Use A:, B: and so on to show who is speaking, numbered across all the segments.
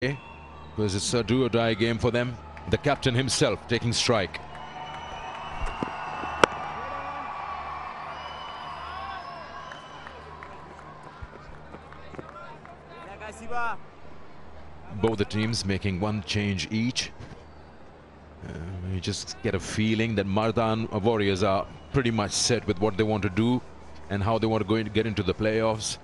A: because it's a do or die game for them. The captain himself taking strike. Both the teams making one change each. You just get a feeling that Mardan Warriors are pretty much set with what they want to do and how they want to get into the playoffs.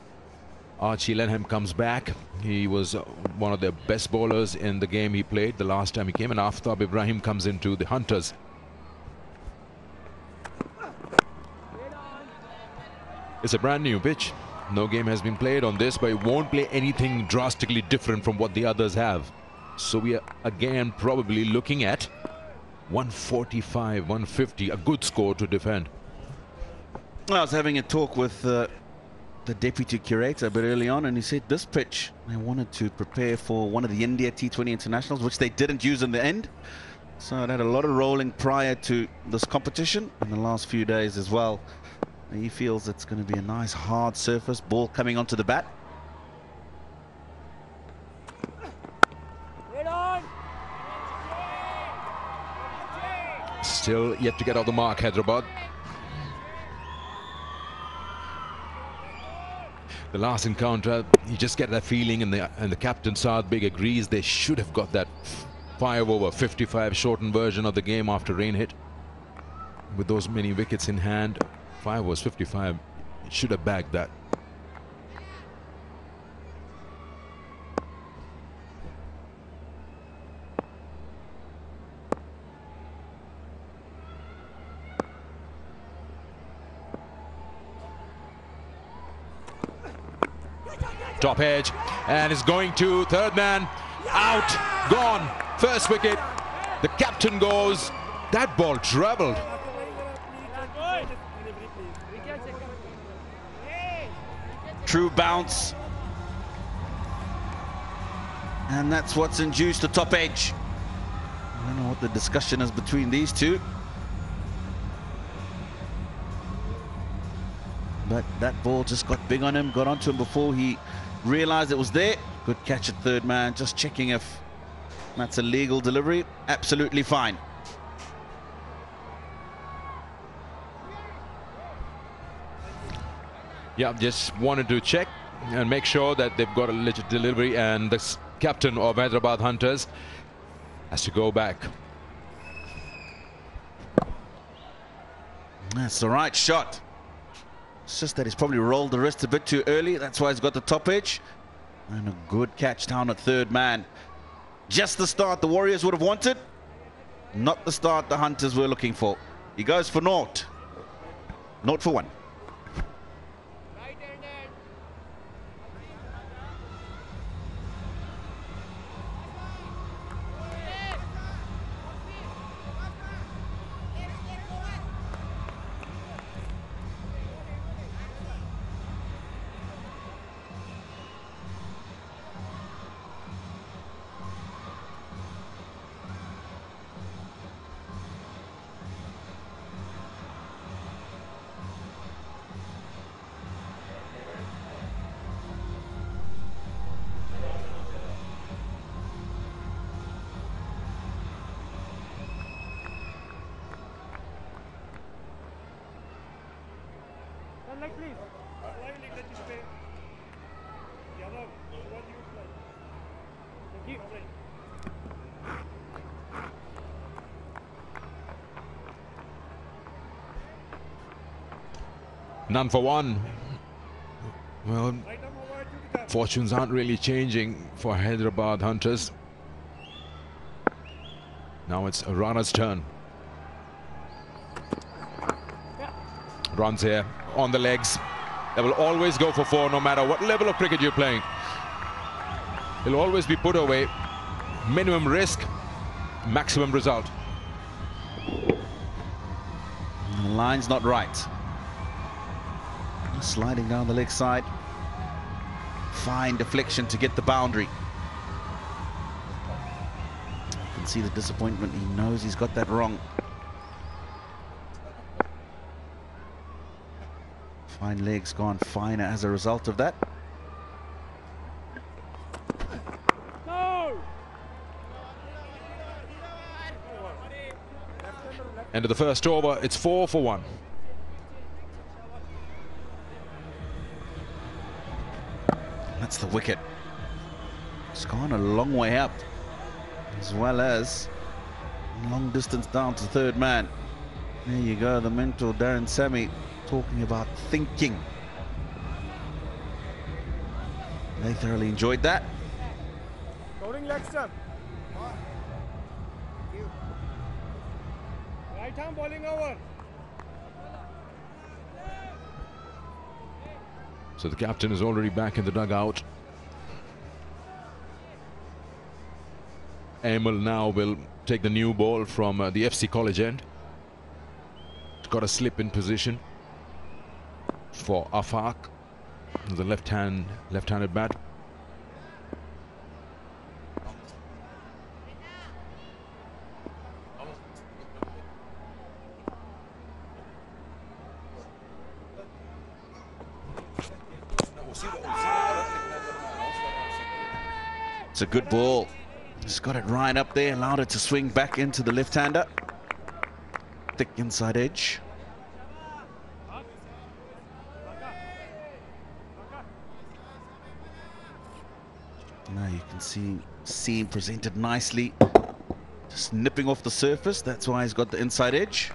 A: Archie Lenham comes back. He was one of the best bowlers in the game he played the last time he came, and Aftab Ibrahim comes into the Hunters. It's a brand new pitch. No game has been played on this, but it won't play anything drastically different from what the others have. So we are again probably looking at 145, 150, a good score to defend.
B: I was having a talk with the deputy curator a bit early on, and he said this pitch, they wanted to prepare for one of the India T20 internationals, which they didn't use in the end. So it had a lot of rolling prior to this competition in the last few days as well. And he feels it's going to be a nice hard surface, ball coming onto the bat.
A: Still yet to get off the mark, Hyderabad. The last encounter, you just get that feeling, and the captain Saad Beg agrees they should have got that 5 over 55 shortened version of the game after rain hit. With those many wickets in hand, 5 overs 55, it should have bagged that. Top edge, and is going to third man, out, gone, first wicket. The captain goes, that ball travelled.
B: True bounce, and that's what's induced the top edge. I don't know what the discussion is between these two, but that ball just got big on him, got onto him before he realized it was there. Good catch at third man, just checking if that's a legal delivery. Absolutely fine.
A: Yeah, just wanted to check and make sure that they've got a legit delivery, and the captain of Hyderabad Hunters has to go back.
B: That's the right shot. It's just that he's probably rolled the wrist a bit too early. That's why he's got the top edge. And a good catch down at third man. Just the start the Warriors would have wanted. Not the start the Hunters were looking for. He goes for naught. Naught for one.
A: None for one. Well, fortunes aren't really changing for Hyderabad Hunters. Now it's Rana's turn. Runs here on the legs. They will always go for 4 no matter what level of cricket you're playing. They'll always be put away. Minimum risk, maximum result.
B: The line's not right. Sliding down the leg side. Fine deflection to get the boundary. You can see the disappointment. He knows he's got that wrong. Fine legs gone finer as a result of that. No.
A: End of the first over, it's 4 for 1.
B: That's the wicket. It's gone a long way up, as well as long distance down to third man. There you go, the mentor Darren Sammy talking about thinking. They thoroughly enjoyed that.
C: Going leg stump. Right arm bowling over.
A: So the captain is already back in the dugout. Emil now will take the new ball from the FC College end. It's got a slip in position for Afaq, the left-handed bat.
B: It's a good ball. Just got it right up there, allowed it to swing back into the left-hander. Thick inside edge. Now you can see seam presented nicely. Just nipping off the surface. That's why he's got the inside edge.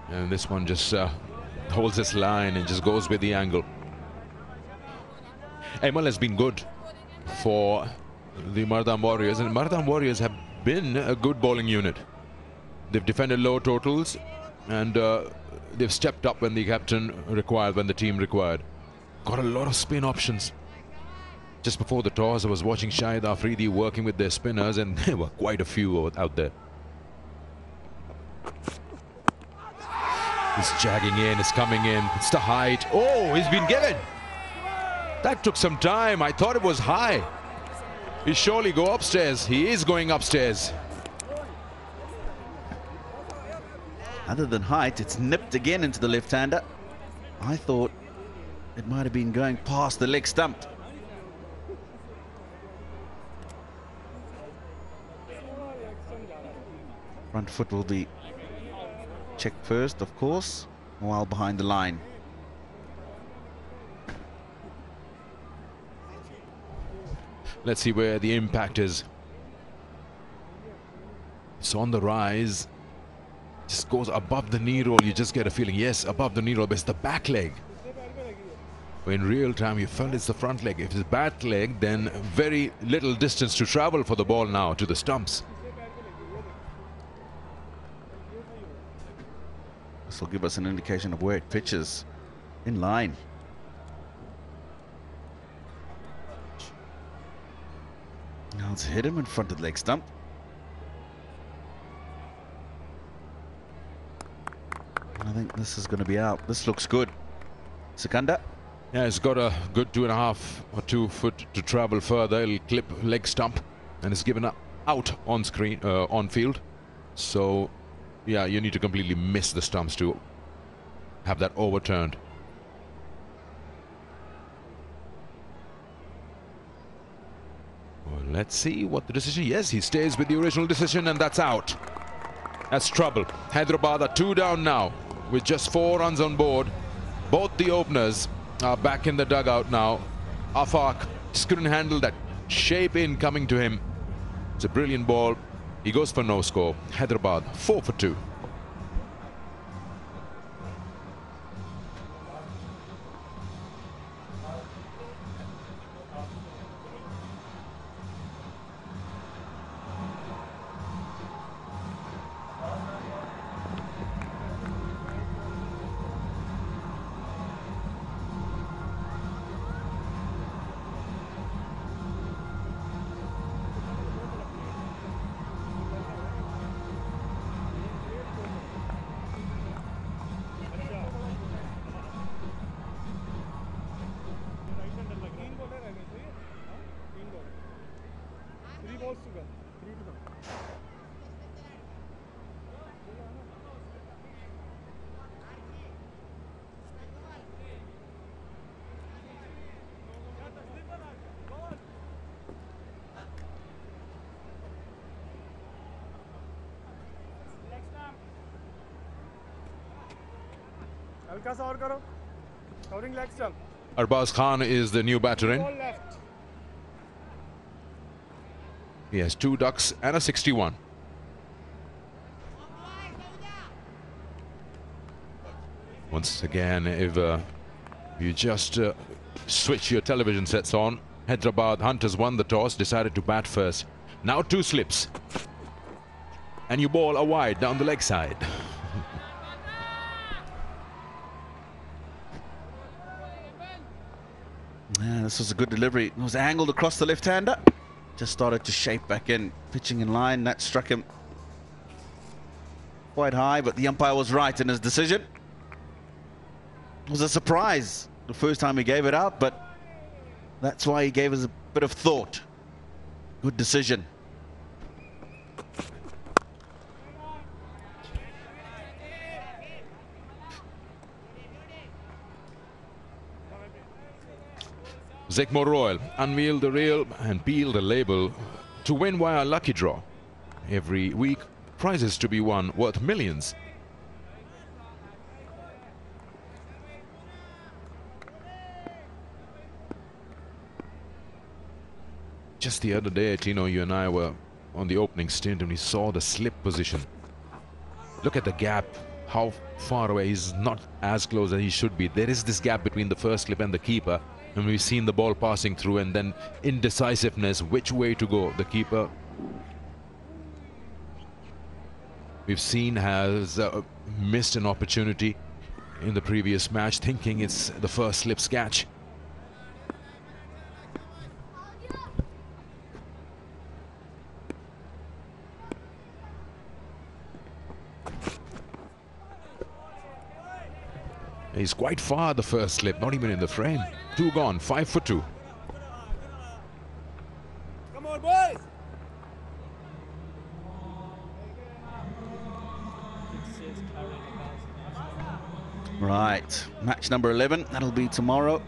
A: And this one just holds its line and just goes with the angle. Emil has been good for the Mardan Warriors, and Mardan Warriors have been a good bowling unit. They've defended low totals, and they've stepped up when the captain required, when the team required. Got a lot of spin options. Just before the toss, I was watching Shahid Afridi working with their spinners, and there were quite a few out there. He's jagging in, he's coming in. It's the height. Oh, he's been given. That took some time. I thought it was high. He surely go upstairs. He is going upstairs.
B: Other than height, it's nipped again into the left-hander. I thought it might have been going past the leg stump. Front foot will be checked first, of course, while behind the line.
A: Let's see where the impact is. It's on the rise. Just goes above the knee roll. You just get a feeling, yes, above the knee roll, but it's the back leg. In real time, you felt it's the front leg. If it's back leg, then very little distance to travel for the ball now to the stumps.
B: This will give us an indication of where it pitches in line. Now it's hit him in front of the leg stump. I think this is going to be out. This looks good. Sikandar.
A: Yeah, it's got a good 2.5 or 2 foot to travel further. It'll clip leg stump, and it's given out on screen, on field. So, yeah, you need to completely miss the stumps to have that overturned. Well, let's see what the decision. Yes, he stays with the original decision, and that's out. That's trouble. Hyderabad are 2 down now with just 4 runs on board. Both the openers are back in the dugout now. Afaq just couldn't handle that shape in coming to him. It's a brilliant ball. He goes for no score. Hyderabad 4 for 2.
C: हल्का सा और करो. Covering leg stump.
A: Arbaz Khan is the new batter in.
C: Ball left.
A: He has 2 ducks and a 61. Once again, if you just switch your television sets on, Hyderabad Hunters won the toss, decided to bat first. Now 2 slips. And you ball a wide down the leg side.
B: Yeah, this was a good delivery. It was angled across the left-hander. Just started to shape back in, pitching in line. That struck him quite high, but the umpire was right in his decision. It was a surprise the first time he gave it out, but that's why he gave us a bit of thought. Good decision.
A: Zekmo Royal unveiled the reel and peeled the label to win via lucky draw. Every week, prizes to be won worth millions. Just the other day, Tino, you and I were on the opening stint and we saw the slip position. Look at the gap, how far away. He's not as close as he should be. There is this gap between the first slip and the keeper, and we've seen the ball passing through, and then indecisiveness, which way to go. The keeper, we've seen, has missed an opportunity in the previous match, thinking it's the first slip's catch. He's quite far, the first slip, not even in the frame. 2 gone, 5 for 2.
C: Come on, boys.
B: Right, match number 11. That'll be tomorrow.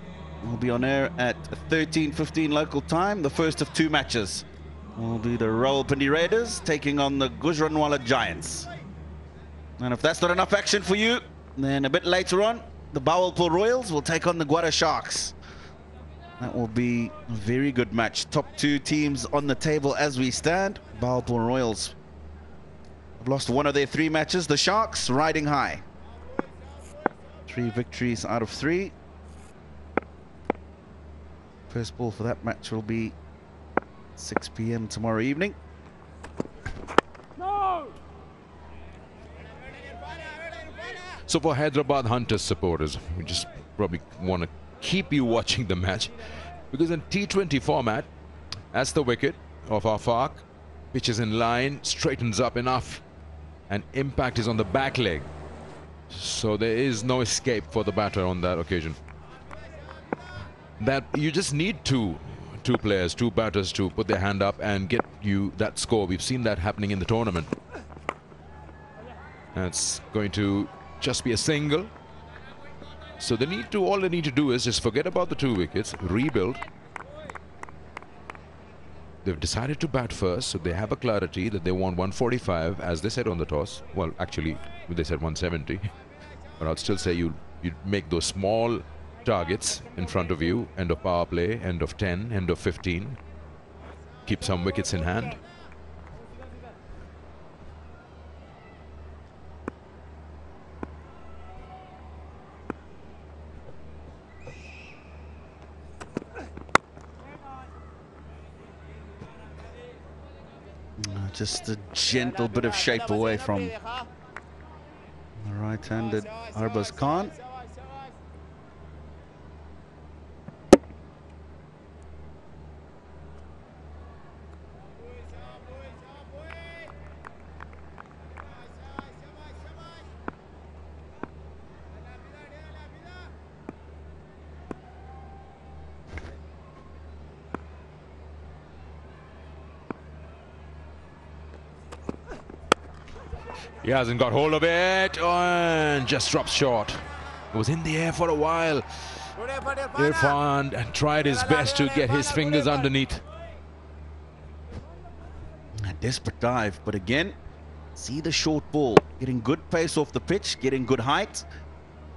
B: We'll be on air at 13:15 local time. The first of 2 matches will be the Rawalpindi Raiders taking on the Gujranwala Giants. And if that's not enough action for you, then a bit later on, the Bawalpur Royals will take on the Gwada Sharks. That will be a very good match. Top 2 teams on the table as we stand. Bawalpur Royals have lost 1 of their 3 matches. The Sharks riding high. 3 victories out of 3. First ball for that match will be 6 p.m. tomorrow evening.
A: So for Hyderabad Hunters supporters, we just probably want to keep you watching the match, because in T20 format, as the wicket of our Afaq, pitch is in line, straightens up enough, and impact is on the back leg. So there is no escape for the batter on that occasion. That you just need two players, 2 batters to put their hand up and get you that score. We've seen that happening in the tournament. That's going to just be a single. So all they need to do is just forget about the 2 wickets, rebuild. They've decided to bat first, so they have a clarity that they want 145, as they said on the toss. Well, actually, they said 170. But I'd still say you make those small targets in front of you. End of power play, end of 10, end of 15. Keep some wickets in hand.
B: Just a gentle bit of shape away from the right-handed Arbaz Khan.
A: He hasn't got hold of it, and just drops short. It was in the air for a while. Irfan tried his best to get his fingers underneath.
B: A desperate dive, but again, see the short ball. Getting good pace off the pitch, getting good height.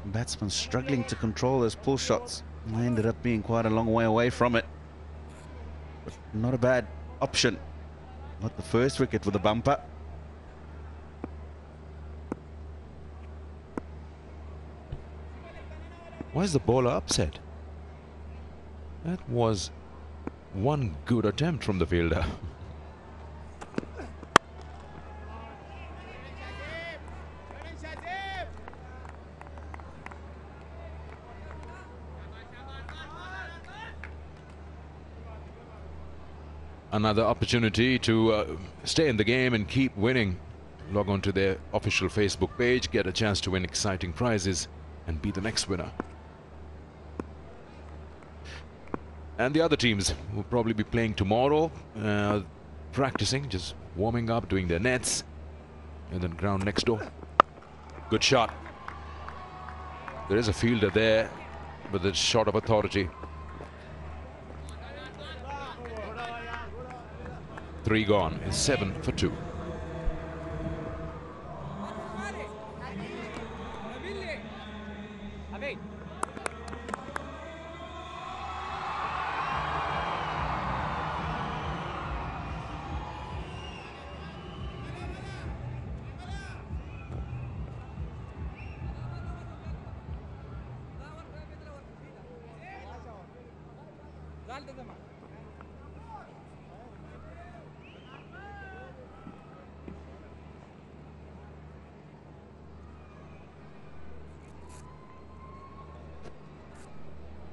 B: Batsman struggling to control those pull shots. I ended up being quite a long way away from it. But not a bad option. Not the first wicket with a bumper.
A: Why is the bowler upset? That was one good attempt from the fielder. Another opportunity to stay in the game and keep winning. Log on to their official Facebook page, get a chance to win exciting prizes and be the next winner. And the other teams will probably be playing tomorrow, practicing, just warming up, doing their nets, and then ground next door. Good shot. There is a fielder there with a shot of authority. 3 gone. It's 7 for 2.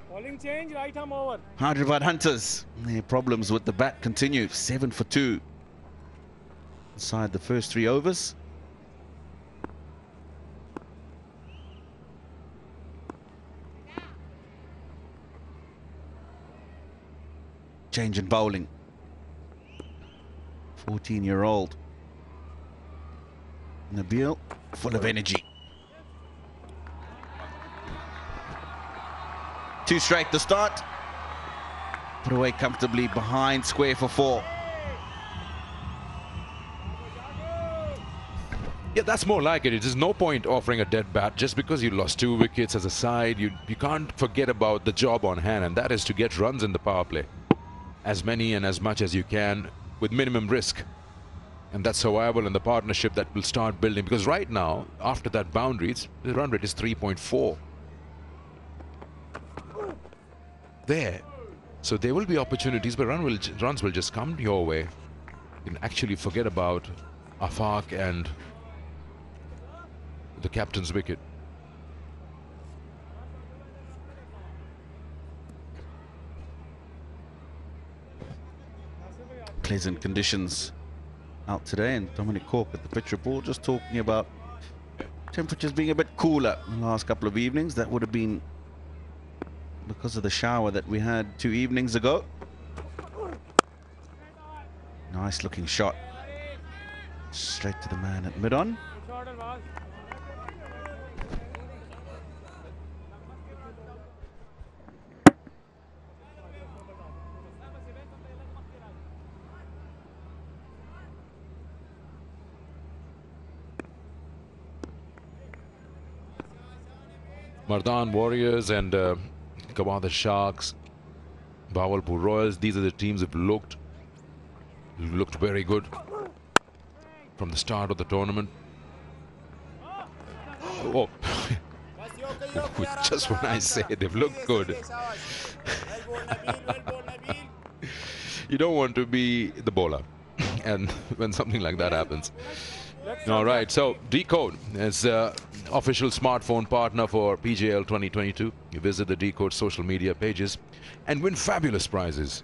C: Bowling change, right arm over.
B: Hyderabad Hunters, their problems with the bat continue. 7 for 2 inside the first 3 overs. Change in bowling. 14-year-old Nabil, full of energy. 2 straight to start. Put away comfortably behind square for 4.
A: Yeah, that's more like it. There's no point offering a dead bat just because you lost 2 wickets as a side. You can't forget about the job on hand, and that is to get runs in the power play. As many and as much as you can with minimum risk. And that's survival in the partnership that will start building. Because right now, after that boundary, the run rate is 3.4. There. So there will be opportunities, but runs will just come your way. You can actually forget about Afaq and the captain's wicket.
B: Pleasant conditions out today, and Dominic Cork at the pitch report just talking about temperatures being a bit cooler in the last couple of evenings. That would have been because of the shower that we had 2 evenings ago. Nice looking shot. Straight to the man at mid-on.
A: Mardan Warriors and Gawad Sharks, Bahawalpur Royals, these are the teams that looked very good from the start of the tournament. Oh, just when I say they've looked good, you don't want to be the bowler and when something like that happens. All right, so Decode is official smartphone partner for PJL 2022. You visit the Decode social media pages and win fabulous prizes.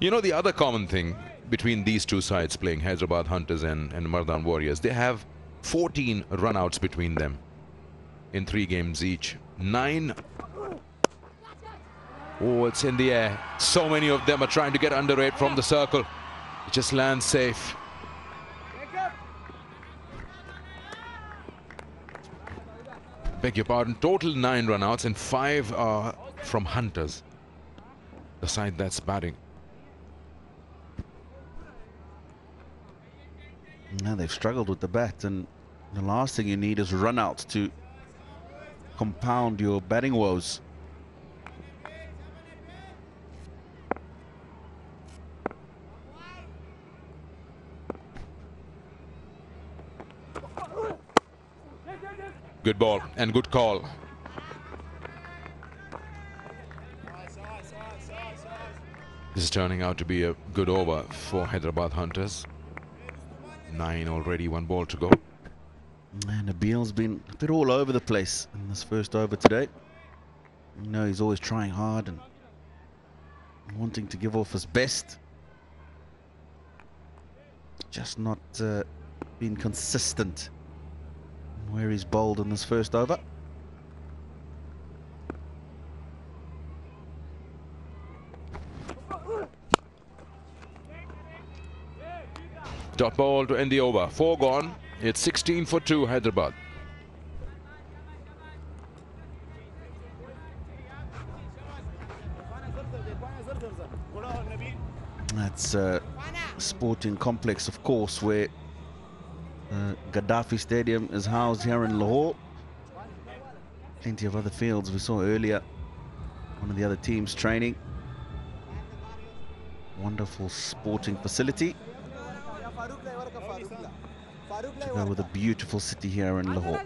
A: You know, the other common thing between these two sides playing, Hyderabad Hunters and Mardan Warriors, they have 14 run-outs between them in 3 games each. 9. Oh, it's in the air. So many of them are trying to get under it from the circle. It just lands safe. Beg your pardon, total 9 run-outs and 5 are from Hunters, the side that's batting.
B: Now they've struggled with the bat, and The last thing you need is run out to compound your batting woes.
A: Good ball and good call. This is turning out to be a good over for Hyderabad Hunters. 9 already, 1 ball to go.
B: And Nabil's been a bit all over the place in this first over today. You know, he's always trying hard and wanting to give off his best. Just not been consistent in where he's bowled in this first over.
A: Dot ball to end the over. 4 gone. It's 16 for 2 Hyderabad.
B: That's Sporting Complex, of course, where Gaddafi Stadium is housed here in Lahore. Plenty of other fields we saw earlier. One of the other teams training. Wonderful sporting facility. To go with a beautiful city here in Lahore.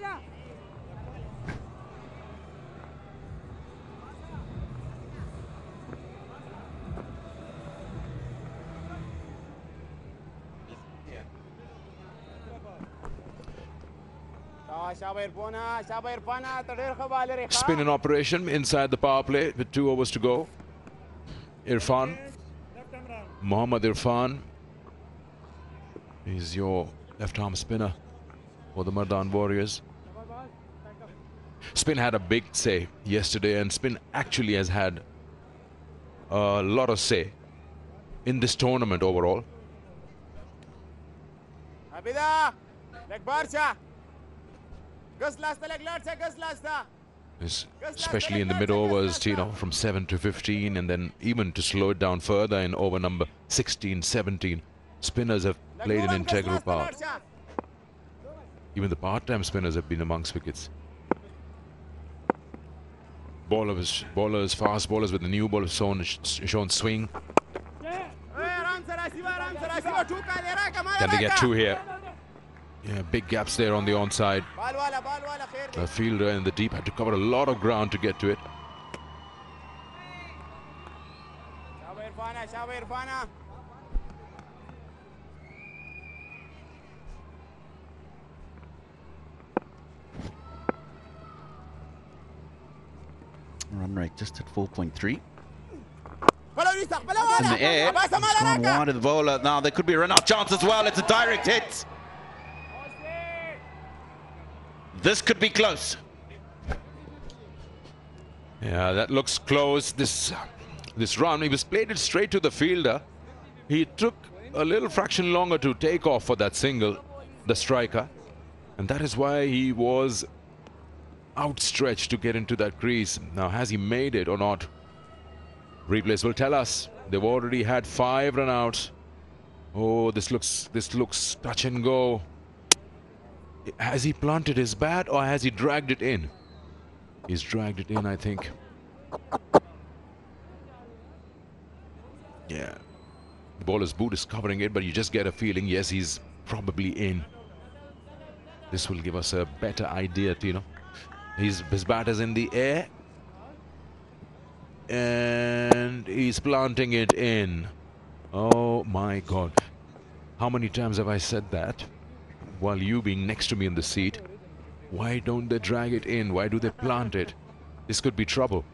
A: Spin in operation inside the power play with 2 overs to go. Irfan, Mohammad Irfan is your left-arm spinner for the Mardan Warriors. Spin had a big say yesterday, and Spin actually has had a lot of say in this tournament overall. Especially in the mid-overs, you know, from 7 to 15, and then even to slow it down further in over number 16, 17. Spinners have played an integral part. Even the part-time spinners have been amongst wickets. Bowlers, fast bowlers with the new ball shown swing. Can they get 2 here? Yeah, big gaps there on the onside. The fielder in the deep had to cover a lot of ground to get to it.
B: Run rate just at 4.3. In the air, it's gone wide of the bowler. Now there could be a run-out chance as well. It's a direct hit. This could be close.
A: Yeah, that looks close. This run, he was played it straight to the fielder. He took a little fraction longer to take off for that single, the striker, and that is why he was outstretched to get into that crease. Now, has he made it or not? Replays will tell us. They've already had 5 run-outs. Oh, this looks touch and go. Has he planted his bat or has he dragged it in? He's dragged it in, I think. Yeah. The bowler's boot is covering it, but you just get a feeling, yes, he's probably in. This will give us a better idea, you know. His bat is in the air. And he's planting it in. Oh my God. How many times have I said that? While you being next to me in the seat. Why don't they drag it in? Why do they plant it? This could be trouble.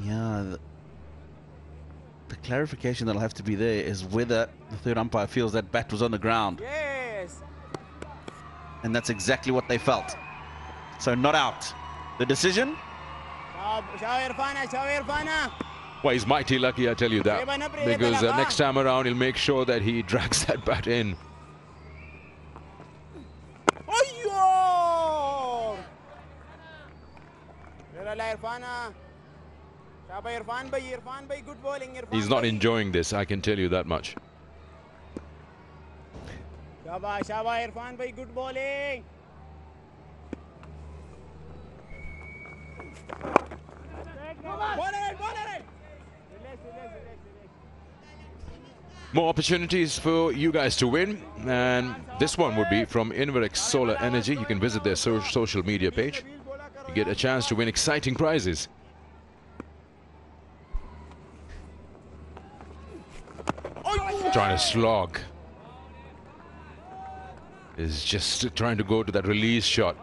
B: Yeah. The clarification that'll have to be there is whether the third umpire feels that bat was on the ground.
C: Yes.
B: And that's exactly what they felt. So not out. The decision?
A: Well, he's mighty lucky, I tell you that. Because next time around, he'll make sure that he drags that bat in.
C: Good bowling,
A: He's not enjoying this, I can tell you that much.
C: शाबाश शाबाश इरफान भाई good bowling
A: More opportunities for you guys to win, and this one would be from Inverex Solar Energy. You can visit their social media page. You get a chance to win exciting prizes. Trying to slog. Is just trying to go to that release shot.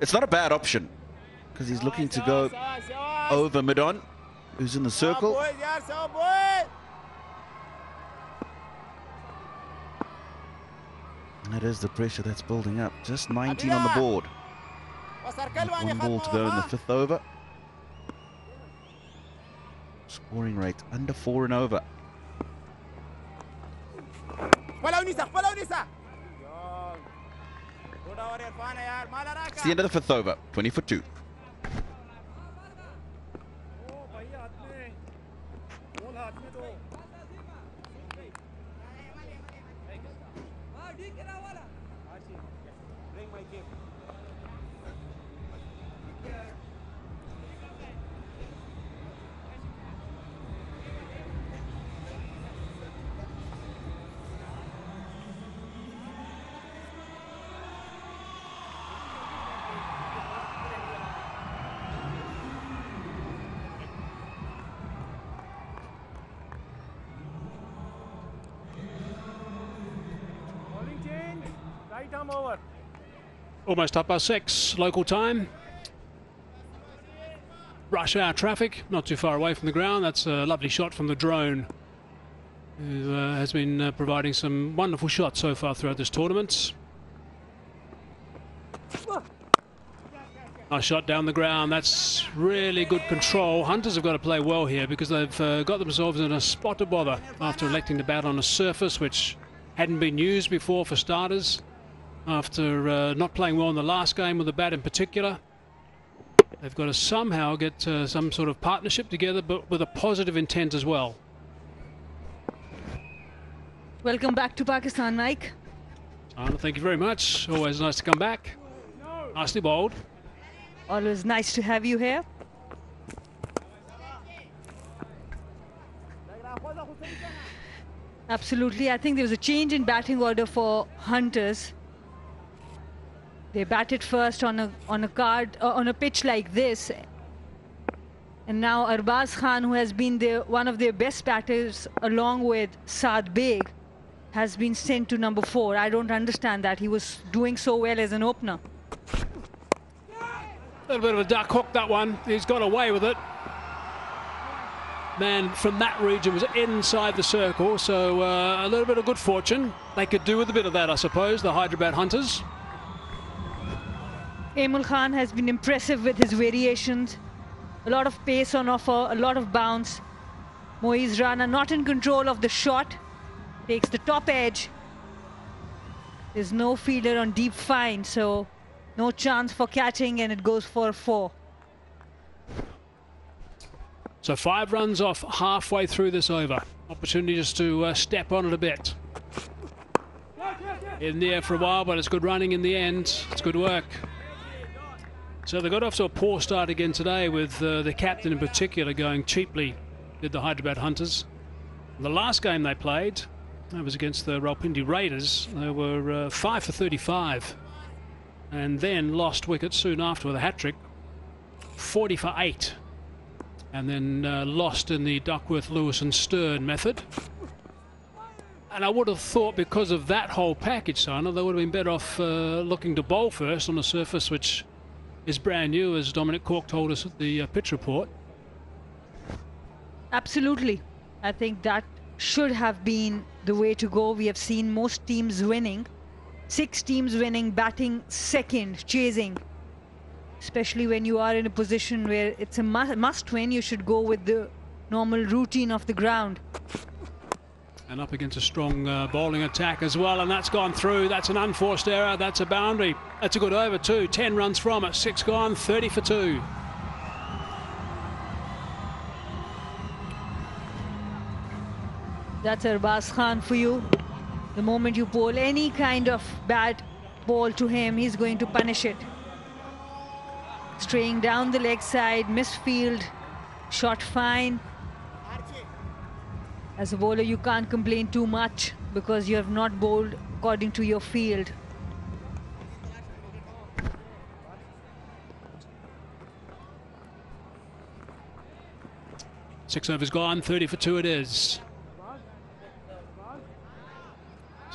B: It's not a bad option because he's looking to go over Mardan, who's in the circle. That is the pressure that's building up. Just 19 on the board. One ball to go in the 5th over. Scoring rate under 4 and over. It's the end of the 5th over. 20 for 2.
C: Right arm over.
D: Almost 6:30 local time. Rush hour traffic, not too far away from the ground. That's a lovely shot from the drone, who has been providing some wonderful shots so far throughout this tournament. Nice shot down the ground. That's really good control. Hunters have got to play well here because they've got themselves in a spot of bother after electing to bat on a surface which hadn't been used before for starters. After not playing well in the last game with the bat in particular, they've got to somehow get some sort of partnership together, but with a positive intent as well.
E: Welcome back to Pakistan, Mike.
D: Anna, thank you very much. Always nice to come back. Nicely bowled.
E: Always nice to have you here. Absolutely. I think there was a change in batting order for Hunters. They batted first on a pitch like this, and now Arbaz Khan, who has been one of their best batters along with Saad Beg, has been sent to number 4. I don't understand that. He was doing so well as an opener.
D: A little bit of a duck hook, that one. He's got away with it. Man from that region was inside the circle, so a little bit of good fortune. They could do with a bit of that, I suppose, the Hyderabad Hunters.
E: Emul Khan has been impressive with his variations. A lot of pace on offer, a lot of bounce. Moiz Rana not in control of the shot. Takes the top edge. There's no fielder on deep fine, so no chance for catching, and it goes for 4.
D: So 5 runs off halfway through this over. Opportunity just to step on it a bit. In the air for a while, but it's good running in the end. It's good work. So they got off to a poor start again today, with the captain in particular going cheaply, did the Hyderabad Hunters. The last game they played, that was against the Rawalpindi Raiders. They were 5 for 35, and then lost wicket soon after with a hat-trick, 40 for 8, and then lost in the Duckworth, Lewis and Stern method. And I would have thought, because of that whole package, Sana, they would have been better off looking to bowl first on a surface which is brand new, as Dominic Cork told us at the pitch report.
E: Absolutely. I think that should have been the way to go. We have seen most teams winning. 6 teams winning, batting second, chasing. Especially when you are in a position where it's a must win, you should go with the normal routine of the ground.
D: And up against a strong bowling attack as well, and that's gone through. That's an unforced error. That's a boundary. That's a good over too. 10 runs from it. 6 gone. 30 for 2.
E: That's Arbaz Khan for you. The moment you bowl any kind of bad ball to him, he's going to punish it. Straying down the leg side, misfield, shot fine. As a bowler, you can't complain too much because you have not bowled according to your field.
D: Six overs gone, 30 for 2 it is.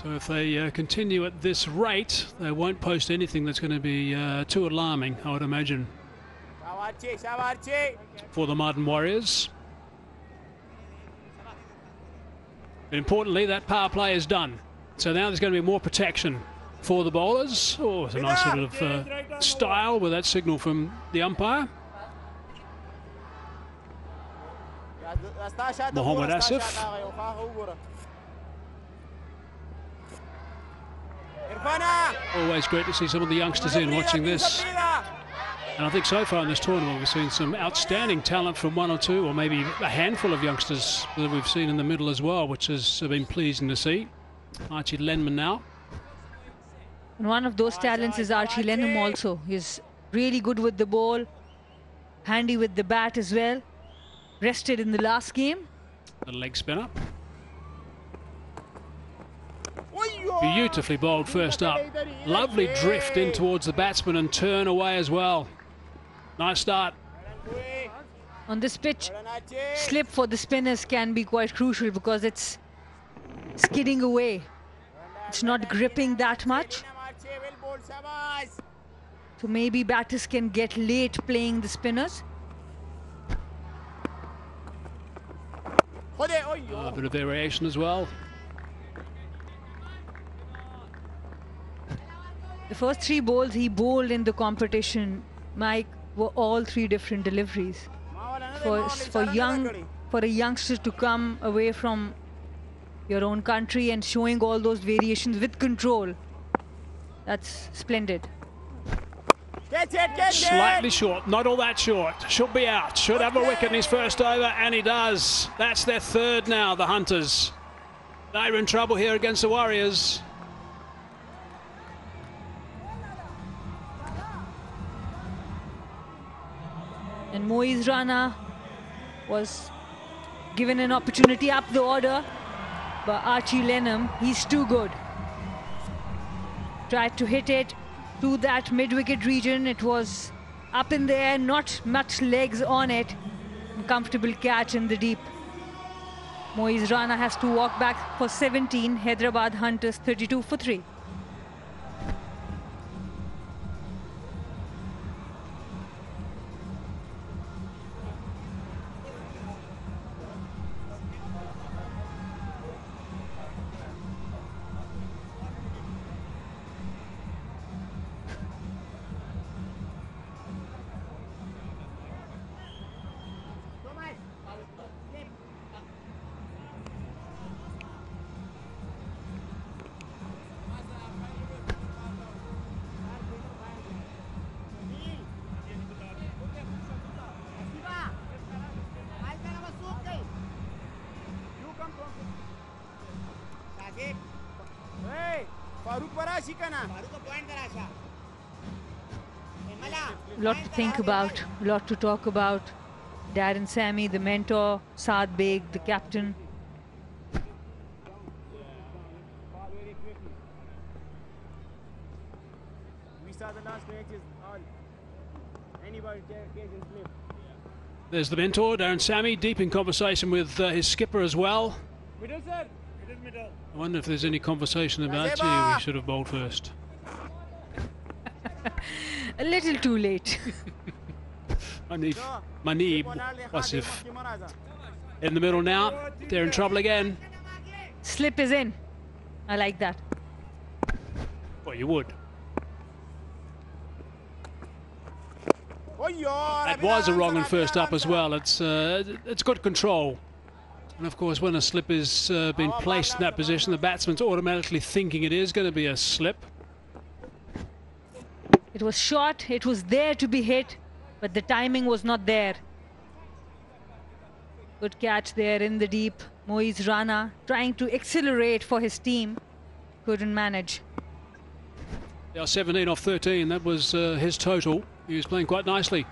D: So if they continue at this rate, they won't post anything that's going to be too alarming, I would imagine, for the Mardan Warriors. But importantly, that power play is done. So now there's going to be more protection for the bowlers. Oh, it's a nice sort of style with that signal from the umpire. Mohammad Asif. Always great to see some of the youngsters in watching this. And I think so far in this tournament we've seen some outstanding talent from one or two, or maybe a handful of youngsters that we've seen in the middle as well, which has been pleasing to see. Archie Lenman now.
E: And one of those talents is Archie Lenham also. He's really good with the ball, handy with the bat as well. Rested in the last game.
D: The leg spinner. Beautifully bowled first up. Lovely drift in towards the batsman and turn away as well. Nice start.
E: On this pitch, slip for the spinners can be quite crucial because it's skidding away. It's not gripping that much. So maybe batters can get late playing the spinners.
D: A bit of variation as well.
E: The first 3 balls he bowled in the competition, Mike, were all 3 different deliveries. For a youngster to come away from your own country and showing all those variations with control, that's splendid.
D: Slightly short, not all that short. Should be out, should have a wicket in his first over, and he does. That's their third now, the Hunters. They're in trouble here against the Warriors.
E: And Moiz Rana was given an opportunity up the order, but Archie Lenham, he's too good. Tried to hit it to that mid-wicket region. It was up in the air, not much legs on it. Comfortable catch in the deep. Moiz Rana has to walk back for 17. Hyderabad Hunters 32 for 3. A lot to think about, a lot to talk about. Darren Sammy, the mentor, Saad Beg, the captain.
C: We saw the last matches, all anybody can slip.
D: There's the mentor, Darren Sammy, deep in conversation with his skipper as well.
C: Middle, sir. Middle.
D: I wonder if there's any conversation about, gee, we should have bowled first.
E: A little too late.
D: Manib, Wasif. In the middle now, they're in trouble again.
E: Slip is in. I like that.
D: Well, you would. That was a wrong and first up as well. It's good control. And of course, when a slip is been placed in that position, the batsman's automatically thinking it is going to be a slip.
E: It was short, it was there to be hit, but the timing was not there. Good catch there in the deep. Moiz Rana trying to accelerate for his team. couldn't manage.
D: Yeah, 17 off 13. That was his total. He was playing quite nicely.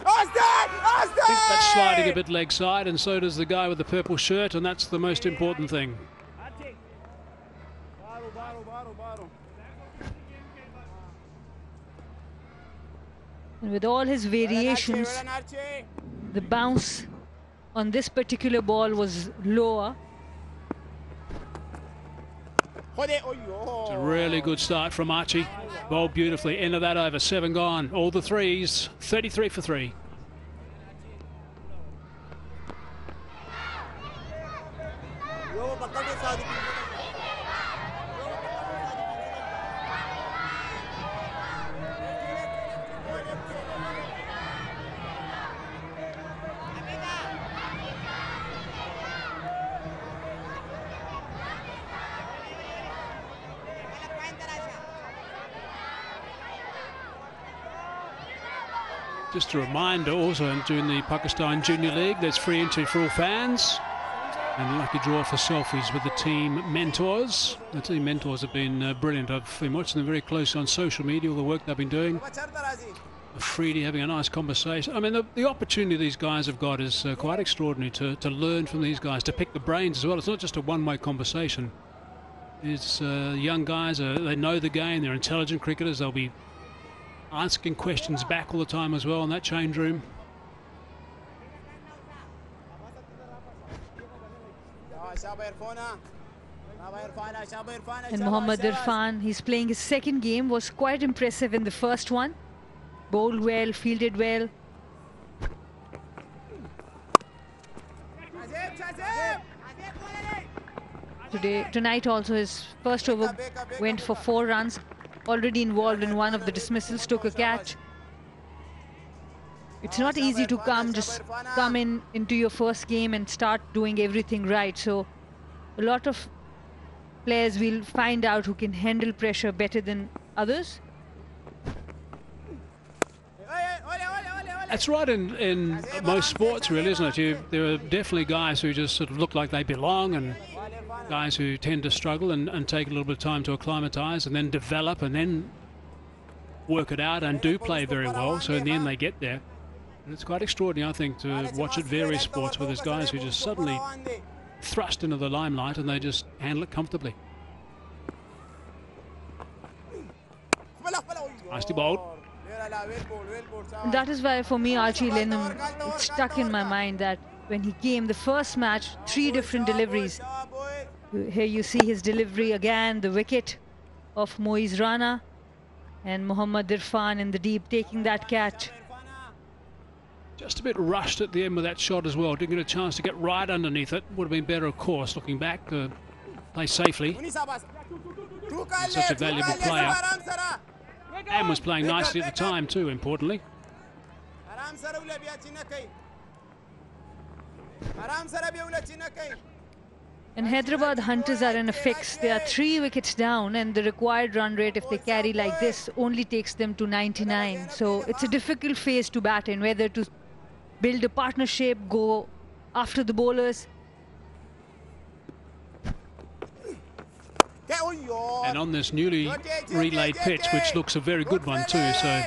C: Austin!
D: I think that's
C: Austin!
D: sliding a bit leg side, and so does the guy with the purple shirt, and that's the most important thing.
E: And with all his variations, the bounce on this particular ball was lower.
D: It's a really good start from Archie. Bowled beautifully. End of that over. 7 gone. All the threes. 33 for 3. Just a reminder also, during the Pakistan Junior League, there's free entry for all fans. And lucky draw for selfies with the team mentors. The team mentors have been brilliant. I've been watching them very closely on social media, all the work they've been doing. Freely having a nice conversation. I mean, the opportunity these guys have got is quite extraordinary to learn from these guys, to pick the brains as well. It's not just a one-way conversation. These young guys, they know the game, they're intelligent cricketers, they'll be asking questions back all the time as well in that change room.
E: And Mohammad Irfan, he's playing his second game, was quite impressive in the first one. Bowled well, fielded well. Tonight also his first over went for 4 runs. Already involved in one of the dismissals, took a catch. It's not easy to come into your first game and start doing everything right. So a lot of players will find out who can handle pressure better than others.
D: That's right in most sports, really, isn't it? There are definitely guys who just sort of look like they belong, and guys who tend to struggle and take a little bit of time to acclimatise and then develop and then work it out and do play very well. So in the end they get there. And it's quite extraordinary, I think, to watch at various sports where there's guys who just suddenly thrust into the limelight and they just handle it comfortably. Nicely bowled.
E: That is why for me Archie Lennon, it's stuck in my mind that when he came the first match, 3 different deliveries. Here you see his delivery again, the wicket of Moiz Rana, and Mohammad Irfan in the deep taking that catch.
D: Just a bit rushed at the end with that shot as well. Didn't get a chance to get right underneath it. Would have been better, of course, looking back to play safely. Such a valuable player. And was playing nicely at the time too, importantly.
E: And Hyderabad Hunters are in a fix. They are 3 wickets down, and the required run rate, if they carry like this, only takes them to 99. So it's a difficult phase to bat in, whether to build a partnership, go after the bowlers.
D: And on this newly relayed pitch, which looks a very good one too, so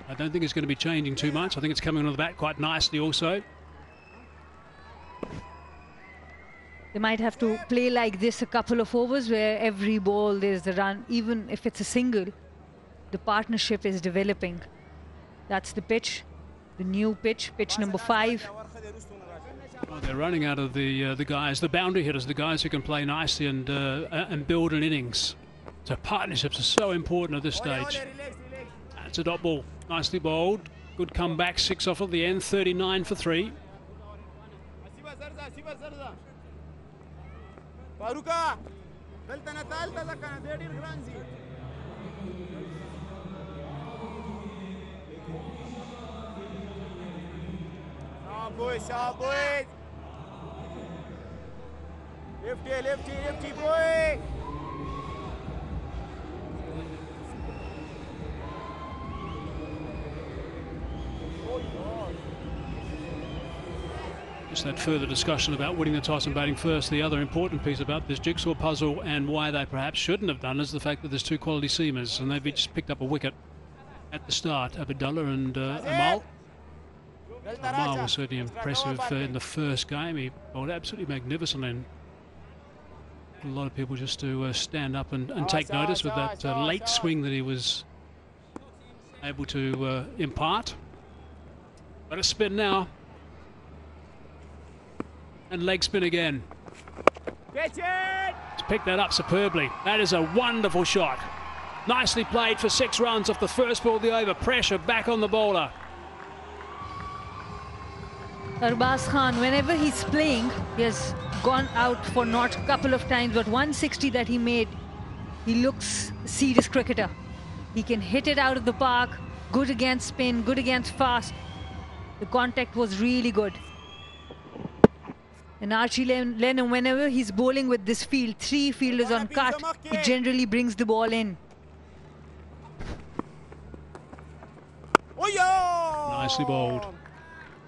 D: I don't think it's going to be changing too much. I think it's coming on the bat quite nicely also.
E: They might have to play like this a couple of overs where every ball there's the run, even if it's a single. The partnership is developing. That's the pitch, the new pitch, pitch number 5.
D: Well, they're running out of the guys, the boundary hitters, the guys who can play nicely and build an innings. So partnerships are so important at this stage. That's a dot ball, nicely bowled. Good comeback, 6 off at the end, 39 for 3.
C: Lefty, boy!
D: Just that further discussion about winning the toss and batting first. The other important piece about this jigsaw puzzle and why they perhaps shouldn't have done is the fact that there's two quality seamers and they've each picked up a wicket at the start. Abdullah and Amal. Amal was certainly impressive in the first game. He bowled absolutely magnificent, and a lot of people just to stand up and take notice with that late swing that he was able to impart. But a spin now. And leg spin again.
C: Catch it!
D: He's picked that up superbly. That is a wonderful shot. Nicely played for 6 runs off the first ball of the over. Pressure back on the bowler.
E: Arbaz Khan, whenever he's playing, he has gone out for not a couple of times, but 160 that he made, he looks serious cricketer. He can hit it out of the park, good against spin, good against fast. The contact was really good. And Archie Lennon, whenever he's bowling with this field, 3 fielders on cut, he generally brings the ball in.
D: Nicely bowled.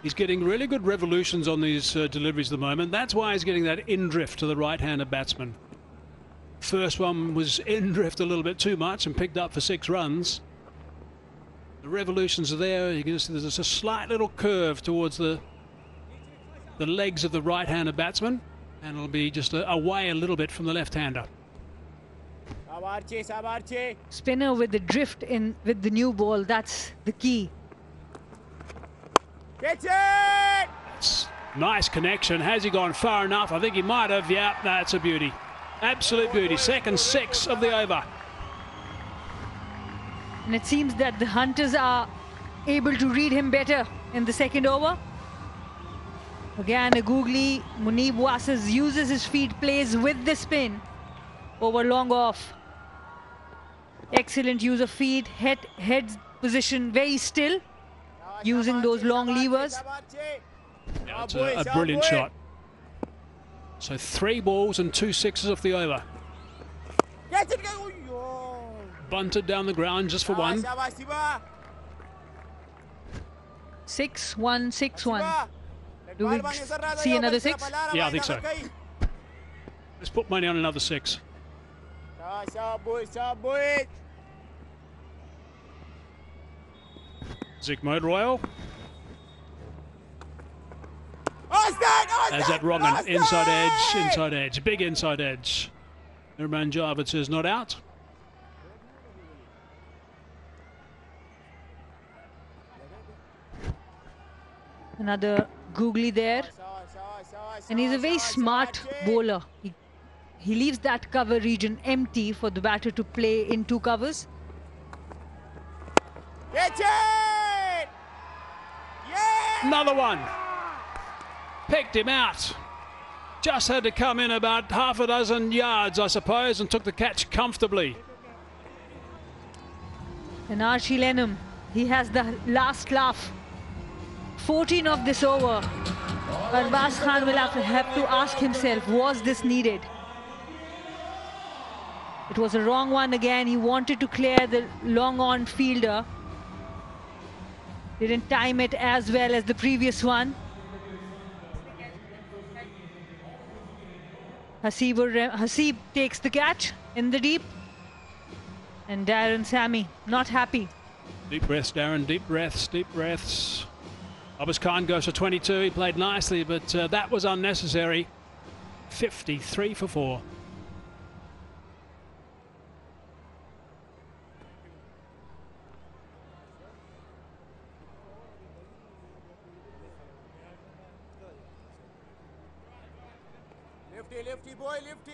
D: He's getting really good revolutions on these deliveries at the moment. That's why he's getting that in-drift to the right-handed batsman. First one was in-drift a little bit too much and picked up for 6 runs. The revolutions are there. You can see there's a slight little curve towards the legs of the right-handed batsman, and it'll be just away a little bit from the left-hander.
E: Spinner with the drift in with the new ball, that's the key.
C: Catch it!
D: That's nice connection. Has he gone far enough? I think he might have. Yeah, that's a beauty. Absolute beauty. Second 6 of the over.
E: And it seems that the Hunters are able to read him better in the second over. Again, a googly. Munib Wasas uses his feet, plays with the spin over long off. Excellent use of feet, head position very still, using those long levers.
D: Yeah, it's a brilliant shot. So 3 balls and 2 sixes off the over. Bunted down the ground just for 1.
E: 6-1, 6-1. Do we see another 6?
D: Yeah, I think so. Let's put money on another 6. Zik mode Royal. As that wrong one. Inside edge, big inside edge. Nirman Javed says not out.
E: Another googly there. And he's a very smart bowler. He leaves that cover region empty for the batter to play in 2 covers.
C: Catch it! Yeah!
D: Another one. Picked him out. Just had to come in about half a dozen yards, I suppose, and took the catch comfortably.
E: And Archie Lenham, he has the last laugh. 14 of this over. Arbaz Khan will have to ask himself, was this needed? It was a wrong one again. He wanted to clear the long on fielder. Didn't time it as well as the previous one. Haseeb takes the catch in the deep. And Darren Sammy not happy.
D: Deep breaths, Darren. Deep breaths, deep breaths. Arbaz Khan goes for 22. He played nicely, but that was unnecessary. 53 for 4.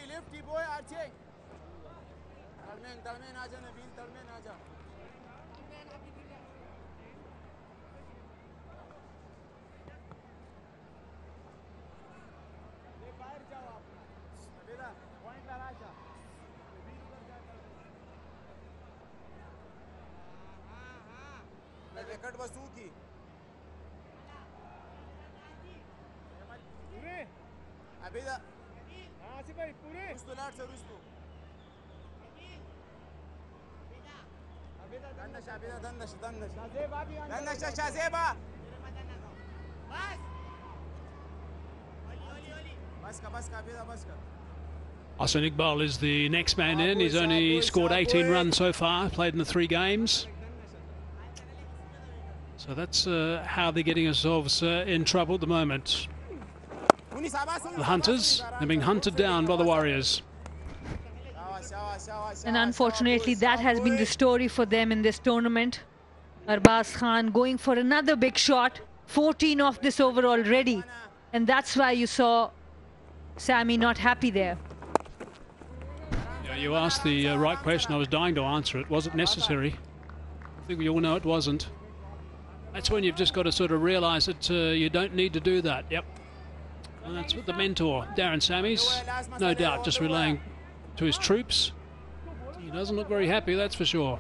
C: Lefty boy, Archie. Talman, aaja Nabil, Talman, aaja. Wicket वसूल की अभी भाई पूरे रुस्तु लाट से रुस्तु दंडश शाजेबा बस
D: Hassan Iqbal is the next man in. He's only scored 18 runs so far, played in the 3 games. So that's how they're getting themselves in trouble at the moment. The Hunters, they're being hunted down by the Warriors.
E: And unfortunately, that has been the story for them in this tournament. Arbaz Khan going for another big shot. 14 off this over already. And that's why you saw Sammy not happy there.
D: Yeah, you asked the right question. I was dying to answer it. Was it necessary? I think we all know it wasn't. That's when you've just got to sort of realise that you don't need to do that. Yep. And that's what the mentor, Darren Sammy's, no doubt just relaying to his troops. He doesn't look very happy, that's for sure.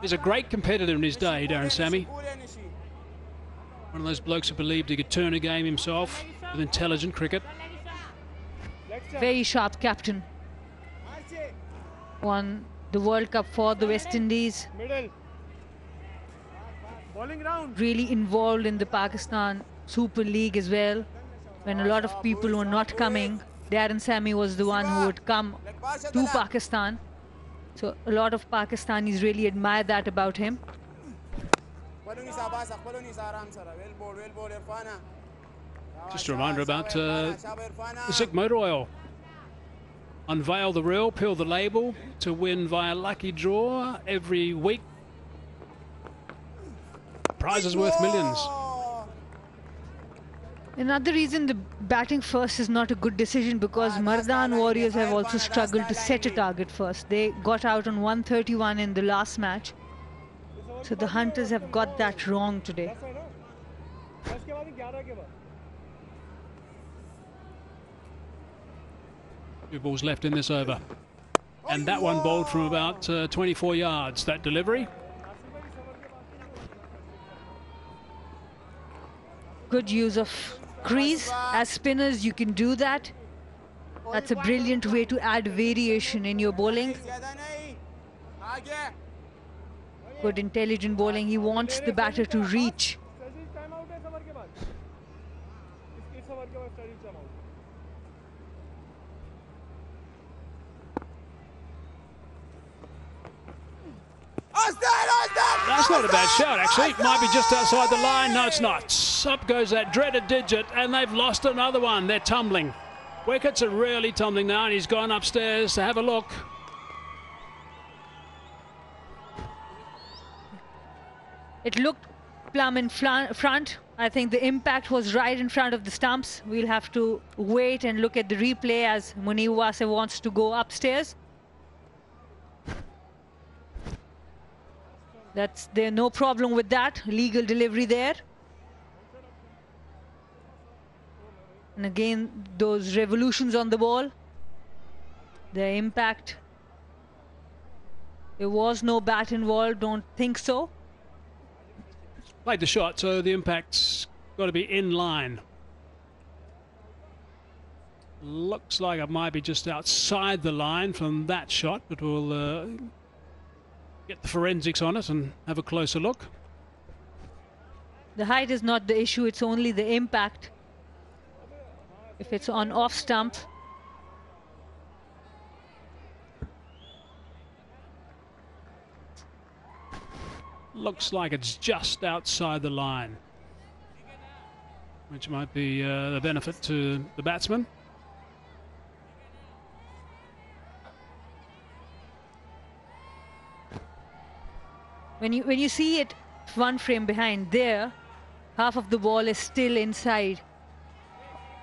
D: He's a great competitor in his day, Darren Sammy. One of those blokes who believed he could turn a game himself with intelligent cricket.
E: Very sharp captain. Won the World Cup for the West Indies. Really involved in the Pakistan Super League as well. When a lot of people were not coming, Darren Sammy was the one who would come to Pakistan. So a lot of Pakistanis really admire that about him.
D: Just a reminder about the Zik Motor Oil. Unveil the reel, peel the label to win via lucky draw every week. Prizes worth millions.
E: Another reason the batting first is not a good decision, because Mardan Warriors have also struggled to set a target first. They got out on 131 in the last match. So the Hunters have got that wrong today.
D: Two balls left in this over. And that one bowled from about 24 yards, that delivery.
E: Good use of crease. As spinners, you can do that. That's a brilliant way to add variation in your bowling. Good intelligent bowling. He wants the batter to reach.
D: That's not a bad shout, actually. It might be just outside the line. No, it's not. Up goes that dreaded digit, and they've lost another one. They're tumbling. Wickets are really tumbling now, and he's gone upstairs to have a look.
E: It looked plumb in front. I think the impact was right in front of the stumps. We'll have to wait and look at the replay as Munir Wasif wants to go upstairs. There's no problem with that. Legal delivery there. And again, those revolutions on the ball. The impact. There was no bat involved, don't think so.
D: Played the shot, so the impact's got to be in line. Looks like it might be just outside the line from that shot, but we'll get the forensics on it and have a closer look.
E: The height is not the issue, it's only the impact. If it's on off stump.
D: Looks like it's just outside the line, which might be the benefit to the batsman.
E: When you see it one frame behind there, half of the ball is still inside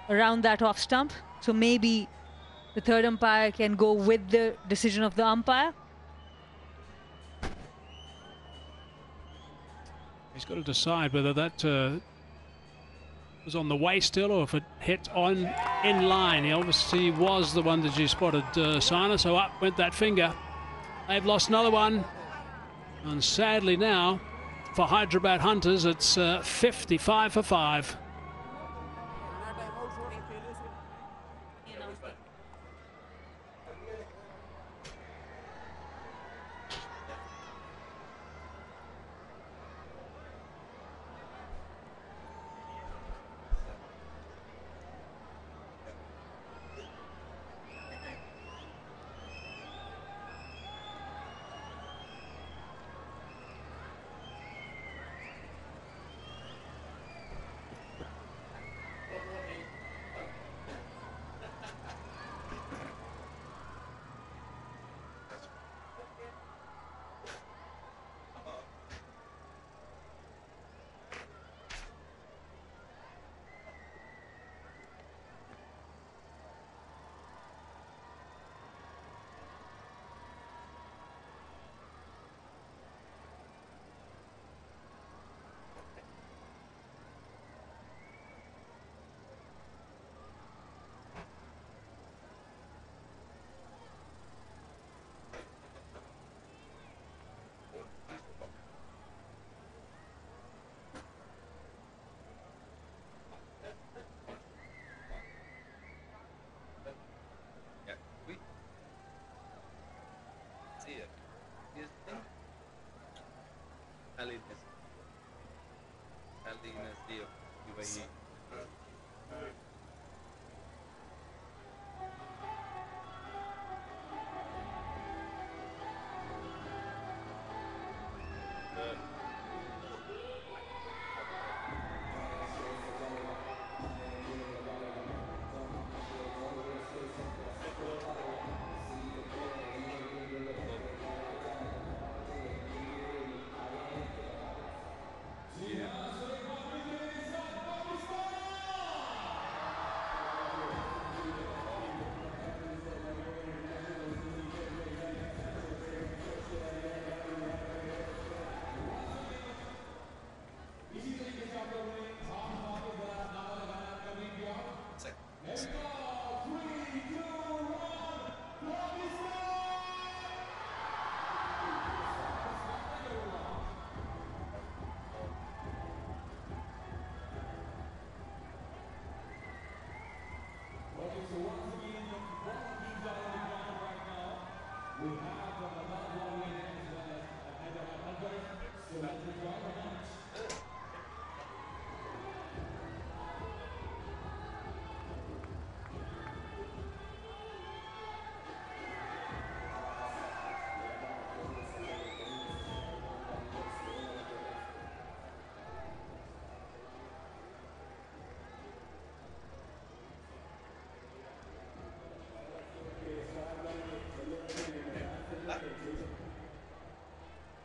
E: around that off stump. So maybe the third umpire can go with the decision of the umpire.
D: He's got to decide whether that was on the way still or if it hit on in line. He obviously was the one that you spotted, Sana, so up went that finger. They've lost another one. And sadly now, for Hyderabad Hunters, it's 55 for 5.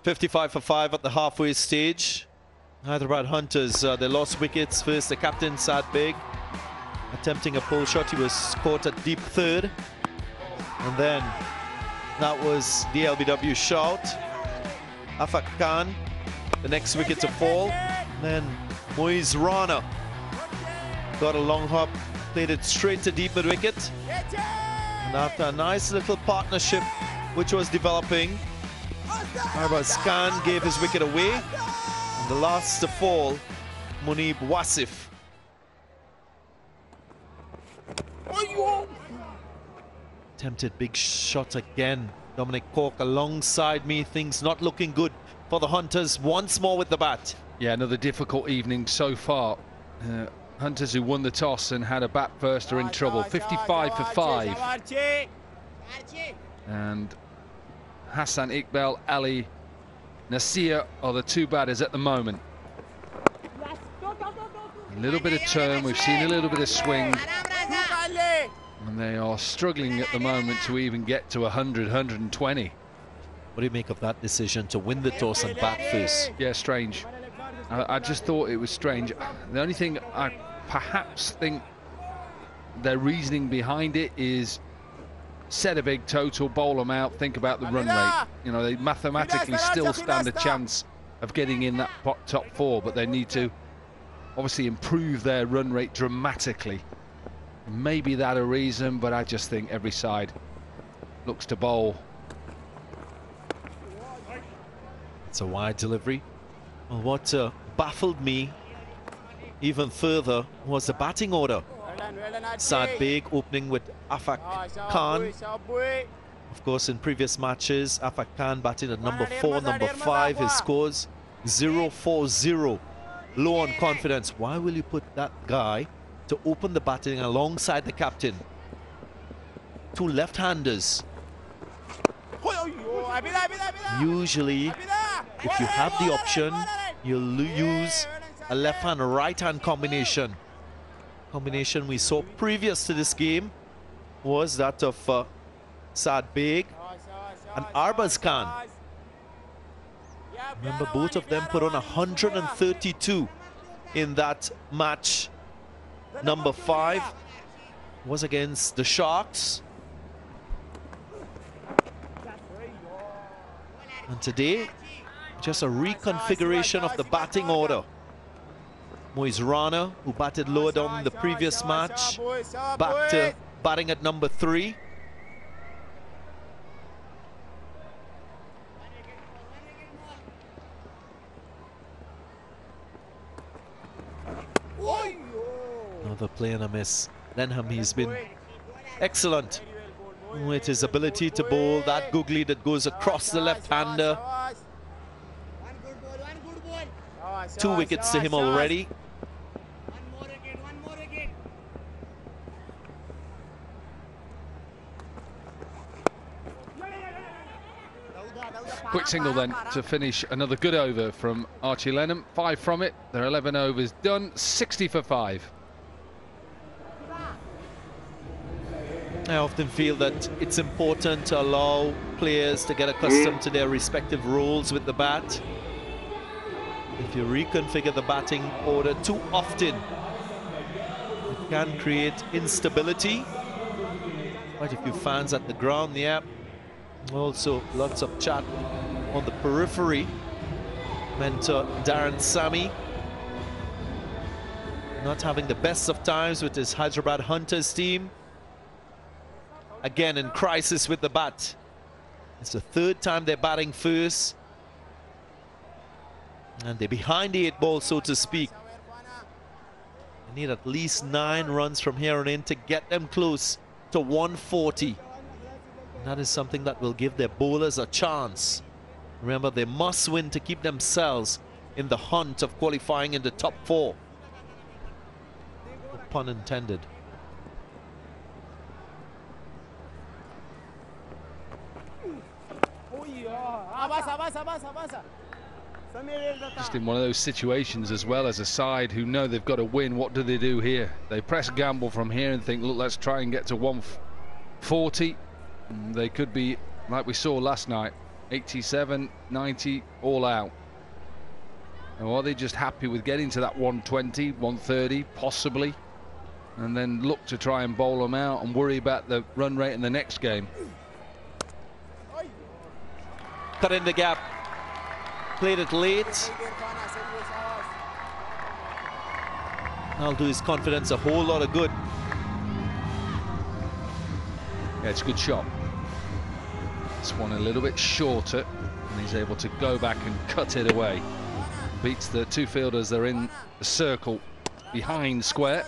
F: $55 for 5 at the halfway stage. Hyderabad Hunters, they lost wickets. First, the captain, Sad Beg, attempting a pull shot. He was caught at deep third. And then that was the LBW shout. Afak Khan, the next wicket to fall. And then Moiz Rana got a long hop, played it straight to deep mid wicket. And after a nice little partnership which was developing, Arbaz Khan gave his wicket away. And the last to fall, Munib Wasif. Attempted big shot again. Dominic Cork alongside me. Things not looking good for the Hunters once more with the bat.
G: Yeah, another difficult evening so far. Hunters, who won the toss and had a bat first, are in trouble. 55 for 5. And Hassan Iqbal, Ali Nasir are the two batters at the moment. A little bit of turn, we've seen a little bit of swing. And they are struggling at the moment to even get to 100, 120.
F: What do you make of that decision to win the toss and bat first?
G: Yeah, strange. I just thought it was strange. The only thing I perhaps think their reasoning behind it is set a big total, bowl them out, think about the run rate. You know, they mathematically still stand a chance of getting in that top 4, but they need to obviously improve their run rate dramatically. Maybe that a reason, but I just think every side looks to bowl.
F: It's a wide delivery. Well, what baffled me even further was the batting order. Saad Beg opening with Afak Khan. Of course, in previous matches, Afak Khan batting at number 4, number 5. His scores 0-4-0. Low on confidence. Why will you put that guy to open the batting alongside the captain? Two left-handers. Usually, if you have the option, you'll use a left-hand right-hand combination. Combination we saw previous to this game was that of Saad Beg and Arbaz Khan. Remember, both of them put on 132 in that match. Number 5 was against the Sharks. And today, just a reconfiguration of the batting order. Moiz Rana, who batted lower down in the previous match, back to batting at number 3. Another play and a miss. Lenham, he's been excellent with his ability to bowl that googly that goes across the left-hander. 2 wickets to him already.
G: Quick single then to finish another good over from Archie Lenham. 5 from it. Their 11 overs done. 60 for 5.
F: I often feel that it's important to allow players to get accustomed to their respective roles with the bat. If you reconfigure the batting order too often, it can create instability. Quite a few fans at the ground, yeah. Also, lots of chat on the periphery. Mentor Darren Sammy not having the best of times with his Hyderabad Hunters team. Again in crisis with the bat. It's the 3rd time they're batting first. And they're behind the 8 ball, so to speak. They need at least 9 runs from here on in to get them close to 140. And that is something that will give their bowlers a chance. Remember, they must win to keep themselves in the hunt of qualifying in the top 4. No pun intended.
G: Just in one of those situations as well, as a side who know they've got to win, what do they do here? They press gamble from here and think, look, let's try and get to 140. They could be, like we saw last night, 87, 90, all out. Or are they just happy with getting to that 120, 130, possibly, and then look to try and bowl them out and worry about the run rate in the next game?
F: Cut in the gap. Played it late. That'll do his confidence a whole lot of good.
G: Yeah, it's a good shot. This one a little bit shorter, and he's able to go back and cut it away. Beats the 2 fielders. They're in the circle behind square.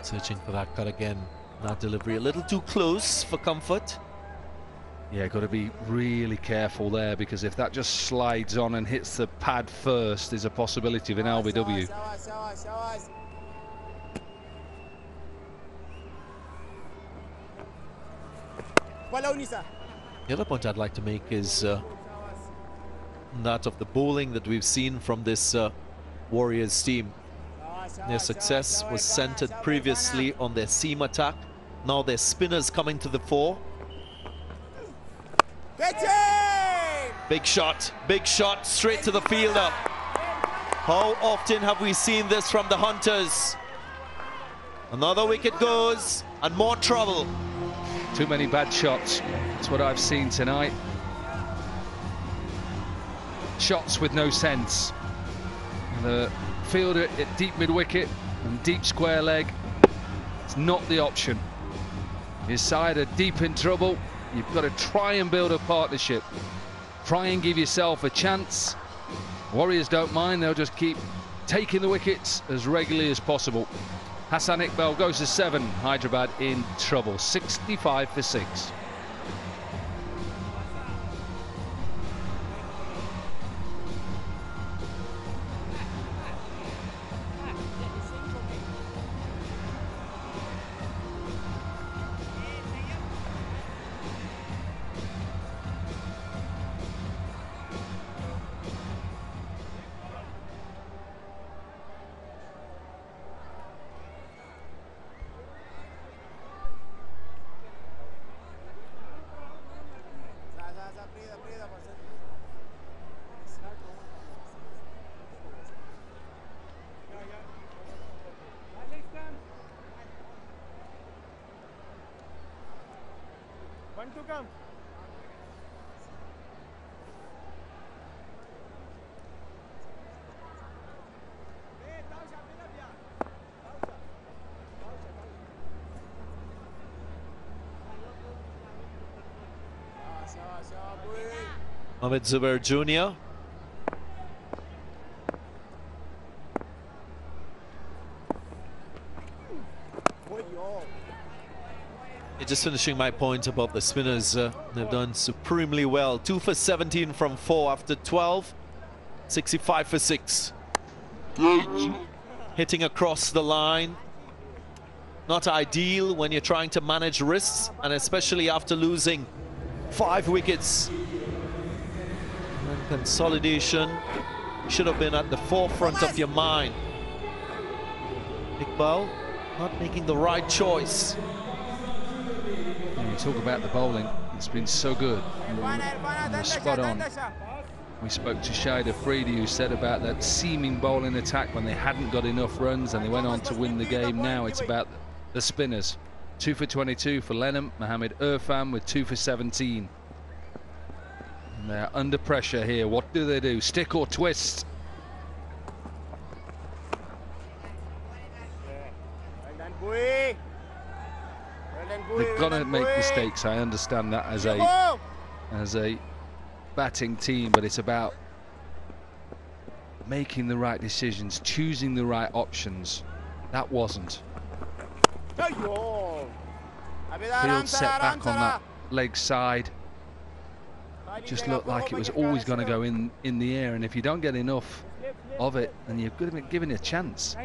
F: Searching for that cut again. That delivery a little too close for comfort.
G: Yeah, got to be really careful there, because if that just slides on and hits the pad first, there's a possibility of an LBW.
F: The other point I'd like to make is that of the bowling that we've seen from this Warriors team. Their success was centered previously on their seam attack. Now their spinners coming to the fore. Big shot straight to the fielder. How often have we seen this from the Hunters? Another wicket goes and more trouble.
G: Too many bad shots. That's what I've seen tonight. Shots with no sense. The fielder at deep mid-wicket and deep square leg, it's not the option. His side are deep in trouble. You've got to try and build a partnership. Try and give yourself a chance. Warriors don't mind, they'll just keep taking the wickets as regularly as possible. Hassan Iqbal goes to 7. Hyderabad in trouble. 65 for 6.
F: Mohamed Zubair Jr. Just finishing my point about the spinners. They've done supremely well. 2 for 17 from 4 after 12. 65 for 6. Hitting across the line. Not ideal when you're trying to manage risks, and especially after losing 5 wickets. And consolidation should have been at the forefront of your mind. Iqbal not making the right choice.
G: When you talk about the bowling, it's been so good. You're spot on. We spoke to Shahid Afridi, who said about that seaming bowling attack when they hadn't got enough runs and they went on to win the game. Now it's about the spinners. 2 for 22 for Lenham. Mohamed Irfan with 2 for 17. And they're under pressure here. What do they do? Stick or twist? They're gonna make mistakes. I understand that as a batting team, but it's about making the right decisions, choosing the right options. That wasn't. Field set back on that leg side. Just looked like it was always going to go in the air, and if you don't get enough of it, then you're going to be given a chance.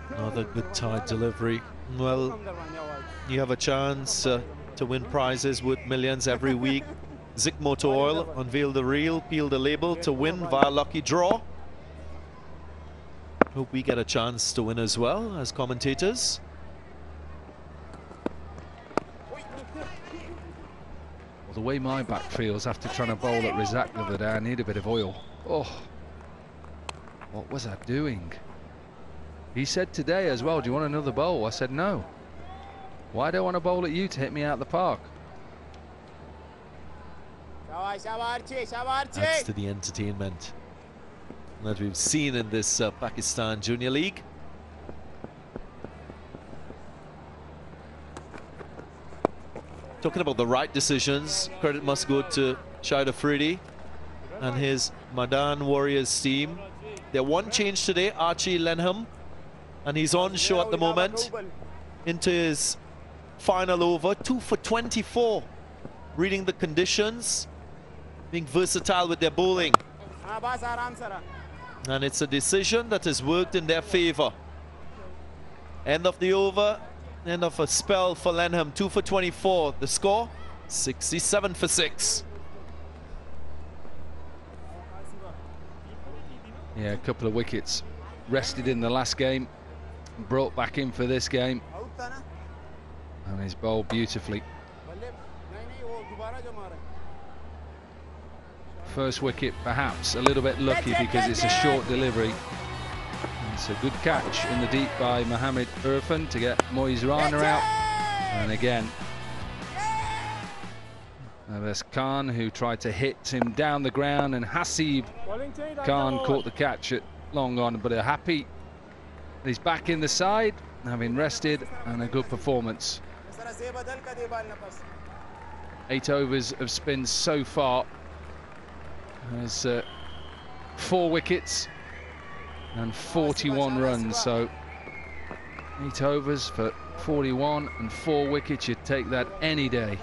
F: Another good tight delivery. Well, you have a chance to win prizes with millions every week. Zik Motor Oil, unveil the reel, peel the label to win via lucky draw. Hope we get a chance to win as well as commentators.
G: Well, the way my back feels after trying to bowl at Razak the other day, I need a bit of oil. Oh, what was I doing? He said today as well, do you want another bowl? I said no. Why do I want to bowl at you to hit me out the park?
F: Adds to the entertainment that we've seen in this Pakistan Junior League. Talking about the right decisions, credit must go to Shahid Afridi and his Mardan Warriors team. They're one change today, Archie Lenham, and he's on show at the moment into his final over. 2 for 24, reading the conditions, being versatile with their bowling, and it's a decision that has worked in their favor. End of the over, end of a spell for Lenham. 2 for 24, the score 67 for 6.
G: Yeah, a couple of wickets rested in the last game, brought back in for this game, and he's bowled beautifully. First wicket perhaps a little bit lucky because it's a short delivery. It's a good catch in the deep by Mohamed Irfan to get Moiz Rana out, and again there's Khan, who tried to hit him down the ground, and Hasib Khan caught the catch at long on, but happy he's back in the side, having rested, and a good performance. 8 overs of spins so far. There's 4 wickets and 41 runs, so 8 overs for 41 and 4 wickets, you'd take that any day.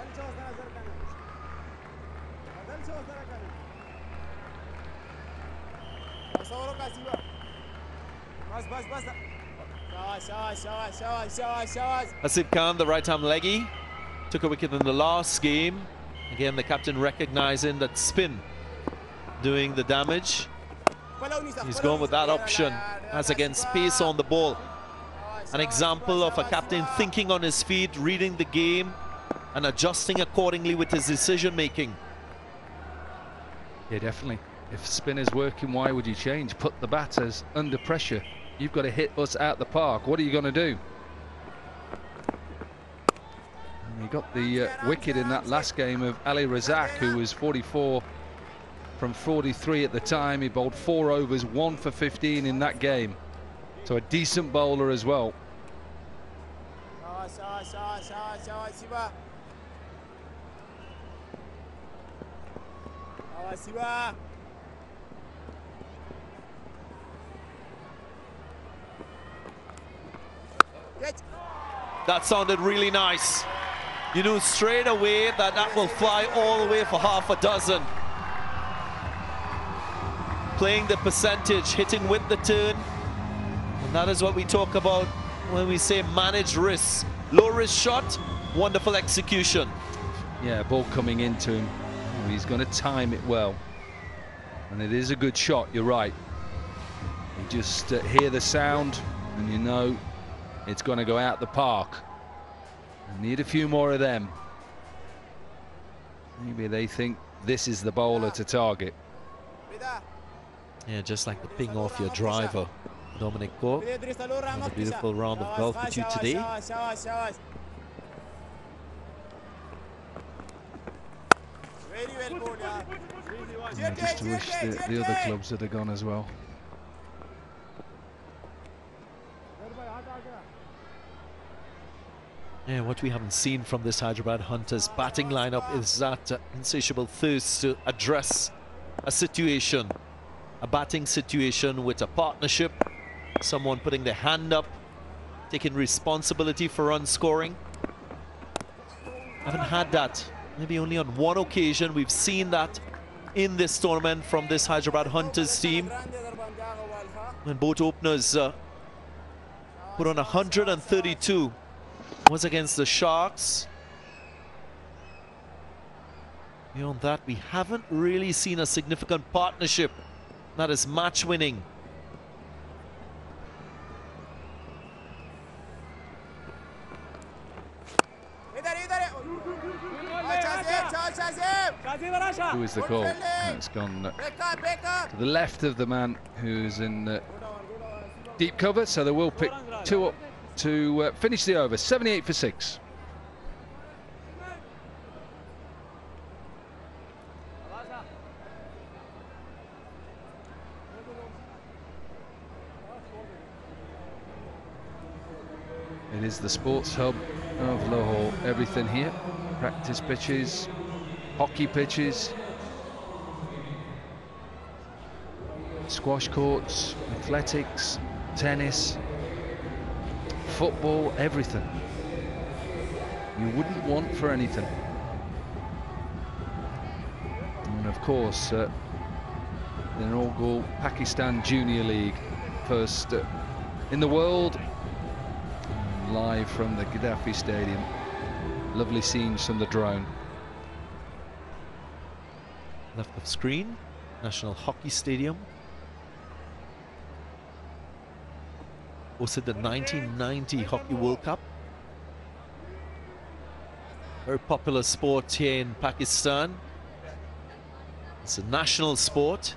F: Hasib Khan, the right-arm leggy, took a wicket in the last game. Again, the captain recognizing that spin doing the damage. He's gone with that option as against pace on the ball. An example of a captain thinking on his feet, reading the game and adjusting accordingly with his decision making.
G: Yeah, definitely. If spin is working, why would you change? Put the batters under pressure. You've got to hit us out the park. What are you going to do? And he got the wicket in that last game of Ali Razak, who was 44 from 43 at the time. He bowled 4 overs, 1 for 15 in that game. So a decent bowler as well.
F: That sounded really nice. You knew straight away that that will fly all the way for half a dozen. Playing the percentage, hitting with the turn. And that is what we talk about when we say manage risks. Low risk shot, wonderful execution.
G: Yeah, ball coming into him. He's going to time it well. And it is a good shot, you're right. You just hear the sound and you know it's going to go out the park. I need a few more of them. Maybe they think this is the bowler to target.
F: Yeah, just like the ping off your driver, Dominic Cork. A beautiful round of golf with you today.
G: Yeah, just to wish the other clubs had gone as well.
F: Yeah, what we haven't seen from this Hyderabad Hunters batting lineup is that insatiable thirst to address a situation, a batting situation with a partnership, someone putting their hand up, taking responsibility for run scoring. Haven't had that. Maybe only on one occasion we've seen that in this tournament from this Hyderabad Hunters team, when both openers put on 132. Was against the Sharks. Beyond that, we haven't really seen a significant partnership that is match winning.
G: Who is the call? It's gone to the left of the man who's in deep cover, so they will pick two up to finish the over. 78 for 6. It is the sports hub of Lahore. Everything here. Practice pitches, hockey pitches, squash courts, athletics, tennis, football, everything. You wouldn't want for anything. And of course, the inaugural Pakistan Junior League, first in the world, live from the Gaddafi Stadium. Lovely scenes from the drone.
F: Left of screen, National Hockey Stadium. Hosted the 1990 Hockey World Cup. Very popular sport here in Pakistan. It's a national sport.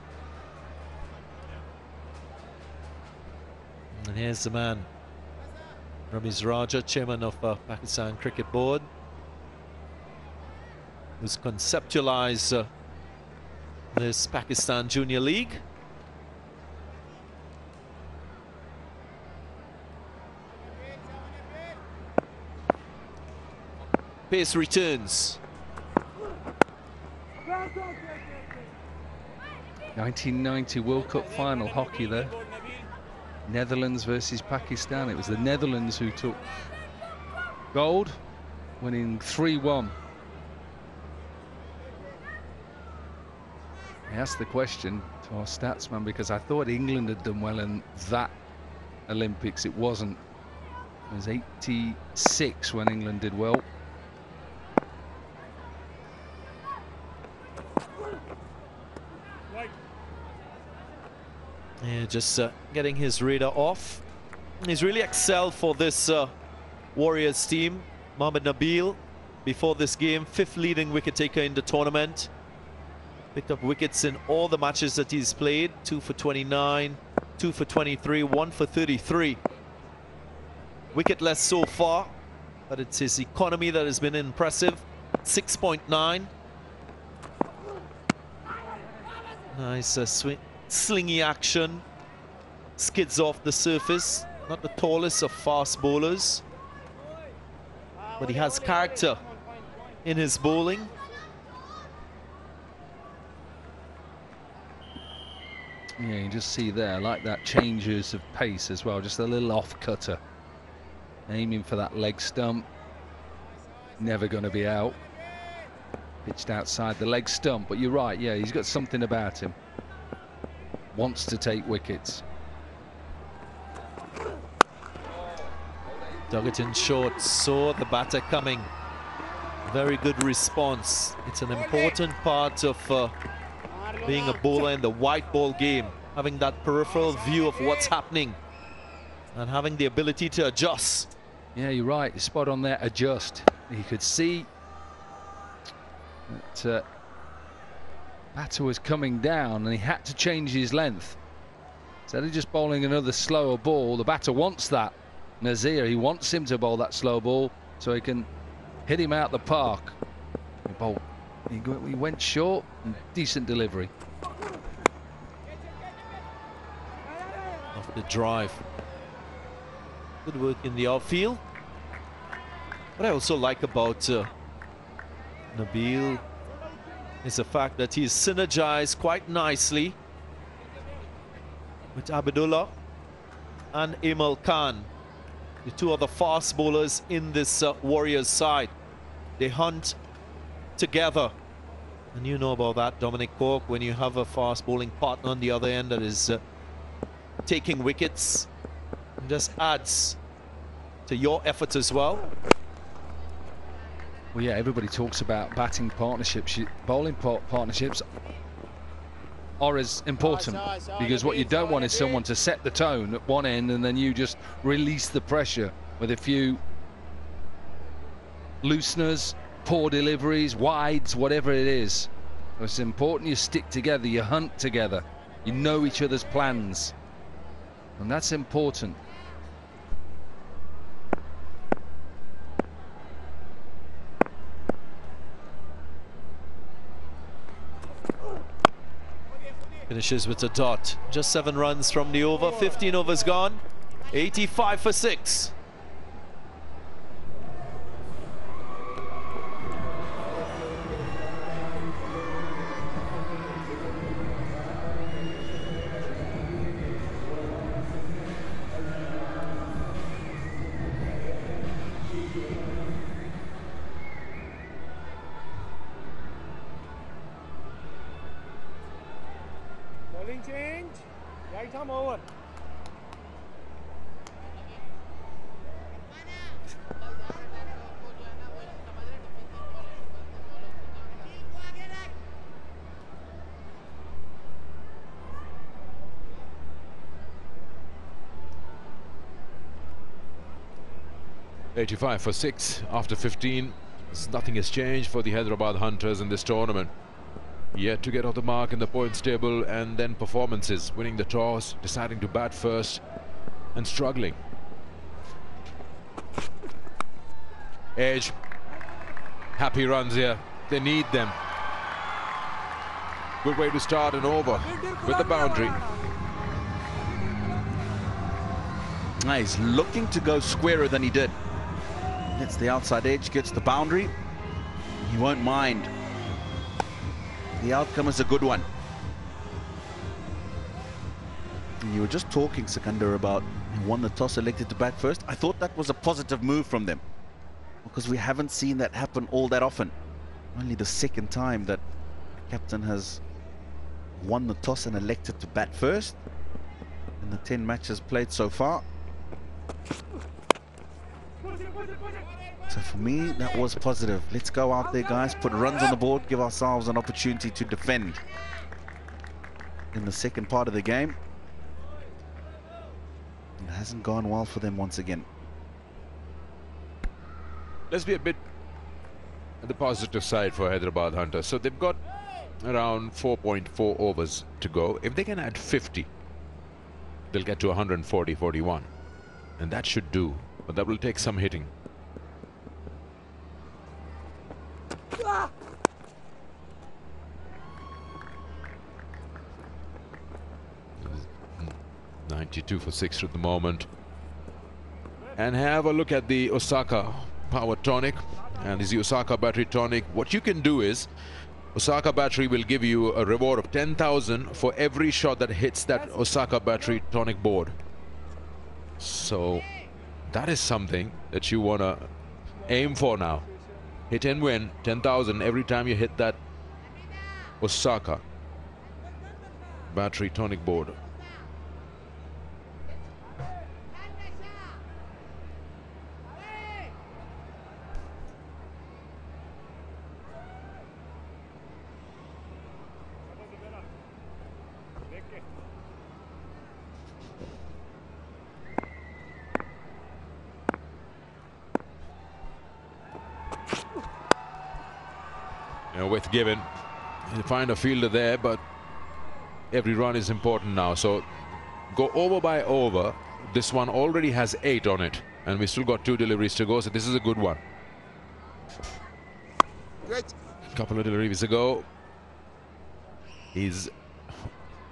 F: And here's the man, Ramiz Raja, chairman of Pakistan Cricket Board, who's conceptualized this Pakistan Junior League. Pace returns.
G: 1990 World Cup final hockey there. Netherlands versus Pakistan. It was the Netherlands who took gold, winning 3-1. I asked the question to our statsman because I thought England had done well in that Olympics. It wasn't. It was 86 when England did well.
F: Yeah, just getting his radar off. He's really excelled for this Warriors team. Mohammad Nabil, before this game, 5th leading wicket taker in the tournament. Picked up wickets in all the matches that he's played. 2 for 29, 2 for 23, 1 for 33. Wicketless so far, but it's his economy that has been impressive. 6.9. Nice swing. Slingy action, skids off the surface, Not the tallest of fast bowlers, but he has character in his bowling.
G: Yeah, you just see there, like that, changes of pace as well. Just a little off cutter, aiming for that leg stump. Never going to be out. Pitched outside the leg stump, but you're right. Yeah, he's got something about him. Wants to take wickets.
F: Dug it in short, saw the batter coming. Very good response. It's an important part of being a bowler in the white ball game, having that peripheral view of what's happening and having the ability to adjust.
G: Yeah, you're right. You're spot on there. Adjust. You could see that batter was coming down and he had to change his length. Instead of just bowling another slower ball, the batter wants that. Nazir, he wants him to bowl that slow ball so he can hit him out the park. He went short and decent delivery.
F: Off the drive. Good work in the outfield. What I also like about Nabil is the fact that he's synergized quite nicely with Abdullah and Imel Khan, the two other fast bowlers in this Warriors side. They hunt together, and you know about that, Dominic Cork, when you have a fast bowling partner on the other end that is taking wickets, it just adds to your efforts as well.
G: Well, yeah, everybody talks about batting partnerships. Bowling partnerships are as important, because what you don't want is someone to set the tone at one end and then you just release the pressure with a few looseners, poor deliveries, wides, whatever it is. It's important you stick together, you hunt together, you know each other's plans, and that's important.
F: Finishes with a dot. Just 7 runs from the over. 15 overs gone. 85 for 6.
C: Change. Right arm over.
A: $85 for 6 after 15. Nothing has changed for the Hyderabad Hunters in this tournament. Yet to get off the mark in the points table, and then performances, winning the toss, deciding to bat first and struggling. Edge, happy runs here, they need them. Good way to start an over with the boundary.
B: He's looking to go squarer than he did. Hits the outside edge, gets the boundary. He won't mind. The outcome is a good one. And you were just talking, Sikandar, about he won the toss, elected to bat first. I thought that was a positive move from them, because we haven't seen that happen all that often. Only the second time that the captain has won the toss and elected to bat first in the 10 matches played so far. So for me, that was positive. Let's go out there, guys, put runs on the board, give ourselves an opportunity to defend in the second part of the game. It hasn't gone well for them once again.
A: Let's be a bit on the positive side for Hyderabad Hunters. So they've got around 4.4 overs to go. If they can add 50, they'll get to 140-41. And that should do, but that will take some hitting. 92 for 6 at the moment. and have a look at the Osaka Power Tonic. And this is the Osaka Battery Tonic. What you can do is, Osaka Battery will give you a reward of 10,000 for every shot that hits that Osaka Battery Tonic board. So that is something that you want to aim for now. Hit and win 10,000 every time you hit that Osaka Battery Tonic board. With given, you find a fielder there, but every run is important now. So go over by over. This one already has 8 on it, and we still got 2 deliveries to go. So this is a good one. A couple of deliveries ago, he's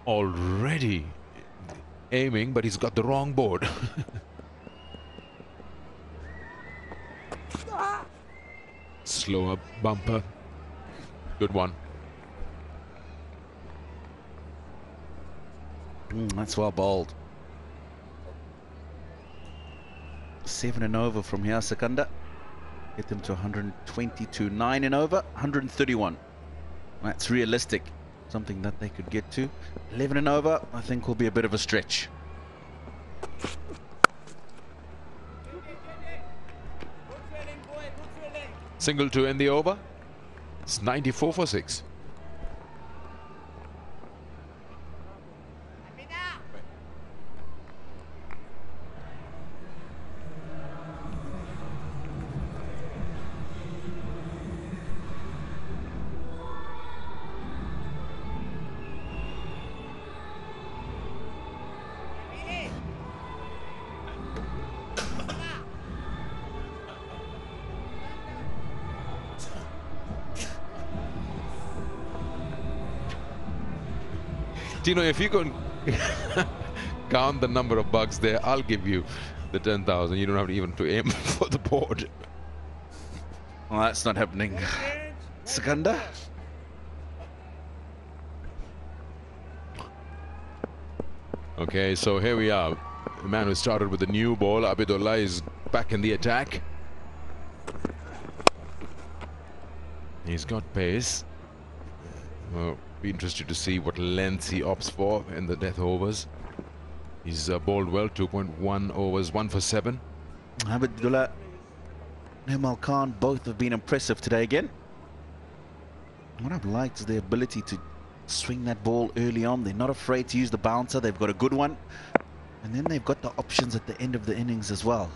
A: already aiming, but he's got the wrong board. Slower bumper. Good one.
B: That's well bowled. 7 and over from here, Sekunda. Get them to 122, 9 and over, 131. That's realistic. Something that they could get to. 11 and over, I think, will be a bit of a stretch.
A: Single to end the over. It's 94 for 6. Tino, if you can count the number of bugs there, I'll give you the 10,000. You don't have to even to aim for the board.
B: Well, that's not happening. Sekunda.
A: Okay, so here we are. The man who started with the new ball, Abidullah, is back in the attack. He's got pace. Well, be interested to see what length he opts for in the death overs. He's bowled well, 2.1 overs, 1 for 7.
B: Abidullah, Nimal Khan, both have been impressive today again. What I've liked is their ability to swing that ball early on. They're not afraid to use the bouncer. They've got a good one. And then they've got the options at the end of the innings as well.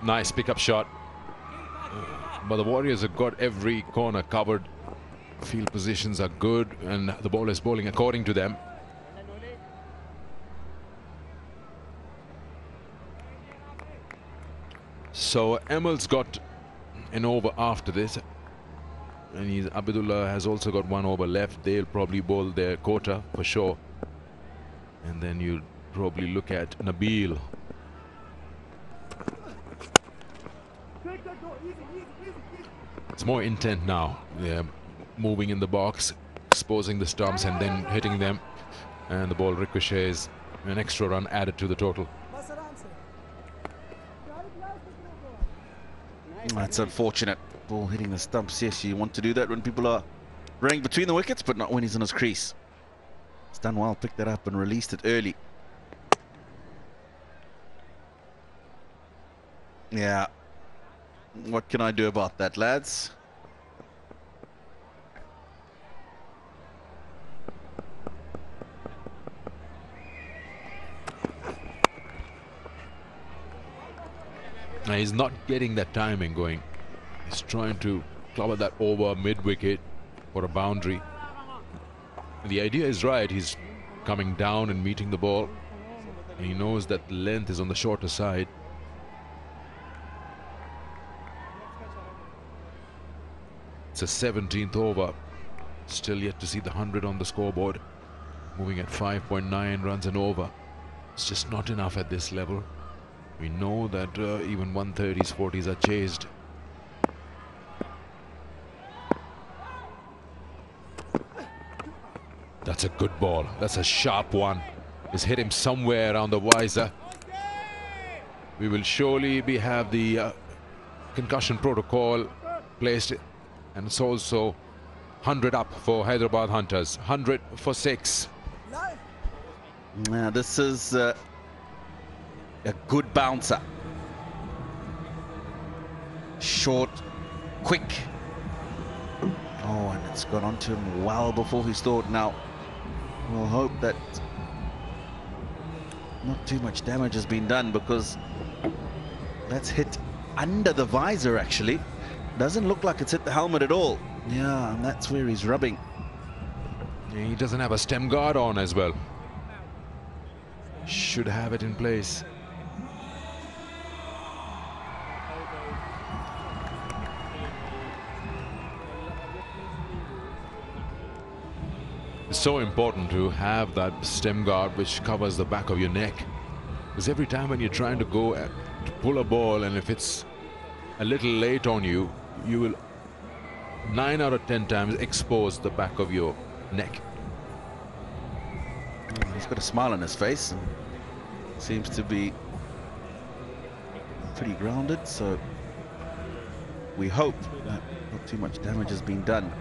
A: Nice pickup shot. But the Warriors have got every corner covered. Field positions are good, and the ball is bowling according to them. So Emel's got an over after this, and Abidullah has also got 1 over left. They'll probably bowl their quota for sure, and then you probably look at Nabil. It's more intent now. They're moving in the box, exposing the stumps and then hitting them, and the ball ricochets. An extra run added to the total.
B: That's unfortunate. Ball hitting the stumps. Yes, you want to do that when people are running between the wickets, but not when he's in his crease. It's done well, picked that up and released it early. Yeah. What can I do about that, lads?
A: Now he's not getting that timing going. He's trying to cover that over mid-wicket for a boundary. The idea is right. He's coming down and meeting the ball. And he knows that the length is on the shorter side. It's a 17th over. Still yet to see the 100 on the scoreboard. moving at 5.9 runs and over. It's just not enough at this level. We know that even 130s, 40s are chased. That's a good ball. That's a sharp one. It's hit him somewhere around the visor. We will surely have the concussion protocol placed, and it's also 100 up for Hyderabad Hunters. 100 for 6.
B: Now this is a good bouncer. Short, quick. Oh, and it's got onto him well before his thought. Now, we'll hope that not too much damage has been done, because that's hit under the visor actually. Doesn't look like it's hit the helmet at all. Yeah, and that's where he's rubbing.
A: Yeah, he doesn't have a stem guard on as well. Should have it in place. It's so important to have that stem guard which covers the back of your neck, because every time when you're trying to go to pull a ball, and if it's a little late on you, you will 9 out of 10 times expose the back of your neck.
B: He's got a smile on his face and seems to be pretty grounded, so we hope that not too much damage has been done.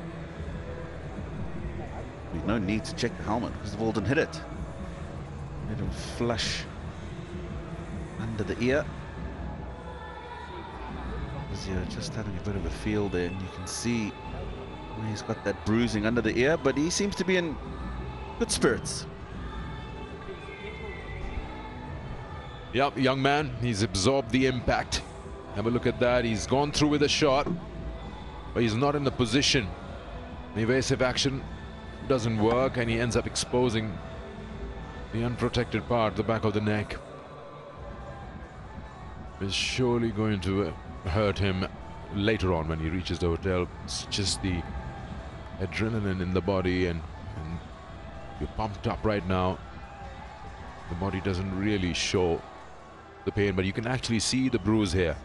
B: There's no need to check the helmet because the ball didn't hit it. Made him flush under the ear. You're just having a bit of a feel there, and you can see he's got that bruising under the ear, but he seems to be in good spirits.
A: Yep, young man, he's absorbed the impact. Have a look at that. He's gone through with a shot, but he's not in the position. The evasive action doesn't work, and he ends up exposing the unprotected part, the back of the neck. It's surely going to hurt him later on when he reaches the hotel. It's just the adrenaline in the body, and you're pumped up right now. The body doesn't really show the pain, but you can actually see the bruise here.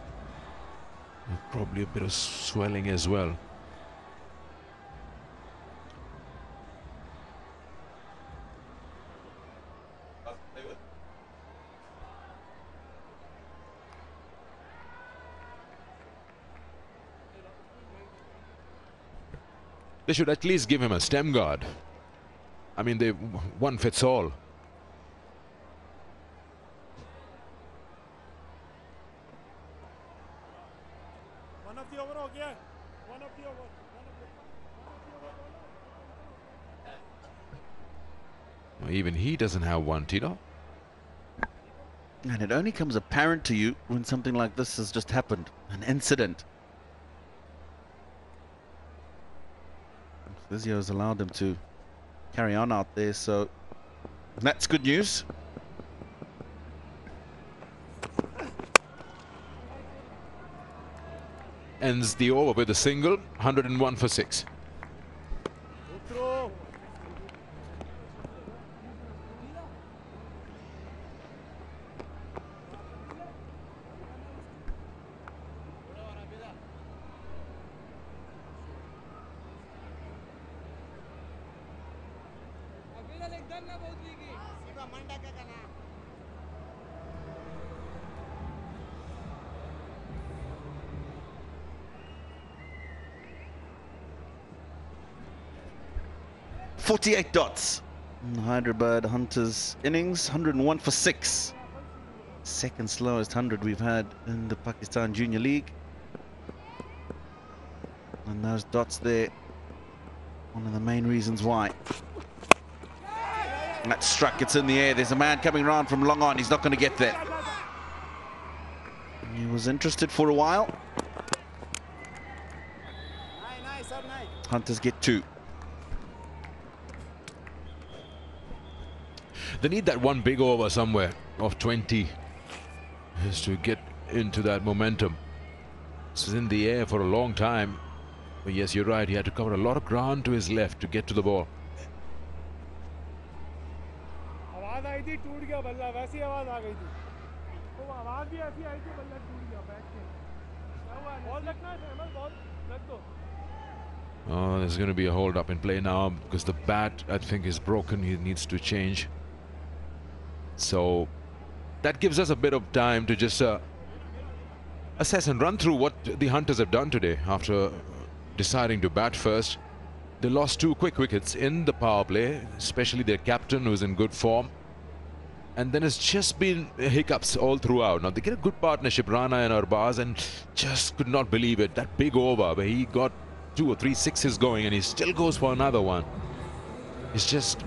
A: And probably a bit of swelling as well. They should at least give him a stem guard. I mean, one fits all.
C: One of the over ho gaya. One of the over.
A: Well, even he doesn't have one, Tino.
B: And it only comes apparent to you when something like this has just happened, an incident. Physio has allowed them to carry on out there, so that's good news.
A: Ends the over with a single, 101 for 6.
B: .48 dots. Hyderabad Hunters innings, 101 for 6. Second slowest 100 we've had in the Pakistan Junior League. And those dots there, one of the main reasons why. And that struck, it's in the air. There's a man coming around from long on. He's not going to get there. He was interested for a while. Hunters get 2.
A: They need that one big over somewhere of 20 just to get into that momentum. This is in the air for a long time. But yes, you're right. He had to cover a lot of ground to his left to get to the ball.
C: आई थी टूट गया बल्ला वैसी आवाज आ गई थी वो आवाज भी ऐसी आई थी बल्ला टूट गया बैठ के क्या हुआ बॉल रखना है अहमद बॉल रख दो
A: Oh, there's going to be a hold up in play now because the bat, I think, is broken. He needs to change. So that gives us a bit of time to just assess and run through what the Hunters have done today after deciding to bat first. They lost 2 quick wickets in the power play, especially their captain, who's in good form. And then it's just been hiccups all throughout. Now, they get a good partnership, Rana and Arbaz, and just could not believe it. That big over where he got 2 or 3 sixes going and he still goes for another one. It's just,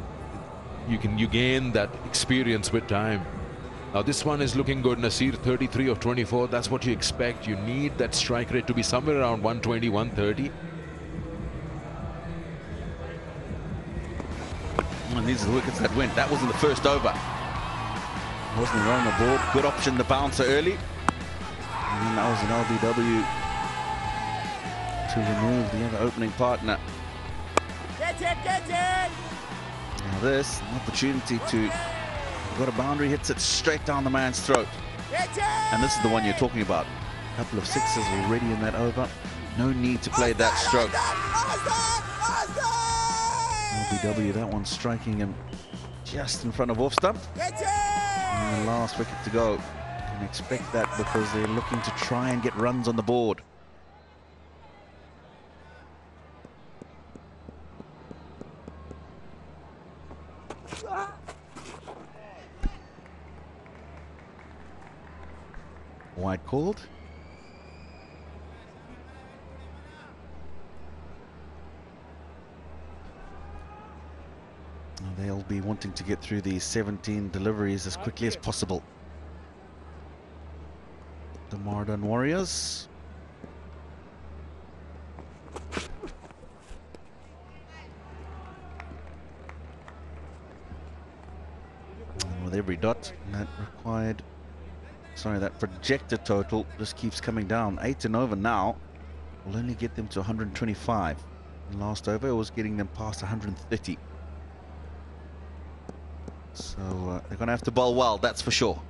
A: you gain that experience with time. Now this one is looking good. Nasir 33 of 24. That's what you expect. You need that strike rate to be somewhere around 120, 130.
B: And these are the wickets that went. That was in the first over. Wasn't wrong the ball. Good option, the bouncer early. And then that was an LBW to remove the other opening partner.
C: catch it
B: Now this, an opportunity to, got a boundary, hits it straight down the man's throat.
C: catch it
B: And this is the one you're talking about. A couple of sixes already in that over. No need to play that stroke. LBW, that one striking him just in front of off stump. And the last wicket to go. Can expect that because they're looking to try and get runs on the board. Wide called. They'll be wanting to get through these 17 deliveries as quickly as possible. The Mardan Warriors. And with every dot, that required, sorry, that projected total just keeps coming down. 8 and over now will only get them to 125. And last over was getting them past 130. So they're going to have to bowl well, that's for sure.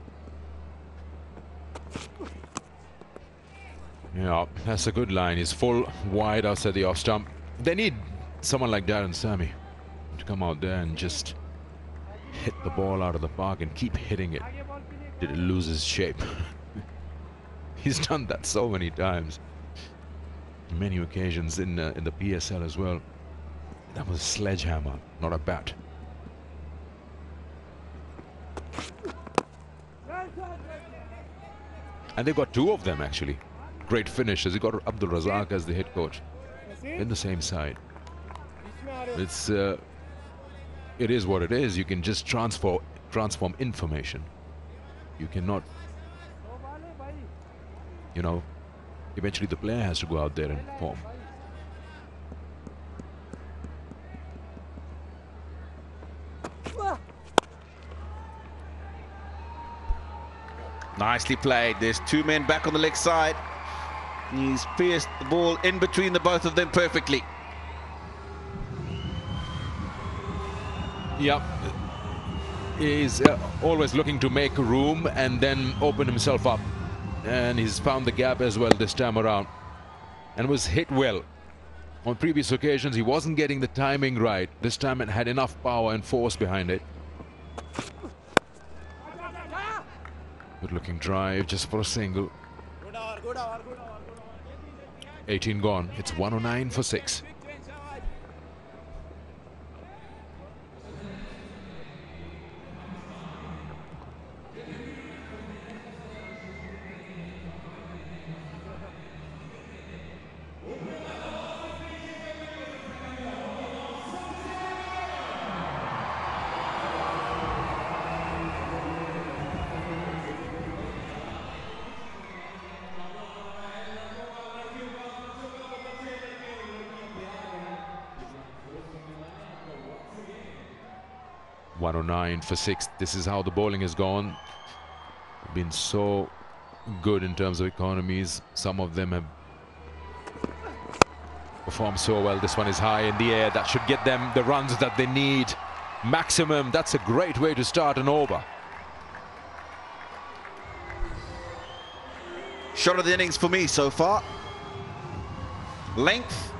A: Yeah, that's a good line. He's full wide outside the off stump. They need someone like Darren Sammy to come out there and just hit the ball out of the park and keep hitting it. Did it lose his shape? He's done that so many times. Many occasions in the PSL as well. That was a sledgehammer, not a bat. And they got 2 of them actually. Great finishes. He got Abdul Razak as the head coach in the same side. It's it is what it is. You can just transform information. You cannot, you know, eventually the player has to go out there and perform.
B: Nicely played. There's 2 men back on the leg side. He's pierced the ball in between the both of them perfectly.
A: Yep. He's always looking to make room and then open himself up. And he's found the gap as well this time around. And was hit well. On previous occasions, he wasn't getting the timing right. This time it had enough power and force behind it. Good looking drive just for a single. 18 gone. It's 109 for 6. For 6. This is how the bowling has gone. Been so good in terms of economies. Some of them have performed so well. This one is high in the air. That should get them the runs that they need. maximum. That's a great way to start an over.
B: Shot of the innings for me so far. Length,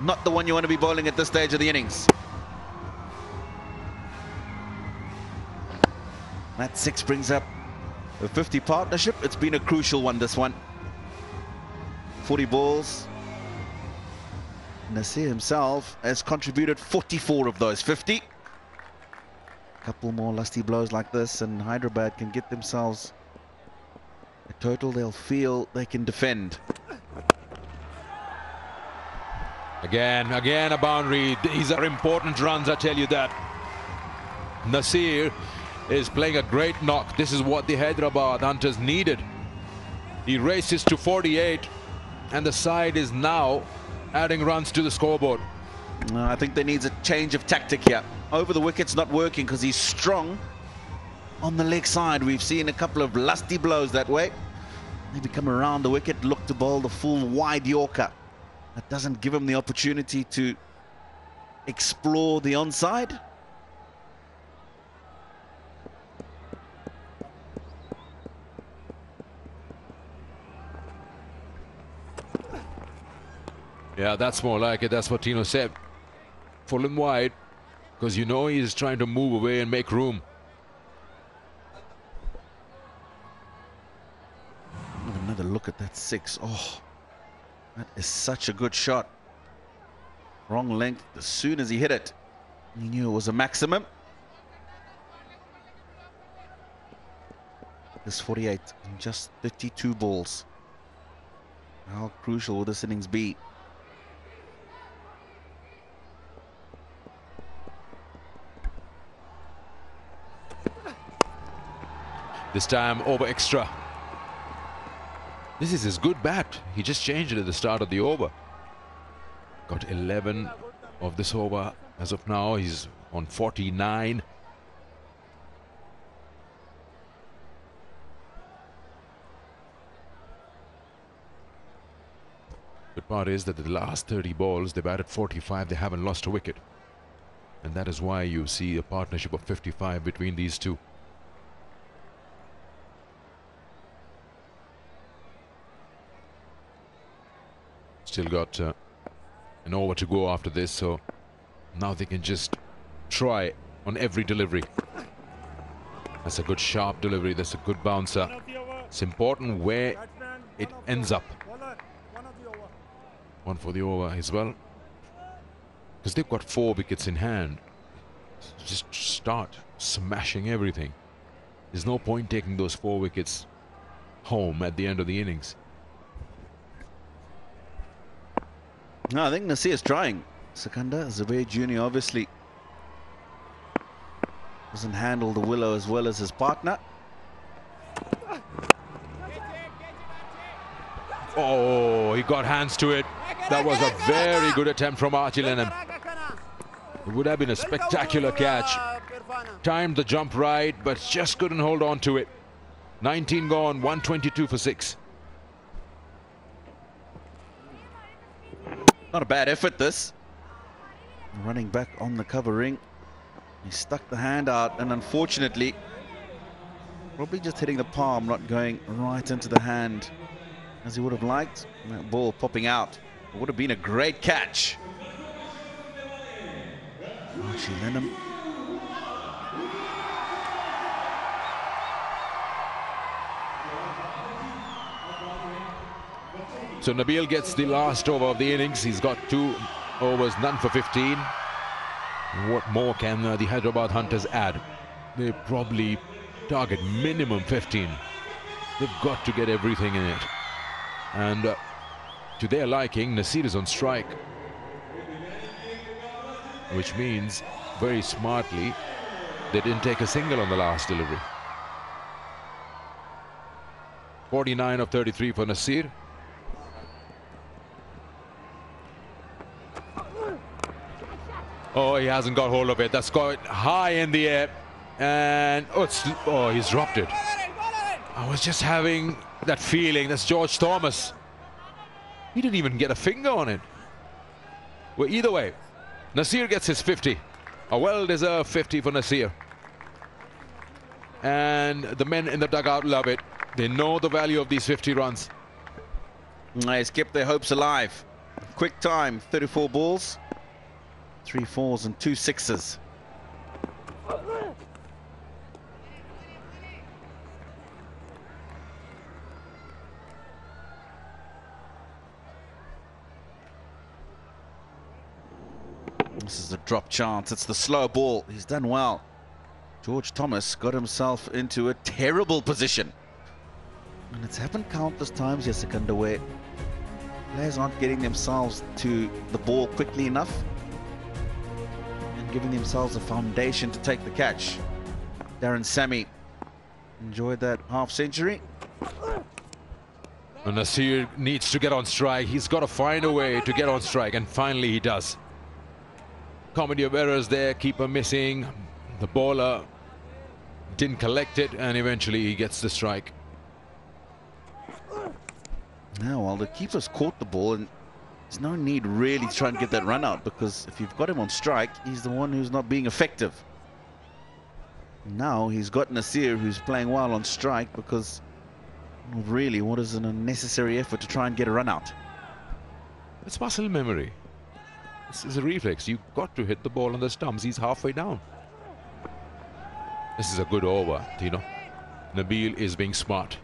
B: not the one you want to be bowling at this stage of the innings. That 6 brings up a 50 partnership. It's been a crucial one, this one. 40 balls. Nasir himself has contributed 44 of those 50. A couple more lusty blows like this and Hyderabad can get themselves a total they'll feel they can defend.
A: Again a boundary. These are important runs, I tell you that. Nasir is playing a great knock. This is what the Hyderabad Hunters needed. He races to 48 and the side is now adding runs to the scoreboard.
B: I think there needs a change of tactic here. Over the wicket's not working because he's strong on the leg side. We've seen a couple of lusty blows that way. Maybe come around the wicket, look to bowl the full wide Yorker. That doesn't give him the opportunity to explore the onside.
A: Yeah, that's more like it. That's what Tino said. Full and wide, because you know he's trying to move away and make room.
B: Another look at that 6. Oh, that is such a good shot. Wrong length. As soon as he hit it, he knew it was a maximum. This 48 in just 32 balls. How crucial will this innings be?
A: This time over extra. This is his good bat. He just changed it at the start of the over. Got 11 of this over as of now. He's on 49. Good part is that the last 30 balls they batted 45. They haven't lost a wicket, and that is why you see a partnership of 55 between these two. Still got an over to go after this, so now they can just try on every delivery. That's a good sharp delivery. That's a good bouncer. It's important where it ends up. One for the over as well, because they've got 4 wickets in hand. Just start smashing everything. There's no point taking those 4 wickets home at the end of the innings.
B: No, I think Nasir is trying. Sikandar Zubair Jr. obviously doesn't handle the willow as well as his partner.
A: Oh, he got hands to it. That was a very good attempt from Archie Lennon. It would have been a spectacular catch. Timed the jump right, but just couldn't hold on to it. 19 gone, 122 for 6.
B: Not a bad effort, this. Running back on the covering. He stuck the hand out, and unfortunately, probably just hitting the palm, not going right into the hand as he would have liked. And that ball popping out. It would have been a great catch. Archie Lennon.
A: So Nabil gets the last over of the innings. He's got 2 overs, none for 15. What more can the Hyderabad Hunters add? They probably target minimum 15. They've got to get everything in it. And to their liking, Nasir is on strike, which means very smartly they didn't take a single on the last delivery. 49 of 33 for Nasir. Oh, he hasn't got hold of it. That's got high in the air. And oh, he's dropped it. I was just having that feeling. That's George Thomas. He didn't even get a finger on it. Well, either way, Nasir gets his 50. A well-deserved 50 for Nasir. And the men in the dugout love it. They know the value of these 50 runs.
B: He's kept their hopes alive. Quick time, 34 balls, 3 4s and 2 6s. This is a drop chance. It's the slow ball. He's done well. George Thomas got himself into a terrible position. And it's happened countless times, Yasekunda, where players aren't getting themselves to the ball quickly enough and giving themselves a foundation to take the catch. Darren Sammy enjoyed that half century.
A: And Nasir needs to get on strike. He's got to find a way to get on strike, and finally he does. Comedy of errors there, keeper missing, the bowler didn't collect it, and eventually he gets the strike.
B: Now, while the keeper's caught the ball, and there's no need really to try and get that run out, because if you've got him on strike, he's the one who's not being effective. Now he's got Nasir, who's playing well on strike, because really what is an unnecessary effort to try and get a run out.
A: It's muscle memory. This is a reflex. You've got to hit the ball on the stumps. He's halfway down. This is a good over, Tino. Nabil is being smart.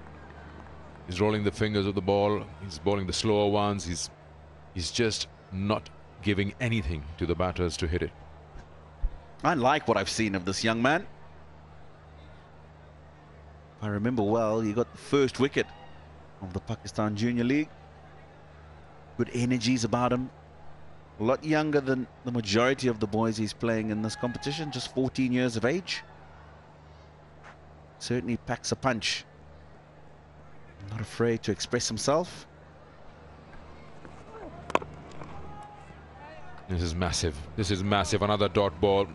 A: He's rolling the fingers of the ball. He's bowling the slower ones. He's just not giving anything to the batters to hit it.
B: I like what I've seen of this young man. I remember well, he got the first wicket of the Pakistan Junior League. Good energies about him. A lot younger than the majority of the boys he's playing in this competition, just 14 years of age. Certainly packs a punch. Not afraid to express himself.
A: This is massive. This is massive. Another dot ball.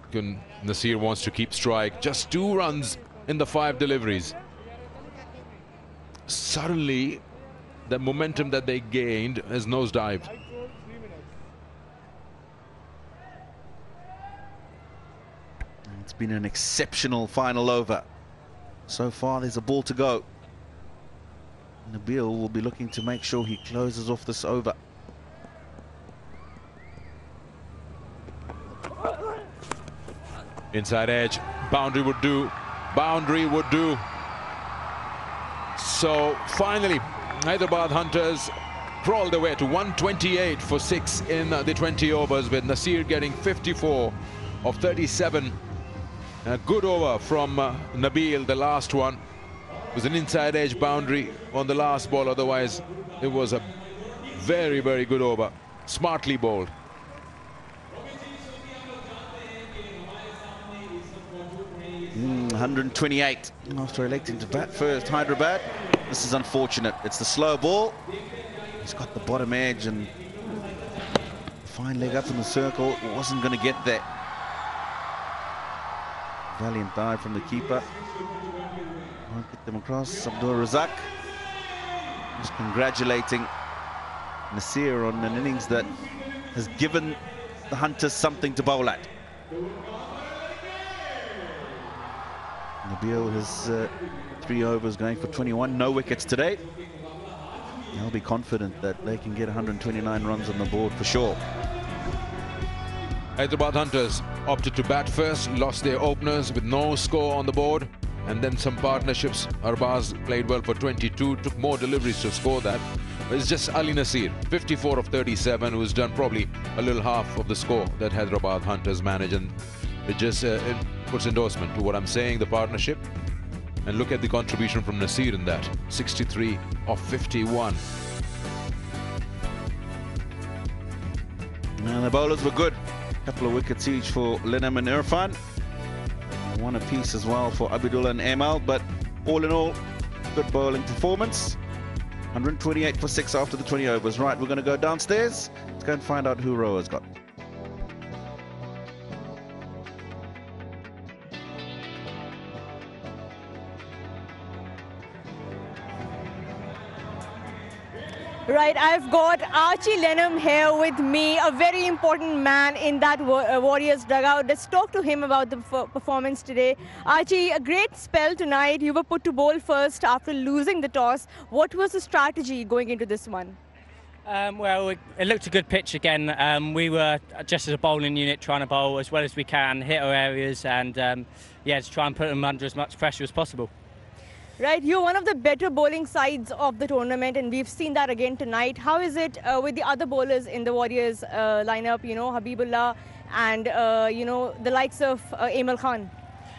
A: Nasir wants to keep strike. Just 2 runs in the 5 deliveries. Suddenly, the momentum that they gained has nosedived.
B: It's been an exceptional final over. So far, there's a ball to go. Nabil will be looking to make sure he closes off this over.
A: Inside edge. Boundary would do. Boundary would do. So finally, Hyderabad Hunters crawl their way to 128 for 6 in the 20 overs, with Nasir getting 54 of 37. A good over from Nabil, the last one. It was an inside edge boundary on the last ball. Otherwise, it was a very, very good over. Smartly bowled.
B: Mm, 128 after electing to bat first, Hyderabad. This is unfortunate. It's the slow ball. He's got the bottom edge and fine leg up in the circle. Wasn't going to get there. Valiant dive from the keeper. Won't get them across. Abdul Razak just congratulating Nasir on an innings that has given the Hunters something to bowl at. Nabil has 3 overs going for 21, no wickets today. They'll be confident that they can get 129 runs on the board for sure.
A: Hyderabad Hunters opted to bat first, lost their openers with no score on the board, and then some partnerships. Arbaz played well for 22, took more deliveries to score that. But it's just Ali Nasir, 54 of 37, who's done probably a little half of the score that Hyderabad Hunters manage, and it just it puts endorsement to what I'm saying, the partnership. And look at the contribution from Nasir in that, 63 of 51.
B: And the bowlers were good. Couple of wickets each for Linham and Irfan. One apiece as well for Abidullah and Amal. But all in all, good bowling performance. 128 for 6 after the 20 overs. Right, we're going to go downstairs. Let's go and find out who Roa's got.
H: Right, I've got Archie Lenham here with me, a very important man in that Warriors dugout. Let's talk to him about the performance today. Archie, a great spell tonight. You were put to bowl first after losing the toss. What was the strategy going into this one?
I: Well, it looked a good pitch again. We were just as a bowling unit trying to bowl as well as we can, hit our areas, and yeah, to try and put them under as much pressure as possible.
H: Right, you're one of the better bowling sides of the tournament, and we've seen that again tonight. How is it with the other bowlers in the Warriors lineup? You know, Habibullah and you know, the likes of Emil Khan.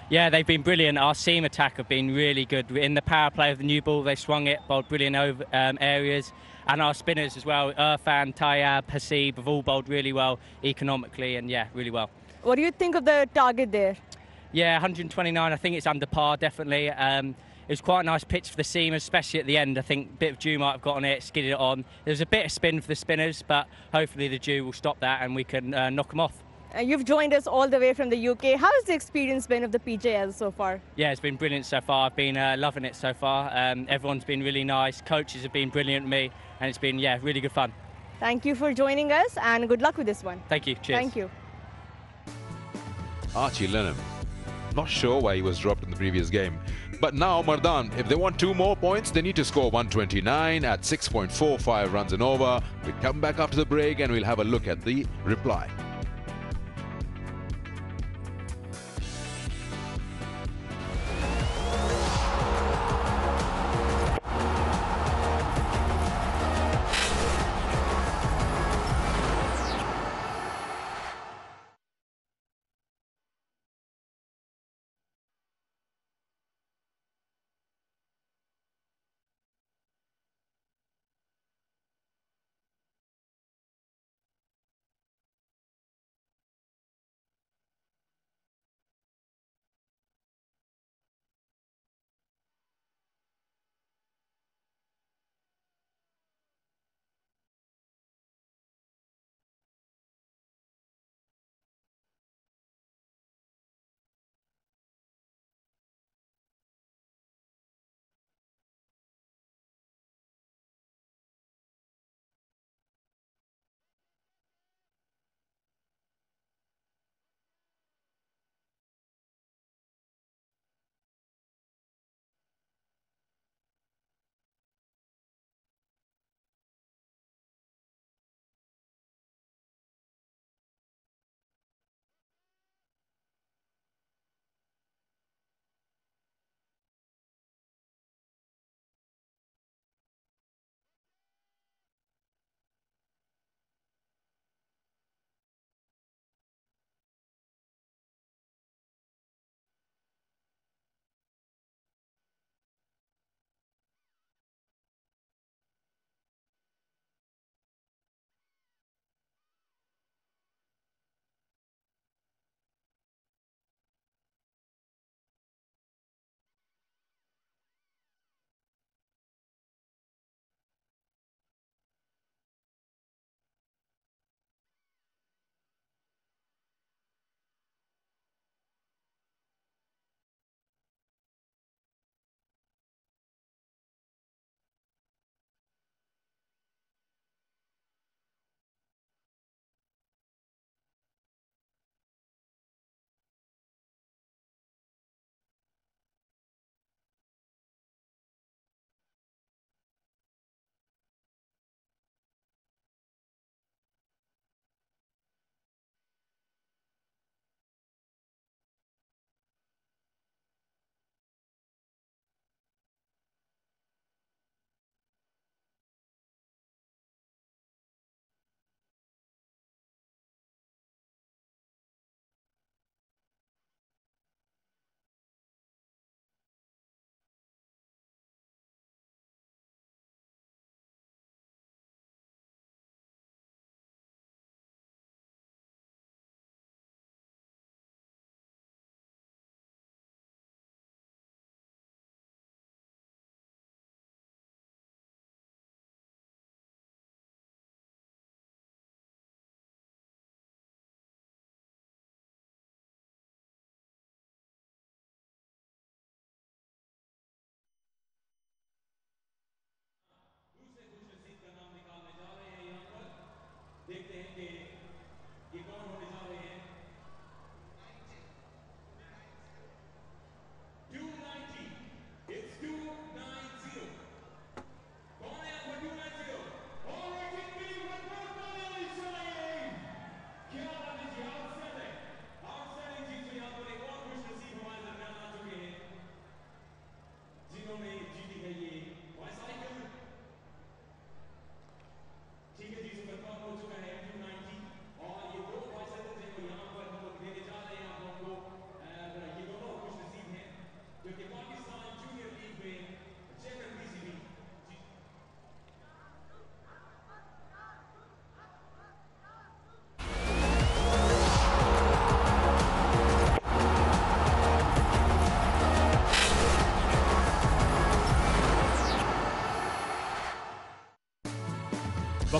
I: Yeah, they've been brilliant. Our seam attack have been really good. In the power play of the new ball, they swung it, bowled brilliant over areas. And our spinners as well, Irfan, Tayyab, Hasib, have all bowled really well economically and, yeah, really well.
H: What do you think of the target there?
I: Yeah, 129, I think it's under par, definitely. It was quite a nice pitch for the seam, especially at the end. I think a bit of dew might have got on it, skidded it on. There was a bit of spin for the spinners, but hopefully the dew will stop that and we can knock them off.
H: You've joined us all the way from the UK. How has the experience been of the PJL so far?
I: Yeah, it's been brilliant so far. I've been loving it so far. Everyone's been really nice. Coaches have been brilliant with me, and it's been, yeah, really good fun.
H: Thank you for joining us, and good luck with this one.
I: Thank you. Cheers.
H: Thank you.
A: Archie Lenham. Not sure why he was dropped in the previous game. But now Mardan, if they want 2 more points, they need to score 129 at 6.45 runs and over. We'll come back after the break and we'll have a look at the reply.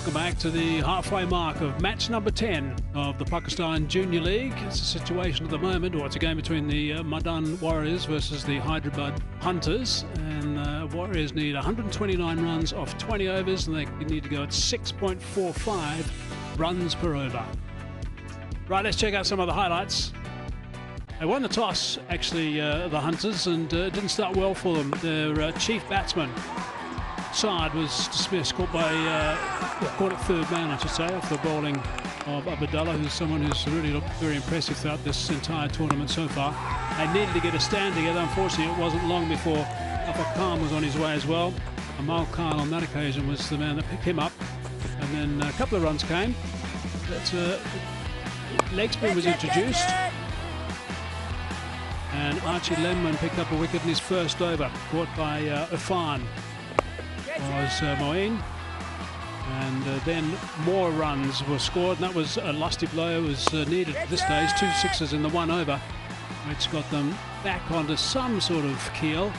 D: Welcome back to the halfway mark of match number 10 of the Pakistan Junior League. It's a situation at the moment, or it's a game between the Mardan Warriors versus the Hyderabad Hunters. And Warriors need 129 runs off 20 overs, and they need to go at 6.45 runs per over. Right, let's check out some of the highlights. They won the toss, actually, the Hunters, and it didn't start well for them. Their chief batsman, Saad, was dismissed, caught at third man, I should say, off the bowling of Abdullah, who's someone who's really looked very impressive throughout this entire tournament so far. They needed to get a stand together. Unfortunately, it wasn't long before Afaq Khan was on his way as well. Amal Khan on that occasion was the man that picked him up, and then a couple of runs came. But leg spin was introduced, and Archie Lemon picked up a wicket in his first over, caught by Irfan. Was Moeen, and then more runs were scored, and that was a lusty blow was needed at this stage. 2 sixes in the 1 over, which got them back onto some sort of keel.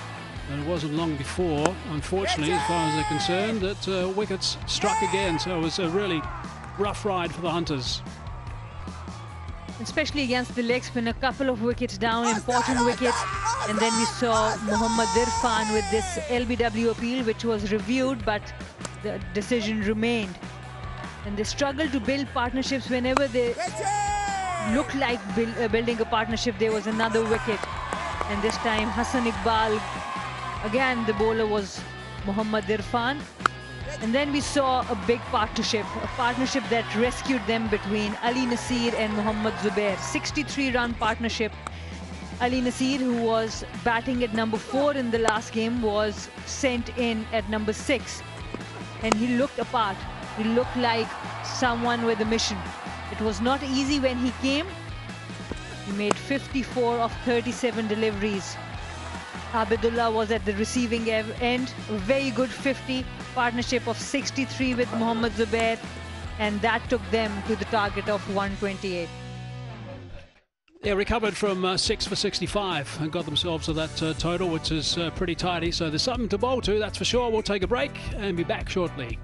D: And it wasn't long before, unfortunately, as far as they're concerned, that wickets struck again. So it was a really rough ride for the Hunters.
E: Especially against the leg spin, a couple of wickets down, important wickets. And then we saw Mohammad Irfan with this LBW appeal, which was reviewed, but the decision remained. And they struggled to build partnerships. Whenever they looked like building a partnership, there was another wicket. And this time, Hassan Iqbal, again, the bowler was Mohammad Irfan. And then we saw a big partnership, a partnership that rescued them between Ali Nasir and Mohammad Zubair. 63-run partnership. Ali Nasir, who was batting at number 4 in the last game, was sent in at number 6. And he looked apart. He looked like someone with a mission. It was not easy when he came. He made 54 of 37 deliveries. Abdullah was at the receiving end. A very good 50. Partnership of 63 with Mohammad Zubair. And that took them to the target of 128.
D: Yeah, recovered from 6 for 65 and got themselves to that total, which is pretty tidy. So there's something to bowl to, that's for sure. We'll take a break and be back shortly.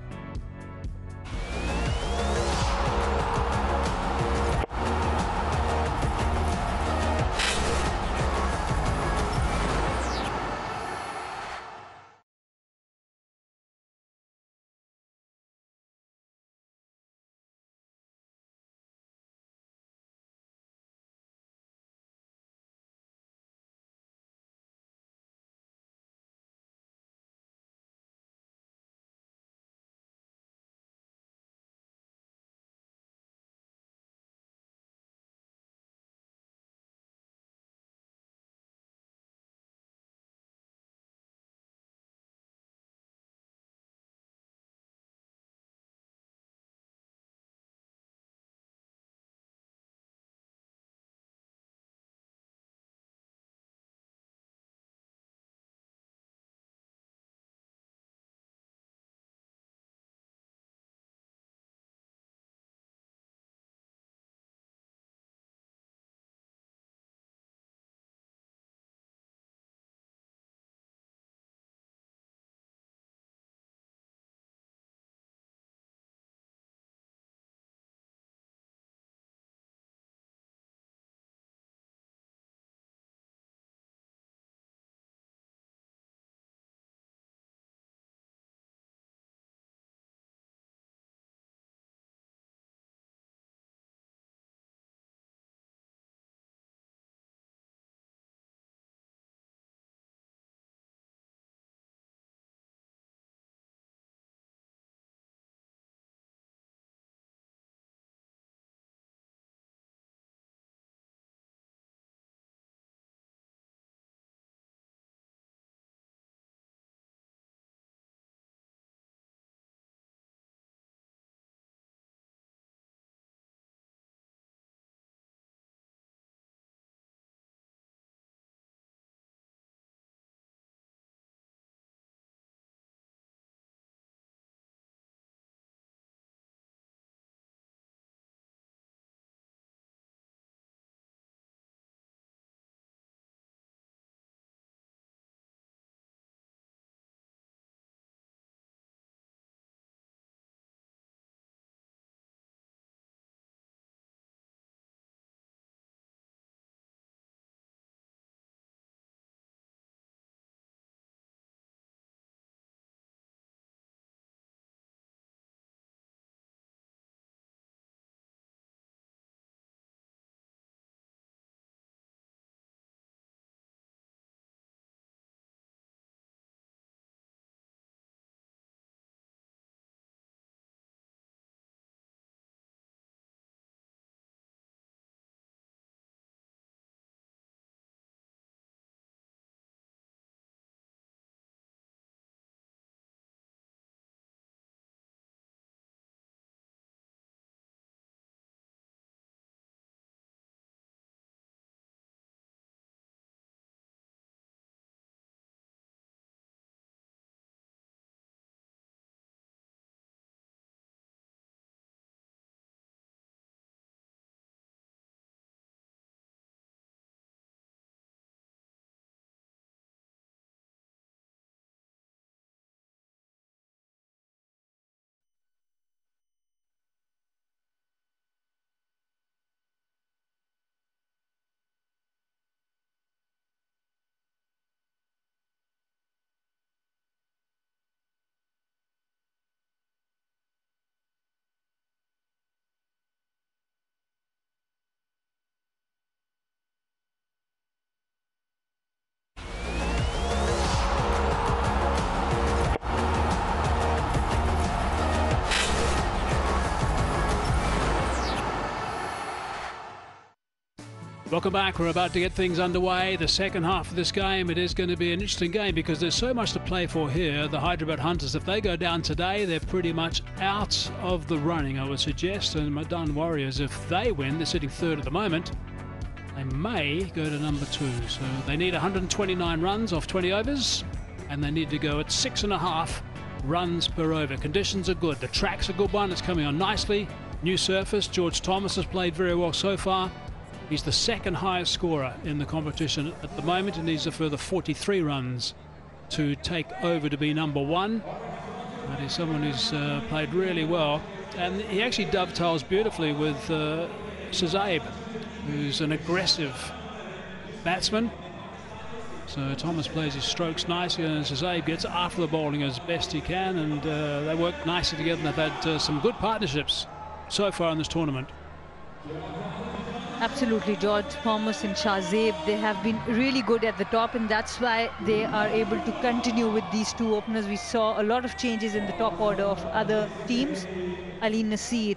D: Welcome back. We're about to get things underway. The second half of this game, it is going to be an interesting game because there's so much to play for here. The Hyderabad Hunters, if they go down today, they're pretty much out of the running, I would suggest. And Mardan Warriors, if they win, they're sitting third at the moment. They may go to number 2. So they need 129 runs off 20 overs, and they need to go at 6.5 runs per over. Conditions are good. The track's a good one. It's coming on nicely. New surface. George Thomas has played very well so far. He's the second highest scorer in the competition at the moment. He needs a further 43 runs to take over to be number 1. But he's someone who's played really well. And he actually dovetails beautifully with Sazaib, who's an aggressive batsman. So Thomas plays his strokes nicely, and Sazaib gets after the bowling as best he can. And they work nicely together, and they've had some good partnerships so far in this tournament.
E: Absolutely, George Thomas and Shahzeb, they have been really good at the top, and that's why they are able to continue with these two openers. We saw a lot of changes in the top order of other teams. Ali Nasir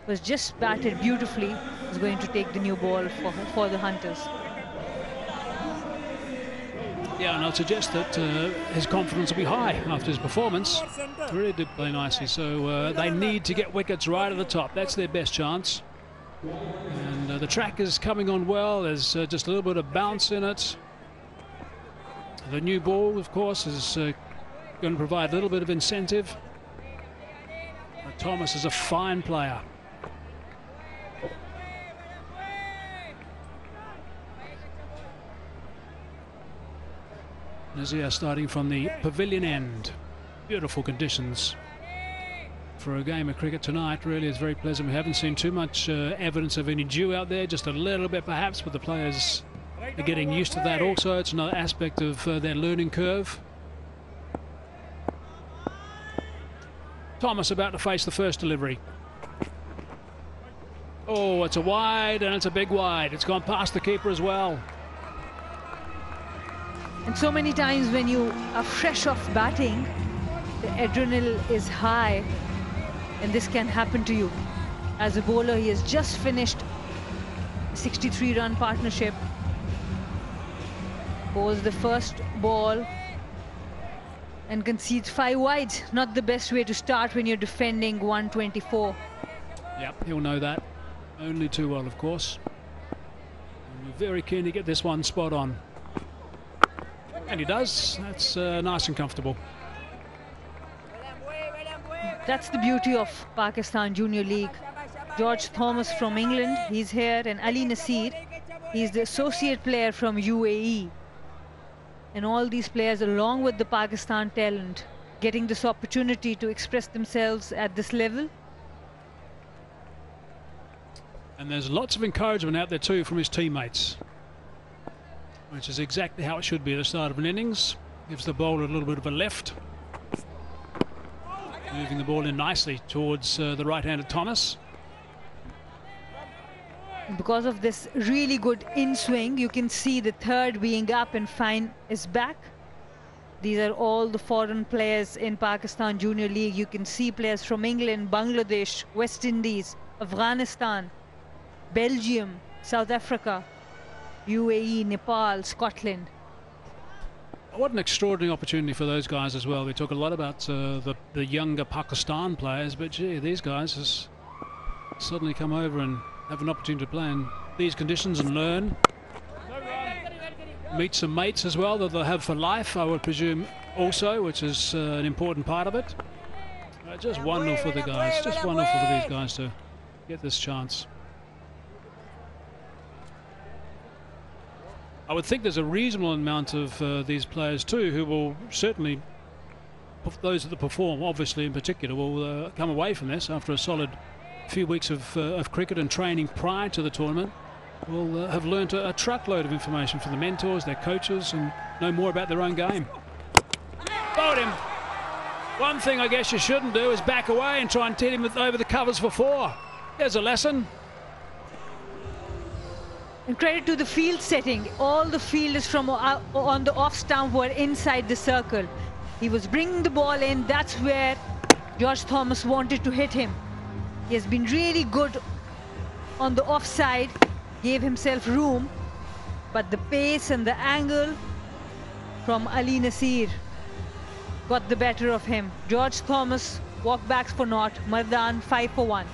E: was just batted beautifully, is going to take the new ball for the Hunters.
D: Yeah, and I'll suggest that his confidence will be high after his performance. He really did play nicely, so they need to get wickets right at the top. That's their best chance. And the track is coming on well. There's just a little bit of bounce in it. The new ball, of course, is going to provide a little bit of incentive. Thomas is a fine player. Nazir starting from the pavilion end. Beautiful conditions for a game of cricket tonight. Really is very pleasant. We haven't seen too much evidence of any dew out there, just a little bit perhaps, but the players are getting used to that also. It's another aspect of their learning curve. Thomas about to face the first delivery. Oh, it's a wide, and it's a big wide. It's gone past the keeper as well.
E: And so many times when you are fresh off batting, the adrenaline is high, and this can happen to you. As a bowler, he has just finished a 63-run partnership. Bowls the first ball and concedes 5 wides. Not the best way to start when you're defending 124.
D: Yep, he'll know that. Only too well, of course. And we're very keen to get this one spot on. And he does. That's nice and comfortable.
E: That's the beauty of Pakistan Junior League. George Thomas from England, he's here, and Ali Nasir, he's the associate player from UAE. And all these players, along with the Pakistan talent, getting this opportunity to express themselves at this level.
D: And there's lots of encouragement out there too from his teammates, which is exactly how it should be at the start of an innings. Gives the bowler a little bit of a lift. Moving the ball in nicely towards the right-handed Thomas.
E: Because of this really good in-swing, you can see the third being up and fine is back. These are all the foreign players in Pakistan Junior League. You can see players from England, Bangladesh, West Indies, Afghanistan, Belgium, South Africa, UAE, Nepal, Scotland.
D: What an extraordinary opportunity for those guys as well. We talk a lot about the younger Pakistan players, but gee, these guys has suddenly come over and have an opportunity to play in these conditions and learn. Meet some mates as well that they'll have for life, I would presume, also, which is an important part of it. Just wonderful for the guys, just wonderful for these guys to get this chance. I would think there's a reasonable amount of these players too who will certainly, those that perform obviously in particular, will come away from this after a solid few weeks of cricket and training prior to the tournament. Will have learned a truckload of information from the mentors, their coaches, and know more about their own game. Bowled him. One thing I guess you shouldn't do is back away and try and hit him over the covers for 4. There's a lesson.
E: And credit to the field setting. All the fielders from on the off stump were inside the circle. He was bringing the ball in. That's where George Thomas wanted to hit him. He has been really good on the offside. gave himself room, but the pace and the angle from Ali Nasir got the better of him. George Thomas walkbacks for naught. Mardan 5 for 1.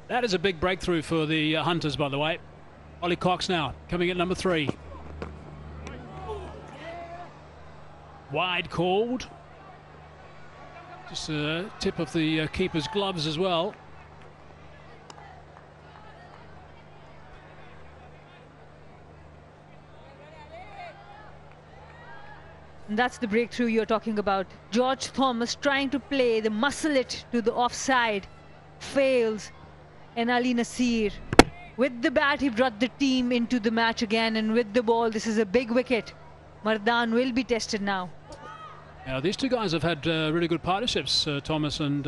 D: That is a big breakthrough for the Hunters, by the way. Ollie Cox now coming at number 3. Wide called. Just a tip of the keeper's gloves as well.
E: And that's the breakthrough you're talking about. George Thomas trying to play the muscle it to the offside. Fails. And Ali Nasir, with the bat, he brought the team into the match again, and with the ball, this is a big wicket. Mardan will be tested now.
D: Now, these two guys have had really good partnerships, Thomas and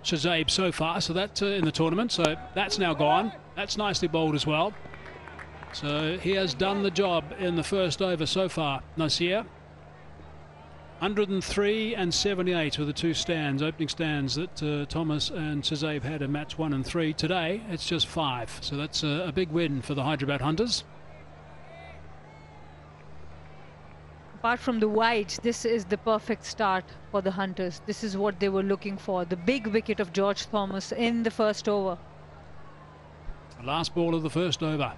D: Shazaib so far, so that in the tournament, so that's now gone. That's nicely bowled as well. So he has done the job in the first over so far. Nasir, 103 and 78 were the two stands, opening stands that Thomas and Shazaib had in match 1 and 3. Today, it's just 5. So that's a big win for the Hyderabad Hunters.
E: Apart from the wides, this is the perfect start for the Hunters. This is what they were looking for. The big wicket of George Thomas in the first over.
D: The last ball of the first over.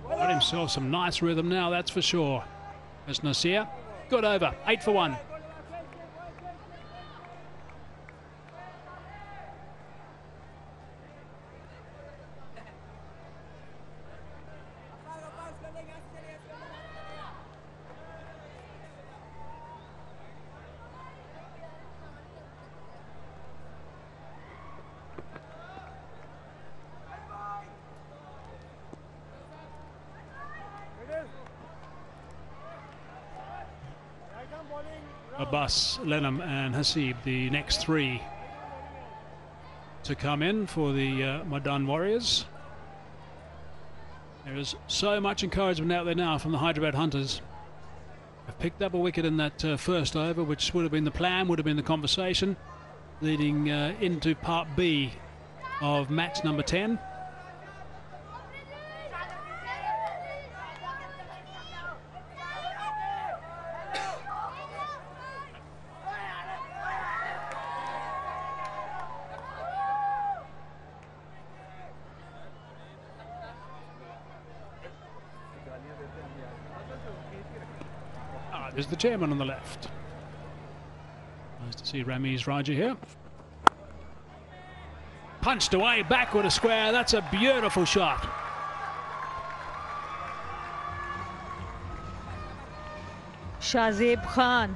D: Got himself some nice rhythm now, that's for sure. As Nasir, good over, 8 for 1. Abbas, Lenham and Hasib, the next 3 to come in for the Mardan Warriors. There is so much encouragement out there now from the Hyderabad Hunters. They've picked up a wicket in that first over, which would have been the plan, would have been the conversation, leading into part B of match number 10. There's the chairman on the left. Nice to see Ramiz Raja here. Punched away, backward a square. That's a beautiful shot.
E: Shahzeb Khan.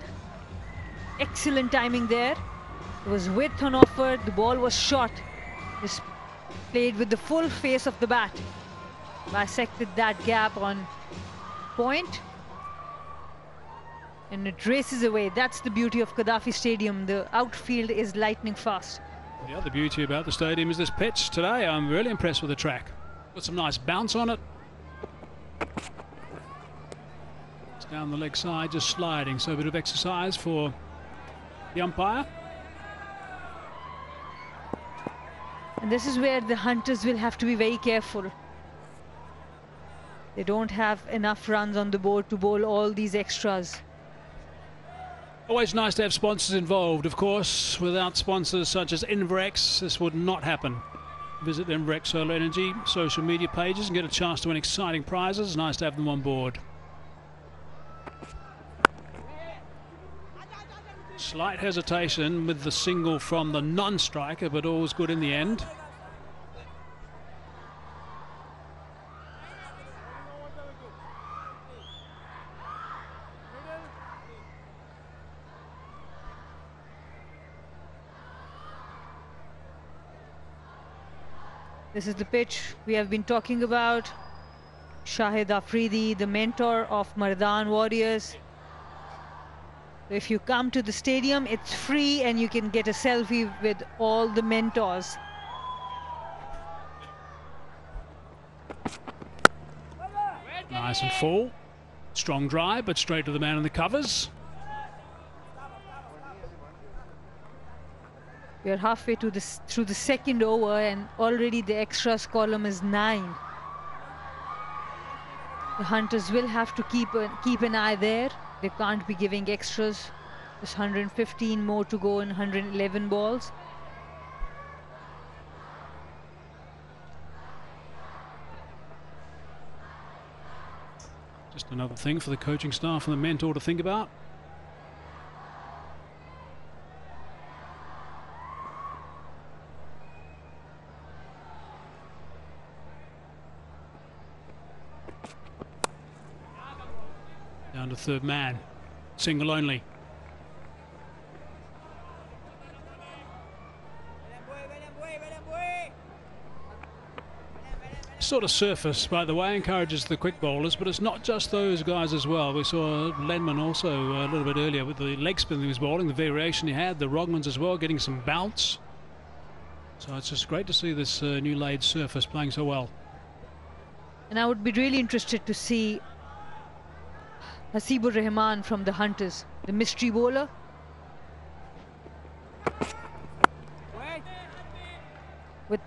E: Excellent timing there. There was width on offer. The ball was short. Just played with the full face of the bat. Bisected that gap on point. And it races away. That's the beauty of Gaddafi Stadium. The outfield is lightning fast.
D: The other beauty about the stadium is this pitch today. I'm really impressed with the track. Got some nice bounce on it. It's down the leg side, just sliding. So a bit of exercise for the umpire.
E: And this is where the Hunters will have to be very careful. They don't have enough runs on the board to bowl all these extras.
D: Always nice to have sponsors involved, of course. Without sponsors such as Inverex, this would not happen. visit MVREX Solar Energy social media pages and get a chance to win exciting prizes. Nice to have them on board. Slight hesitation with the single from the non-striker, but all's good in the end.
E: This is the pitch we have been talking about. Shahid Afridi, the mentor of Mardan Warriors. If you come to the stadium, it's free and you can get a selfie with all the mentors.
D: Nice and full. Strong drive, but straight to the man in the covers.
E: We are halfway to through the second over, and already the extras column is 9. The Hunters will have to keep an eye there. They can't be giving extras. There's 115 more to go in 111 balls.
D: Just another thing for the coaching staff and the mentor to think about. Down to third man, single only. Sort of surface, by the way, encourages the quick bowlers, but it's not just those guys as well. We saw Lenman also a little bit earlier with the leg spin he was bowling, the variation he had, the Rogmans as well, getting some bounce. So it's just great to see this new laid surface playing so well.
E: And I would be really interested to see Hasibur Rahman from the Hunters, the mystery bowler. With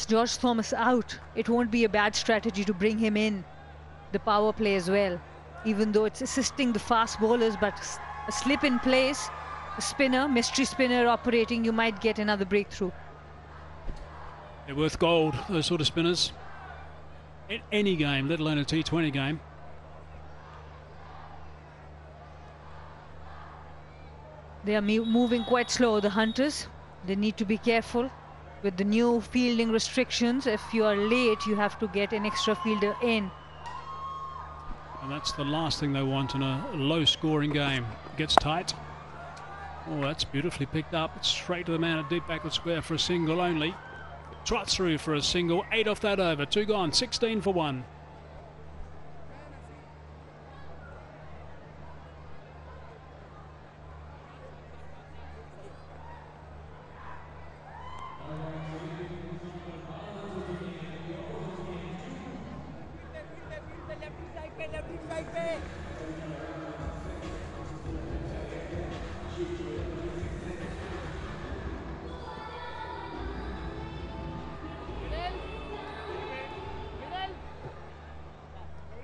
E: George Thomas out, it won't be a bad strategy to bring him in the power play as well. Even though it's assisting the fast bowlers, but a slip in place, a spinner, mystery spinner operating, you might get another breakthrough.
D: They're worth gold, those sort of spinners. In any game, let alone a T20 game.
E: They are moving quite slow, the Hunters. They need to be careful. With the new fielding restrictions, if you are late, you have to get an extra fielder in.
D: And that's the last thing they want in a low-scoring game. It gets tight. Oh, that's beautifully picked up. It's straight to the man at deep backward square for a single only. Trots through for a single. 8 off that over. 2 gone. 16 for 1.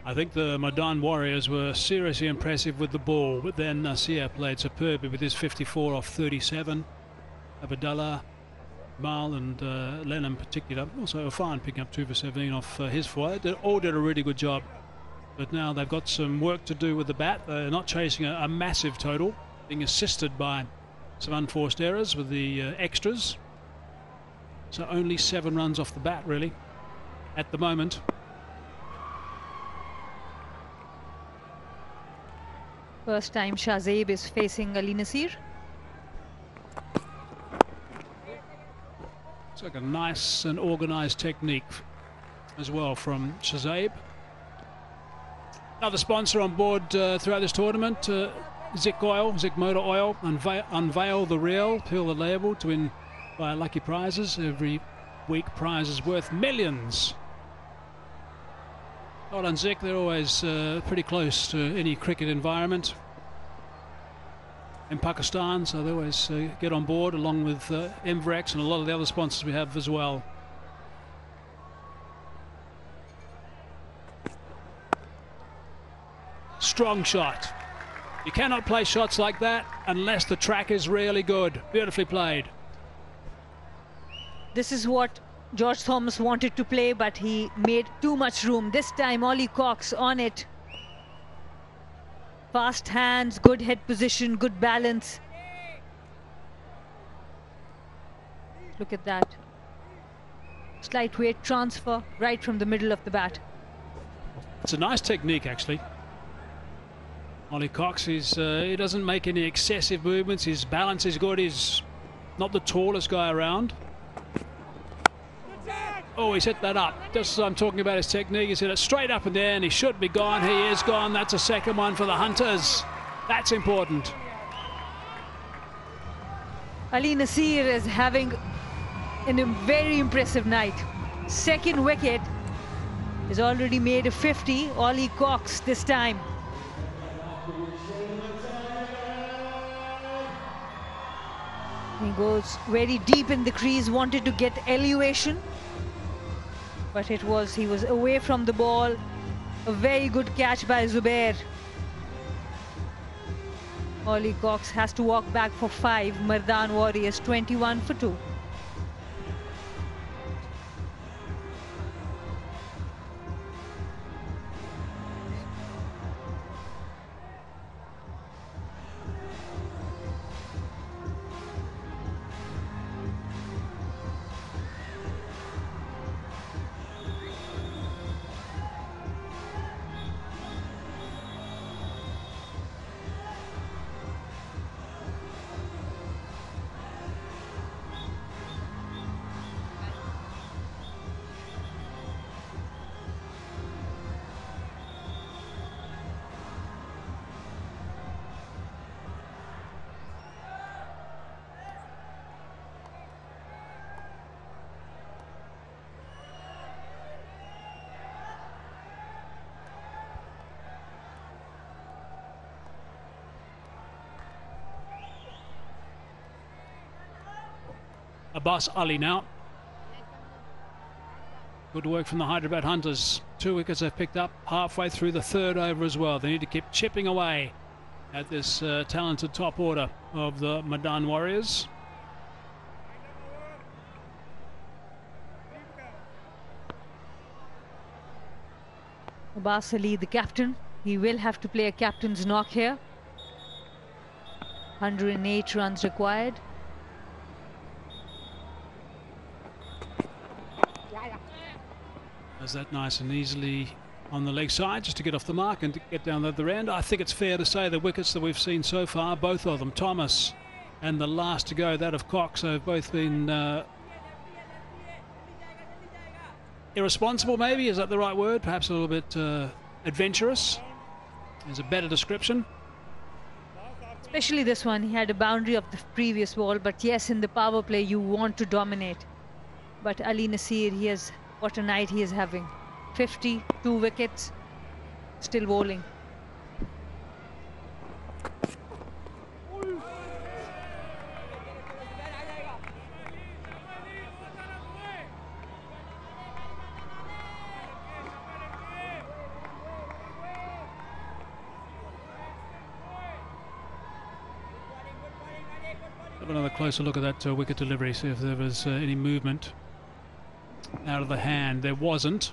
D: I think the Mardan Warriors were seriously impressive with the ball, but then Nasir played superbly with his 54 off 37. Abdullah, Mal and Len in particular. Also Afan picking up 2 for 17 off his 4. They all did a really good job. But now they've got some work to do with the bat. They're not chasing a massive total, being assisted by some unforced errors with the extras. So only 7 runs off the bat, really, at the moment.
E: First time Shahzaib is facing Ali Nasir.
D: It's like a nice and organised technique as well from Shahzaib. Another sponsor on board throughout this tournament, Zik Oil, Zik Motor Oil. Unveil the real, peel the label to win by lucky prizes. Every week prizes worth millions. Well done, Zik. They're always pretty close to any cricket environment in Pakistan, so they always get on board along with MVREX and a lot of the other sponsors we have as well. Strong shot. You cannot play shots like that unless the track is really good. Beautifully played.
E: This is what George Thomas wanted to play, but he made too much room. This time, Ollie Cox on it. Fast hands, good head position, good balance. Look at that. Slight weight transfer right from the middle of the bat.
D: It's a nice technique, actually. Ollie Cox, he doesn't make any excessive movements. His balance is good. He's not the tallest guy around. Oh, he's hit that up. Just as I'm talking about his technique, he's hit it straight up and there, and he should be gone. He is gone. That's a second one for the Hunters. That's important.
E: Ali Nasir is having a very impressive night. Second wicket has already made a 50. Ollie Cox this time. He goes very deep in the crease, wanted to get elevation, but he was away from the ball. A very good catch by Zubair. Ollie Cox has to walk back for 5. Mardan Warriors 21 for 2.
D: Abbas Ali now. Good work from the Hyderabad Hunters. 2 wickets they've picked up halfway through the 3rd over as well. They need to keep chipping away at this talented top order of the Mardan Warriors.
E: Abbas Ali, the captain, he will have to play a captain's knock here. 108 runs required.
D: Does that nice and easily on the leg side just to get off the mark and to get down the other end. I think it's fair to say the wickets that we've seen so far, both of them, Thomas and the last to go, that of Cox, have both been irresponsible, maybe, is that the right word? Perhaps a little bit adventurous is a better description.
E: Especially this one, he had a boundary of the previous ball, but yes, in the power play you want to dominate. But Ali Nasir, what a night he is having. 50, 2 wickets, still bowling.
D: Have another closer look at that wicket delivery, see if there was any movement out of the hand. There wasn't.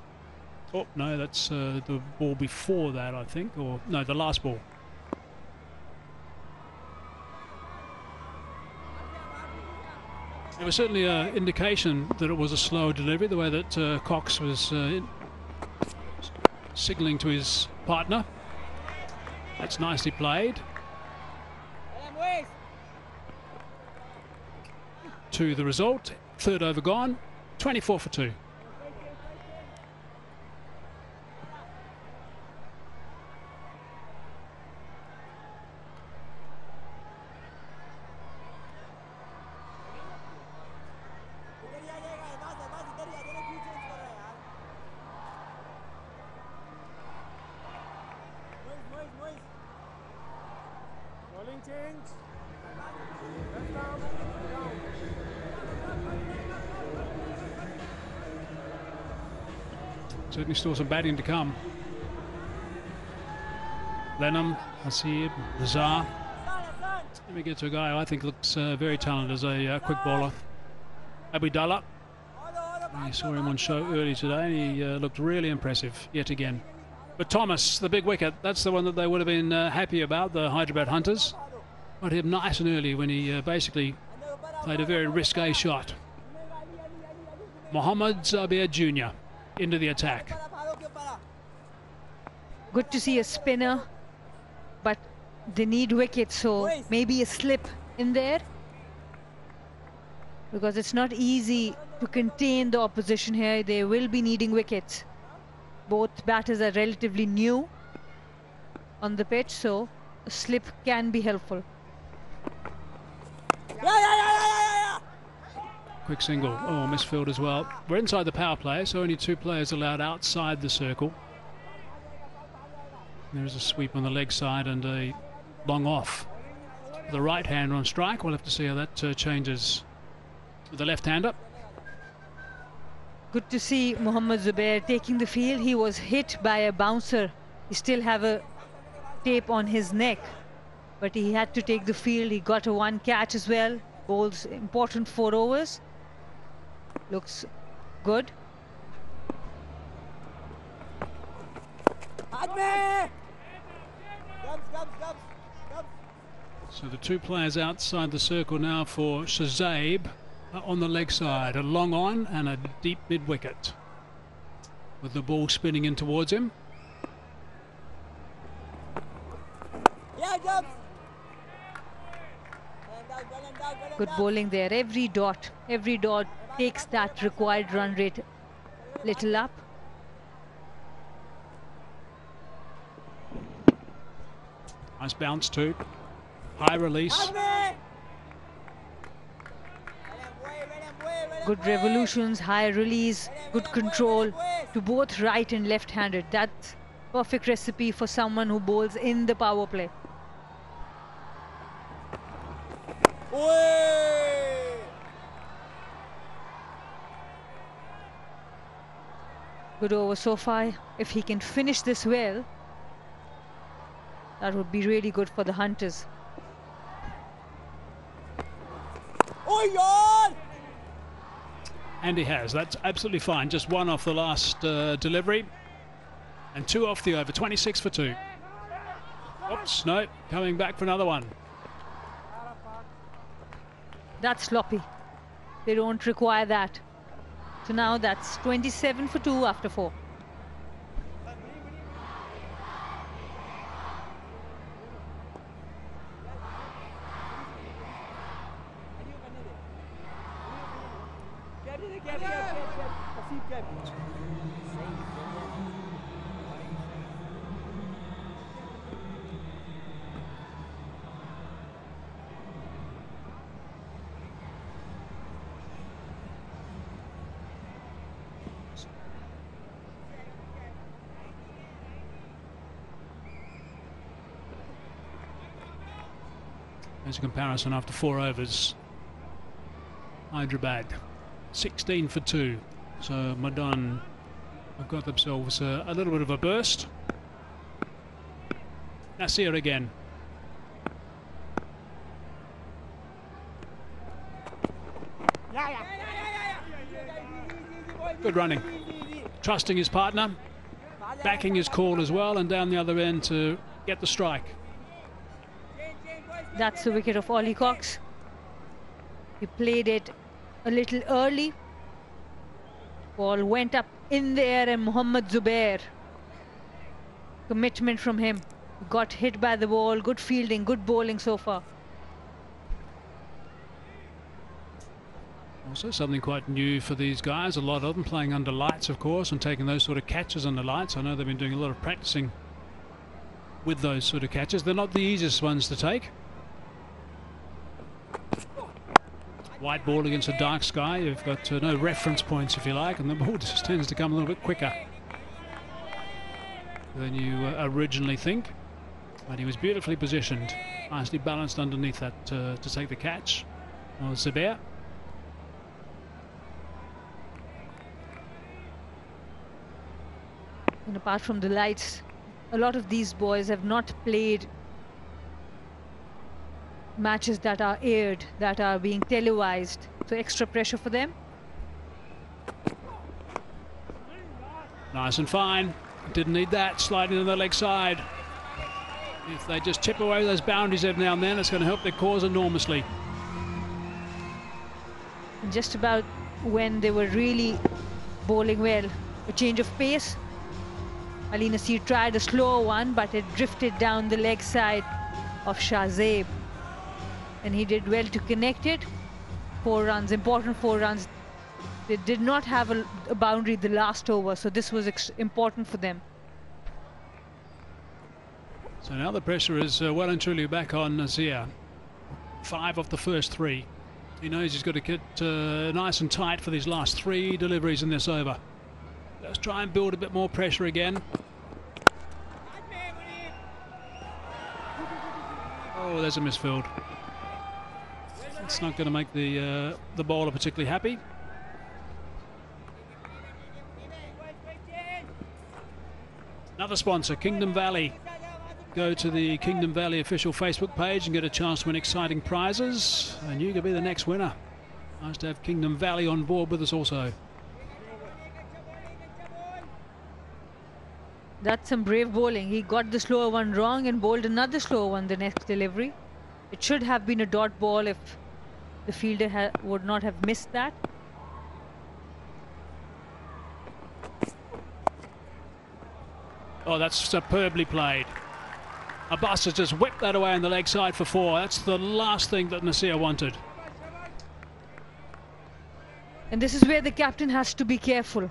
D: Oh no, that's the ball before that, I think, or no, the last ball. There was certainly an indication that it was a slower delivery, the way that Cox was signalling to his partner. That's nicely played. To the result, 3rd over gone, 24 for 2.
C: Bowling change. Left arm, down.
D: Certainly still some batting to come. Lenham, Hasib, Razar. Let me get to a guy who I think looks very talented as a quick bowler. Abidallah. I saw him on show early today and he looked really impressive yet again. But Thomas, the big wicket, that's the one that they would have been happy about, the Hyderabad Hunters. Got him nice and early when he basically played a very risque shot. Mohammad Zubair Jr. into the attack.
E: Good to see a spinner, but they need wickets, so maybe a slip in there, because it's not easy to contain the opposition here. They will be needing wickets. Both batters are relatively new on the pitch, so a slip can be helpful.
D: Quick single. Oh, misfield as well. We're inside the power play, so only 2 players allowed outside the circle. There's a sweep on the leg side and a long off. The right hander on strike. We'll have to see how that changes with the left hander.
E: Good to see Mohammad Zubair taking the field. He was hit by a bouncer. He still have a tape on his neck, but he had to take the field. He got a 1 catch as well. Bowls important 4 overs. Looks good.
D: So the 2 players outside the circle now for Shazib on the leg side. A long on and a deep mid wicket, with the ball spinning in towards him.
E: Good bowling there. Every dot takes that required run rate little up.
D: Nice bounce too. High release.
E: Good revolutions, high release, good control to both right and left-handed. That's perfect recipe for someone who bowls in the power play. Good over so far. If he can finish this well, that would be really good for the Hunters.
D: And he has. That's absolutely fine. Just 1 off the last delivery and 2 off the over. 26 for 2. Oops, no, coming back for another one.
E: That's sloppy. They don't require that. So now that's 27 for 2 after 4.
D: There's a comparison after 4 overs. Hyderabad 16 for 2. So Mardan have got themselves a little bit of a burst. Nasir again. Good running. Trusting his partner. Backing his call as well, and down the other end to get the strike.
E: That's the wicket of Ollie Cox. He played it a little early. Ball went up in there and Mohammad Zubair. Commitment from him. Got hit by the ball. Good fielding, good bowling so far.
D: Also something quite new for these guys. A lot of them playing under lights, of course, and taking those sort of catches under lights. I know they've been doing a lot of practicing with those sort of catches. They're not the easiest ones to take. White ball against a dark sky. You've got no reference points, if you like, and the ball just tends to come a little bit quicker than you originally think. But he was beautifully positioned, nicely balanced underneath that to take the catch. Well, Zubair.
E: And apart from the lights, a lot of these boys have not played matches that are aired, that are being televised, so extra pressure for them.
D: Nice and fine. Didn't need that. Sliding to the leg side. If they just chip away those boundaries every now and then, it's going to help their cause enormously.
E: Just about when they were really bowling well, a change of pace. Ali Nasir tried a slower one, but it drifted down the leg side of Shahzeb. And he did well to connect it. 4 runs, important 4 runs. They did not have a boundary the last over, so this was important for them.
D: So now the pressure is well and truly back on Nazir. 5 of the first 3. He knows he's got to get nice and tight for these last 3 deliveries in this over. Let's try and build a bit more pressure again. Oh, there's a misfield. It's not going to make the bowler particularly happy. Another sponsor, Kingdom Valley. Go to the Kingdom Valley official Facebook page and get a chance to win exciting prizes, and you could be the next winner. Nice to have Kingdom Valley on board with us also.
E: That's some brave bowling. He got the slower one wrong and bowled another slower one the next delivery. It should have been a dot ball if the fielder would not have missed that.
D: Oh, that's superbly played. Abbas has just whipped that away on the leg side for 4. That's the last thing that Nasir wanted.
E: And this is where the captain has to be careful.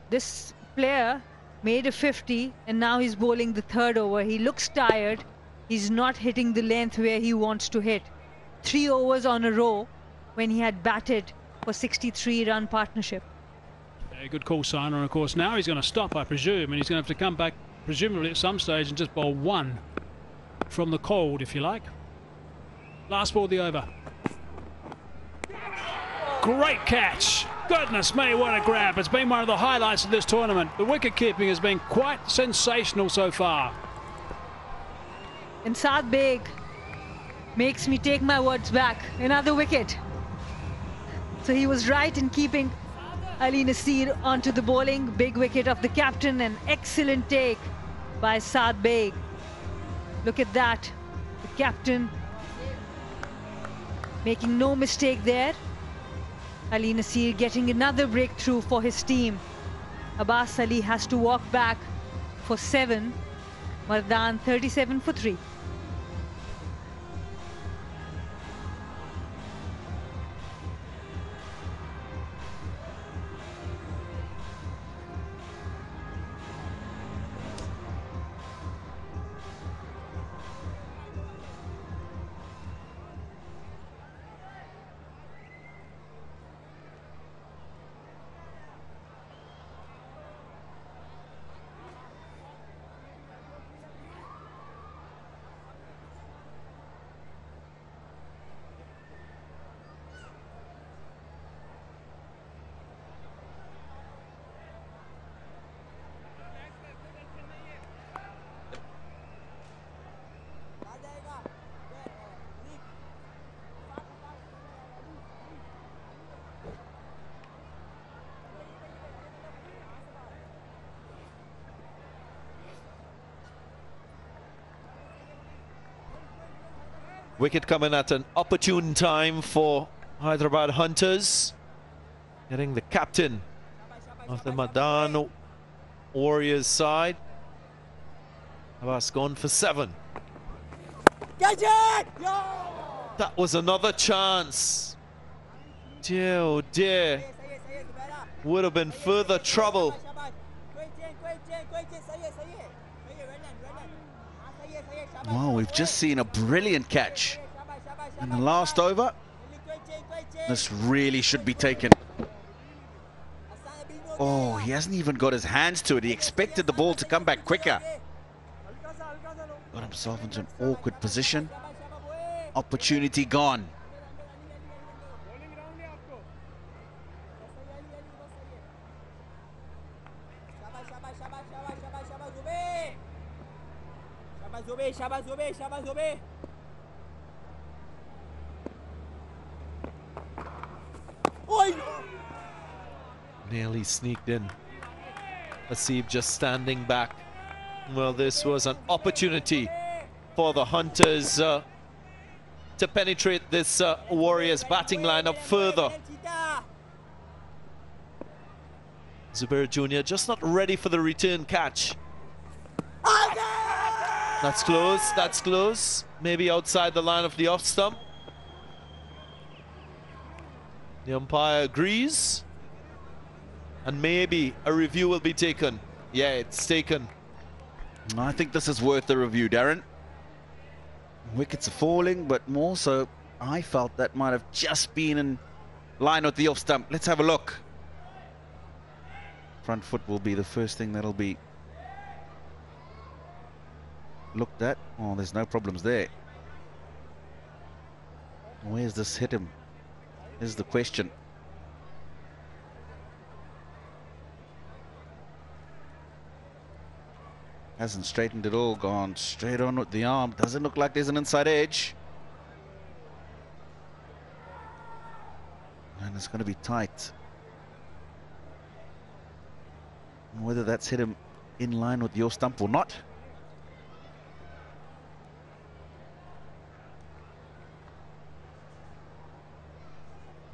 E: This player made a 50 and now he's bowling the 3rd over. He looks tired. He's not hitting the length where he wants to hit. 3 overs on a row when he had batted for 63-run partnership.
D: A good call, sign, and of course now he's going to stop, I presume, and he's going to have to come back presumably at some stage and just bowl 1 from the cold, if you like. Last ball of the over. Great catch. Goodness me, what a grab. It's been one of the highlights of this tournament. The wicket keeping has been quite sensational so far.
E: And Saad Beg makes me take my words back. Another wicket. So he was right in keeping Ali Nasir onto the bowling. Big wicket of the captain. An excellent take by Saad Beg. Look at that. The captain making no mistake there. Ali Nasir getting another breakthrough for his team. Abbas Ali has to walk back for 7. Mardan 37 for 3.
F: Wicket coming at an opportune time for Hyderabad Hunters. Getting the captain of the Mardan Warriors side. Abbas gone for 7. That was another chance. Dear, oh dear. Would have been further trouble.
B: Wow, we've just seen a brilliant catch in the last over. This really should be taken. Oh, he hasn't even got his hands to it. He expected the ball to come back quicker. Got himself into an awkward position. Opportunity gone.
F: Nearly sneaked in. Hasib just standing back. Well, this was an opportunity for the Hunters to penetrate this Warriors batting lineup further. Zubair Jr. just not ready for the return catch. That's close, that's close. Maybe outside the line of the off stump. The umpire agrees. And maybe a review will be taken. Yeah, it's taken.
B: I think this is worth the review, Darren. Wickets are falling, but more so, I felt that might have just been in line with the off stump. Let's have a look. Front foot will be the first thing that'll be looked at. Oh, there's no problems there. Where's this hit him? Is the question. Hasn't straightened at all, gone straight on with the arm. Doesn't look like there's an inside edge. And it's going to be tight. And whether that's hit him in line with your stump or not.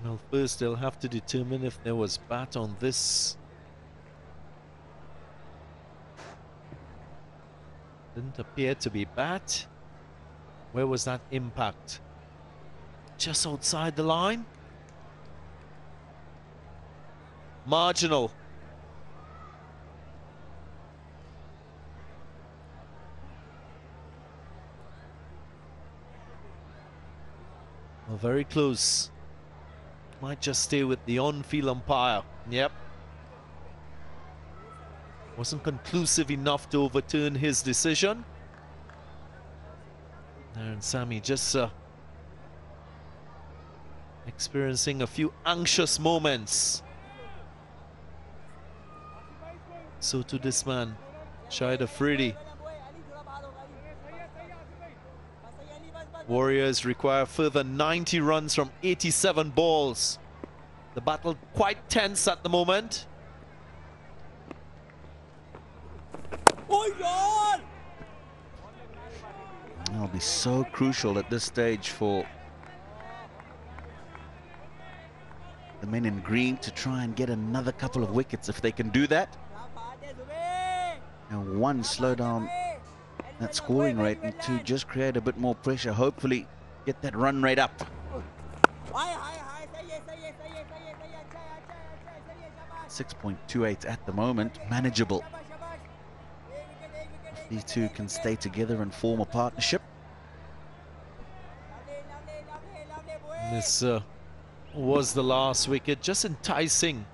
F: Well, first they'll have to determine if there was bat on this. Didn't appear to be bat. Where was that impact? Just outside the line? Marginal. Well, very close. Might just stay with the on-field umpire. Yep. Wasn't conclusive enough to overturn his decision. And Sammy just experiencing a few anxious moments. So to this man, Shahid Afridi. Warriors require further 90 runs from 87 balls. The battle quite tense at the moment.
B: That'll be so crucial at this stage for the men in green to try and get another couple of wickets if they can do that. And one, slow down that scoring rate, and two, just create a bit more pressure, hopefully get that run rate up. 6.28 at the moment, manageable. These two can stay together and form a partnership.
F: This was the last wicket, just enticing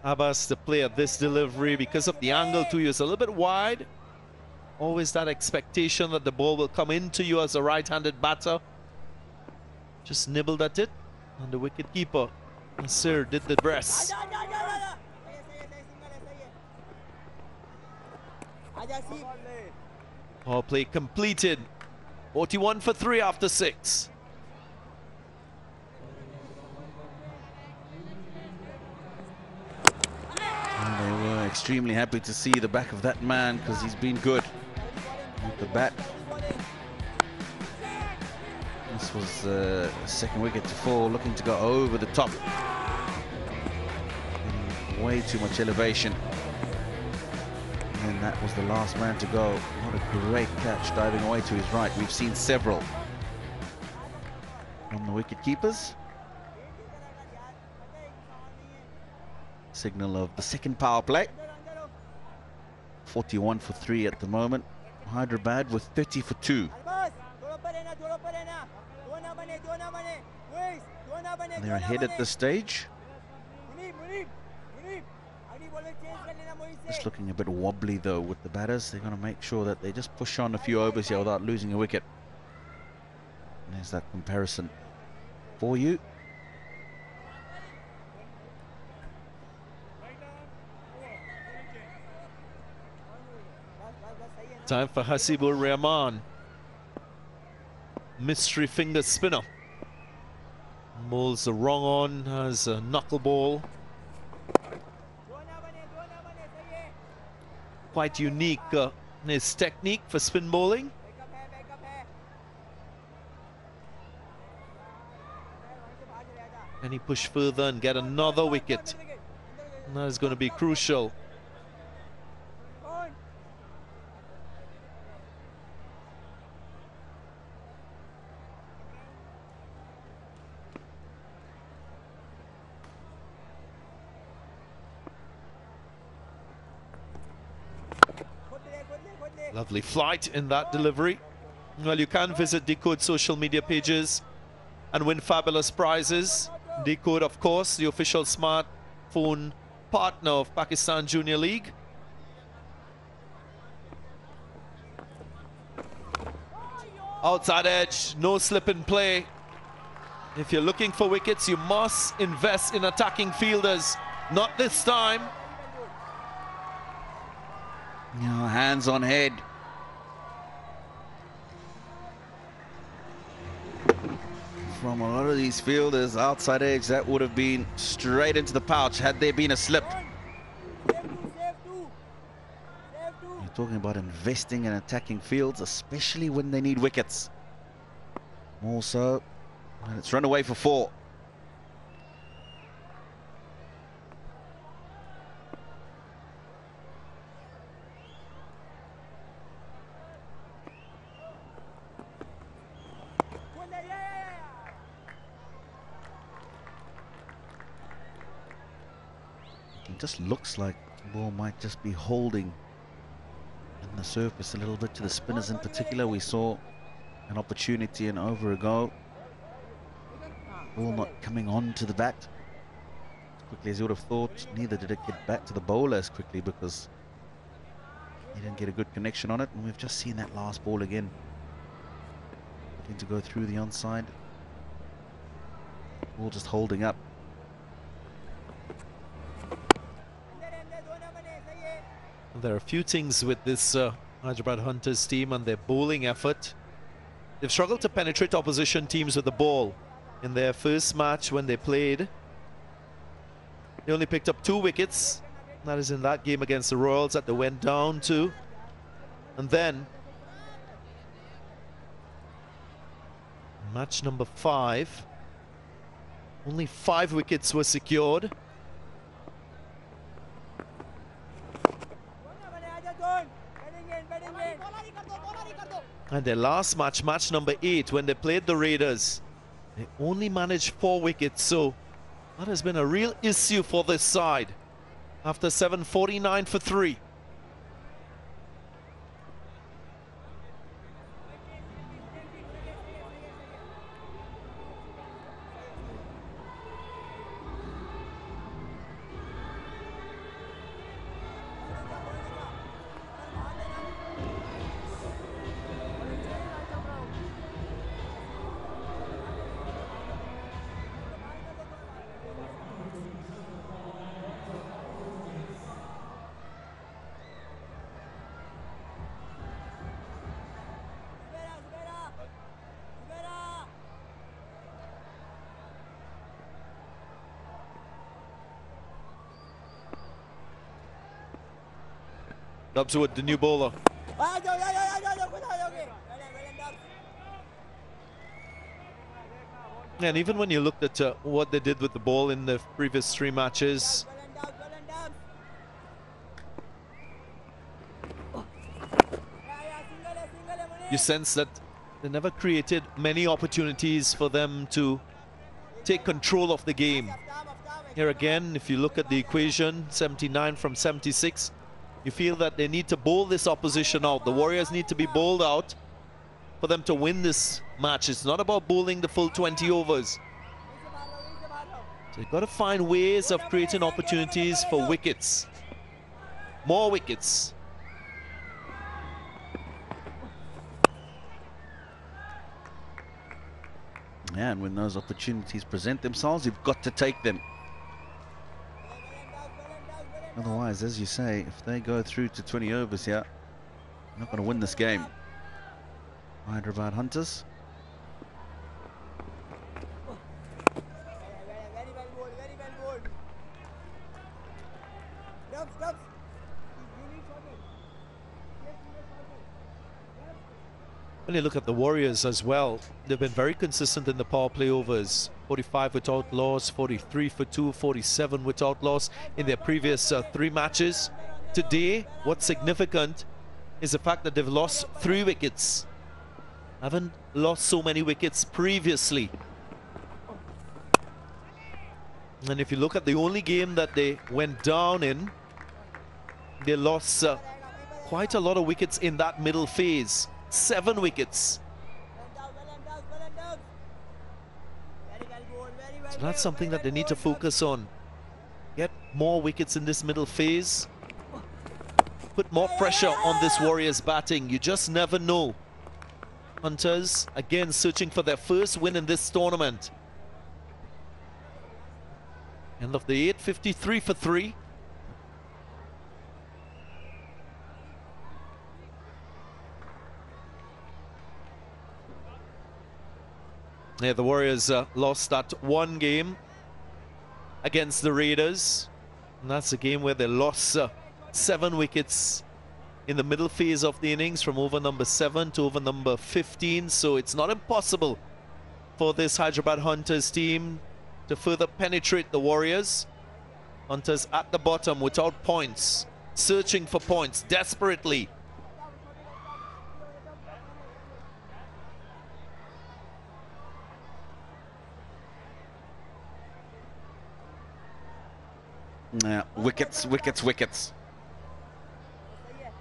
F: Abbas to play at this delivery because of the angle to you. It's a little bit wide. Always that expectation that the ball will come into you as a right-handed batter. Just nibbled at it, and the wicket keeper, Nasir, did the rest. Power play completed. 41 for 3 after 6.
B: And they were extremely happy to see the back of that man because he's been good with the bat. This was the second wicket to fall, looking to go over the top. Way too much elevation. And that was the last man to go. What a great catch, diving away to his right. We've seen several from the wicket keepers. Signal of the second power play. 41 for 3 at the moment. Hyderabad with 30 for 2. They're ahead at this stage. Just looking a bit wobbly though with the batters. They're going to make sure that they just push on a few overs here without losing a wicket. There's that comparison for you.
F: Time for Hasibur Rahman. Mystery finger spinner. Bowls the wrong on, has a knuckleball. quite unique in his technique for spin bowling. Can he push further and get another wicket? And that is going to be crucial. Lovely flight in that delivery. Well, you can visit Decode social media pages and win fabulous prizes. Decode, of course, the official smartphone partner of Pakistan Junior League. Outside edge, no slip in play. If you're looking for wickets, you must invest in attacking fielders. Not this time.
B: You know, hands on head. From a lot of these fielders, outside edge, that would have been straight into the pouch had there been a slip. You're talking about investing in attacking fields, especially when they need wickets. More so, and it's run away for 4. It just looks like the ball might just be holding in the surface a little bit. To the spinners in particular, we saw an opportunity and over a go. Ball not coming on to the bat as quickly as you would have thought. Neither did it get back to the bowler as quickly because he didn't get a good connection on it. And we've just seen that last ball again. Looking to go through the onside. Ball just holding up.
F: There are a few things with this Hyderabad Hunters team and their bowling effort. They've struggled to penetrate opposition teams with the ball. In their first match when they played, they only picked up 2 wickets. That is in that game against the Royals that they went down to. And then match number 5, only 5 wickets were secured. And their last match, match number 8, when they played the Raiders, they only managed 4 wickets. So that has been a real issue for this side after 749 for 3. Dubswood, the new bowler. And even when you looked at what they did with the ball in the previous 3 matches, you sense that they never created many opportunities for them to take control of the game. Here again, if you look at the equation, 79 from 76, you feel that they need to bowl this opposition out. The Warriors need to be bowled out for them to win this match. It's not about bowling the full 20 overs. So you've got to find ways of creating opportunities for wickets. More wickets.
B: Yeah, and when those opportunities present themselves, you've got to take them. Otherwise, as you say, if they go through to 20 overs here, they're not going to win this game. Hyderabad Hunters.
F: When you look at the Warriors as well, they've been very consistent in the power play overs. 45 without loss, 43 for 2, 47 without loss in their previous 3 matches. Today, what's significant is the fact that they've lost 3 wickets. Haven't lost so many wickets previously. And if you look at the only game that they went down in, they lost quite a lot of wickets in that middle phase. 7 wickets. So that's something that they need to focus on. Get more wickets in this middle phase. Put more pressure on this Warriors batting. You just never know. Hunters, again, searching for their first win in this tournament. End of the 8, 53 for 3. Yeah, the Warriors lost that 1 game against the Raiders. And that's a game where they lost 7 wickets in the middle phase of the innings from over number 7 to over number 15. So it's not impossible for this Hyderabad Hunters team to further penetrate the Warriors. Hunters at the bottom without points, searching for points desperately.
B: Yeah, wickets, wickets, wickets.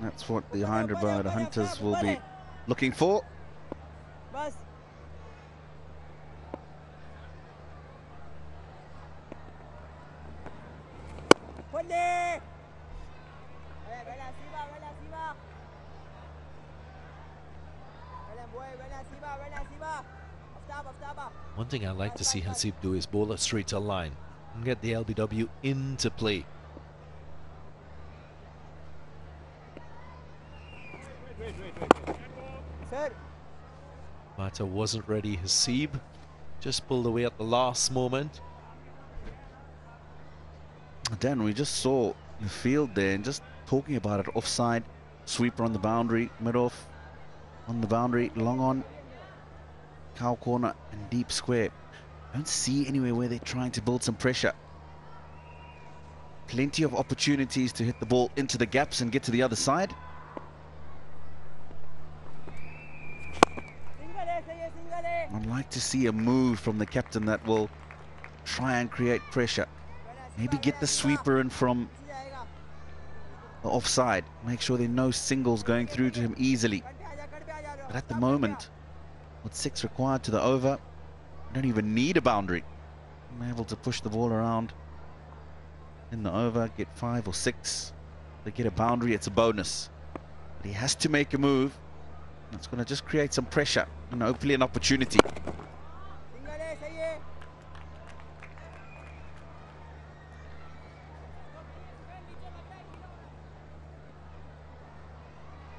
B: That's what the Hyderabad Hunters will be looking for.
F: One thing I like to see Hasib do is bowl a straighter line and get the LBW into play. Batter wasn't ready. Hasib just pulled away at the last moment.
B: Dan, we just saw the field there and just talking about it. Offside, sweeper on the boundary, mid-off on the boundary, long on, cow corner and deep square. Don't see anywhere where they're trying to build some pressure. Plenty of opportunities to hit the ball into the gaps and get to the other side. I'd like to see a move from the captain that will try and create pressure. Maybe get the sweeper in from the offside. Make sure there are no singles going through to him easily. But at the moment, with 6 required to the over, you don't even need a boundary. I'm able to push the ball around in the over, get 5 or 6. They get a boundary, it's a bonus. But he has to make a move. That's going to just create some pressure and hopefully an opportunity.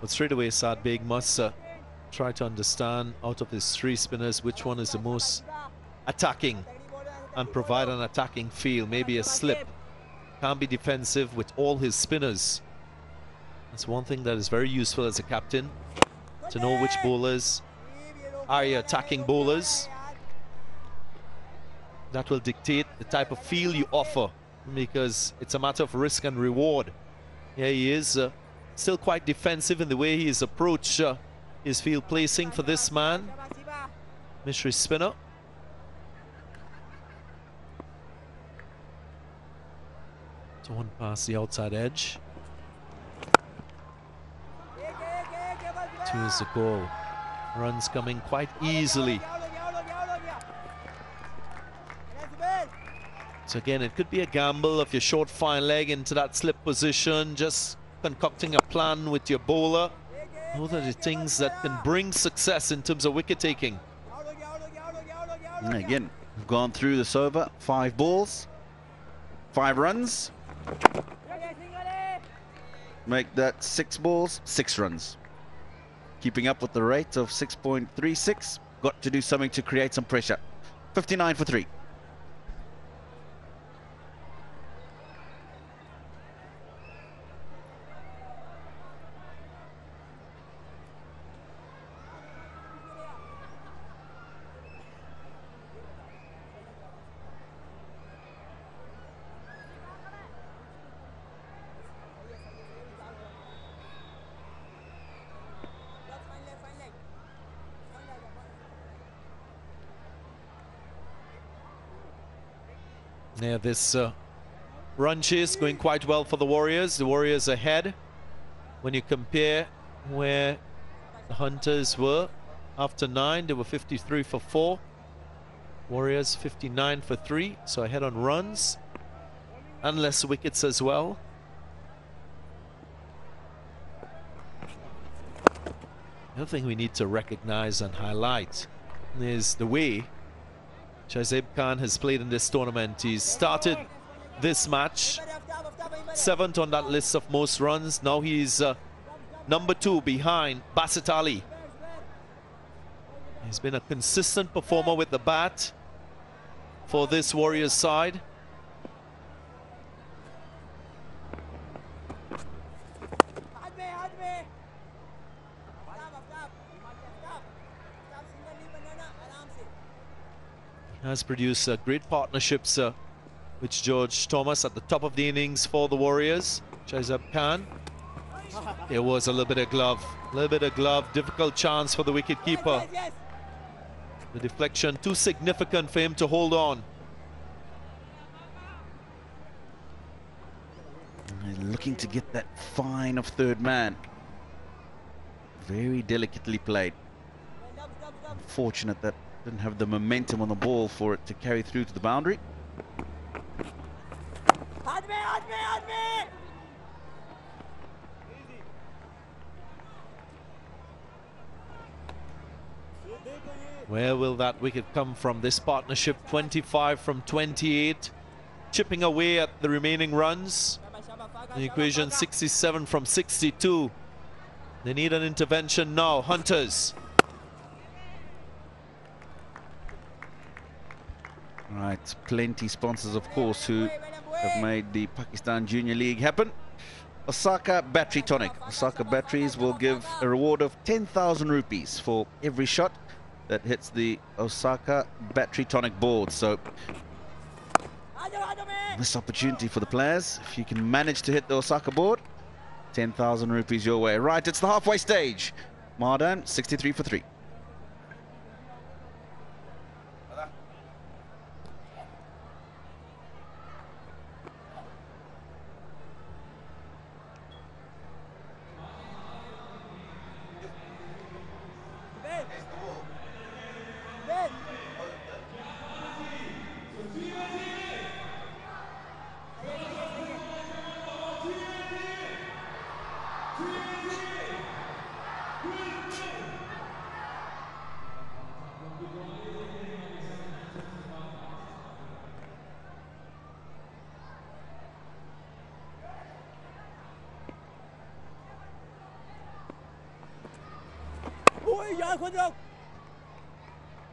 F: But straight away, Saad Beg must try to understand out of his 3 spinners which one is the most attacking and provide an attacking feel. Maybe a slip. Can't be defensive with all his spinners. That's one thing that is very useful as a captain, to know which bowlers are your attacking bowlers. That will dictate the type of feel you offer, because it's a matter of risk and reward. Here he is, still quite defensive in the way he is approached his field placing for this man, mystery spinner. So one past the outside edge. 2 is the goal. Runs coming quite easily. So again, it could be a gamble of your short fine leg into that slip position, just concocting a plan with your bowler. Those are the things that can bring success in terms of wicket taking.
B: And again, we've gone through this over. 5 balls, 5 runs. Make that 6 balls, 6 runs. Keeping up with the rate of 6.36. Got to do something to create some pressure. 59 for 3.
F: Yeah, this run chase going quite well for the Warriors. The Warriors ahead when you compare where the Hunters were after 9. They were 53 for 4. Warriors 59 for 3, so ahead on runs and less wickets as well. The other thing we need to recognize and highlight is the way Shahzeb Khan has played in this tournament. He's started this match 7th on that list of most runs. Now he's number 2 behind Basit Ali. He's been a consistent performer with the bat for this Warriors side. He has produced great partnerships with George Thomas at the top of the innings for the Warriors. Shahzeb Khan. There was a little bit of glove, difficult chance for the wicketkeeper. The deflection too significant for him to hold on.
B: And looking to get that fine of third man. Very delicately played. Unfortunate that didn't have the momentum on the ball for it to carry through to the boundary.
F: Where will that wicket come from? This partnership 25 from 28, chipping away at the remaining runs. The equation 67 from 62. They need an intervention now. Hunters.
B: Right, plenty sponsors, of course, who have made the Pakistan Junior League happen. Osaka Battery Tonic. Osaka Batteries will give a reward of 10,000 rupees for every shot that hits the Osaka Battery Tonic board. So this opportunity for the players, if you can manage to hit the Osaka board, 10,000 rupees your way. Right, it's the halfway stage. Mardan 63 for 3.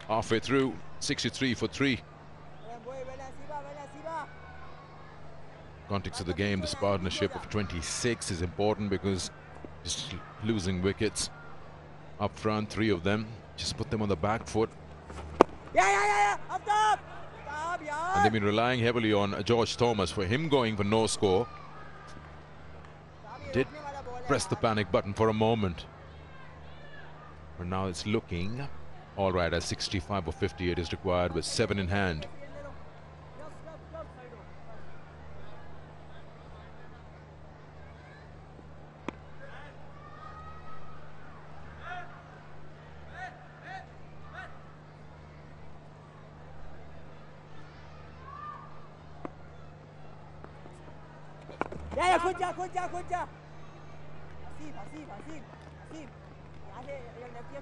A: Halfway through, 63 for 3. Context of the game, this partnership of 26 is important because just losing wickets up front, 3 of them, just put them on the back foot. And they've been relying heavily on George Thomas for him going for no score. Did press the panic button for a moment. But now it's looking all right as 65 or 58 is required with 7 in hand.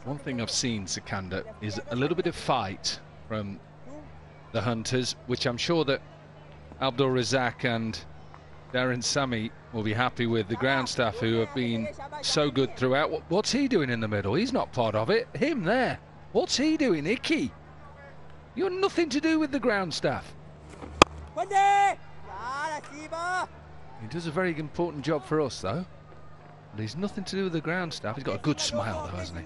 G: One thing I've seen, Sikandar, is a little bit of fight from the Hunters, which I'm sure that Abdul Razak and Darren Sammy will be happy with. The ground staff who have been so good throughout. What's he doing in the middle? He's not part of it. Him there. What's he doing, Icky? You're nothing to do with the ground staff. He does a very important job for us, though. But he's nothing to do with the ground staff. He's got a good smile, though, hasn't he?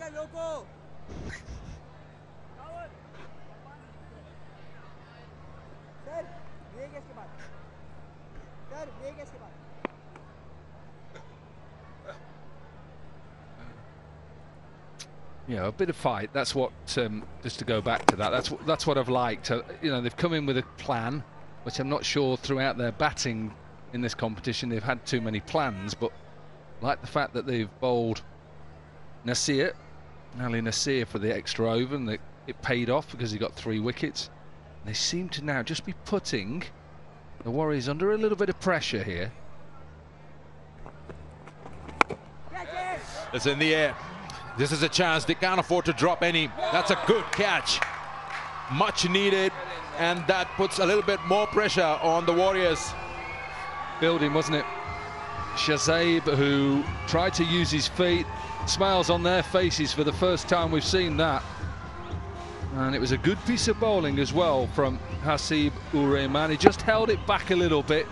G: Yeah, a bit of fight. That's what. Just to go back to that. That's what I've liked. You know, they've come in with a plan. which I'm not sure throughout their batting in this competition they've had too many plans, but like the fact that they've bowled Ali Nasir for the extra over, and it paid off because he got 3 wickets. They seem to now just be putting the Warriors under a little bit of pressure here.
A: It's in the air. This is a chance. They can't afford to drop any. That's a good catch. Much needed, and that puts a little bit more pressure on the Warriors.
G: Building, wasn't it? Shazib, who tried to use his feet, smiles on their faces for the first time we've seen that. And it was a good piece of bowling as well from Hasib ur Rahman. He just held it back a little bit,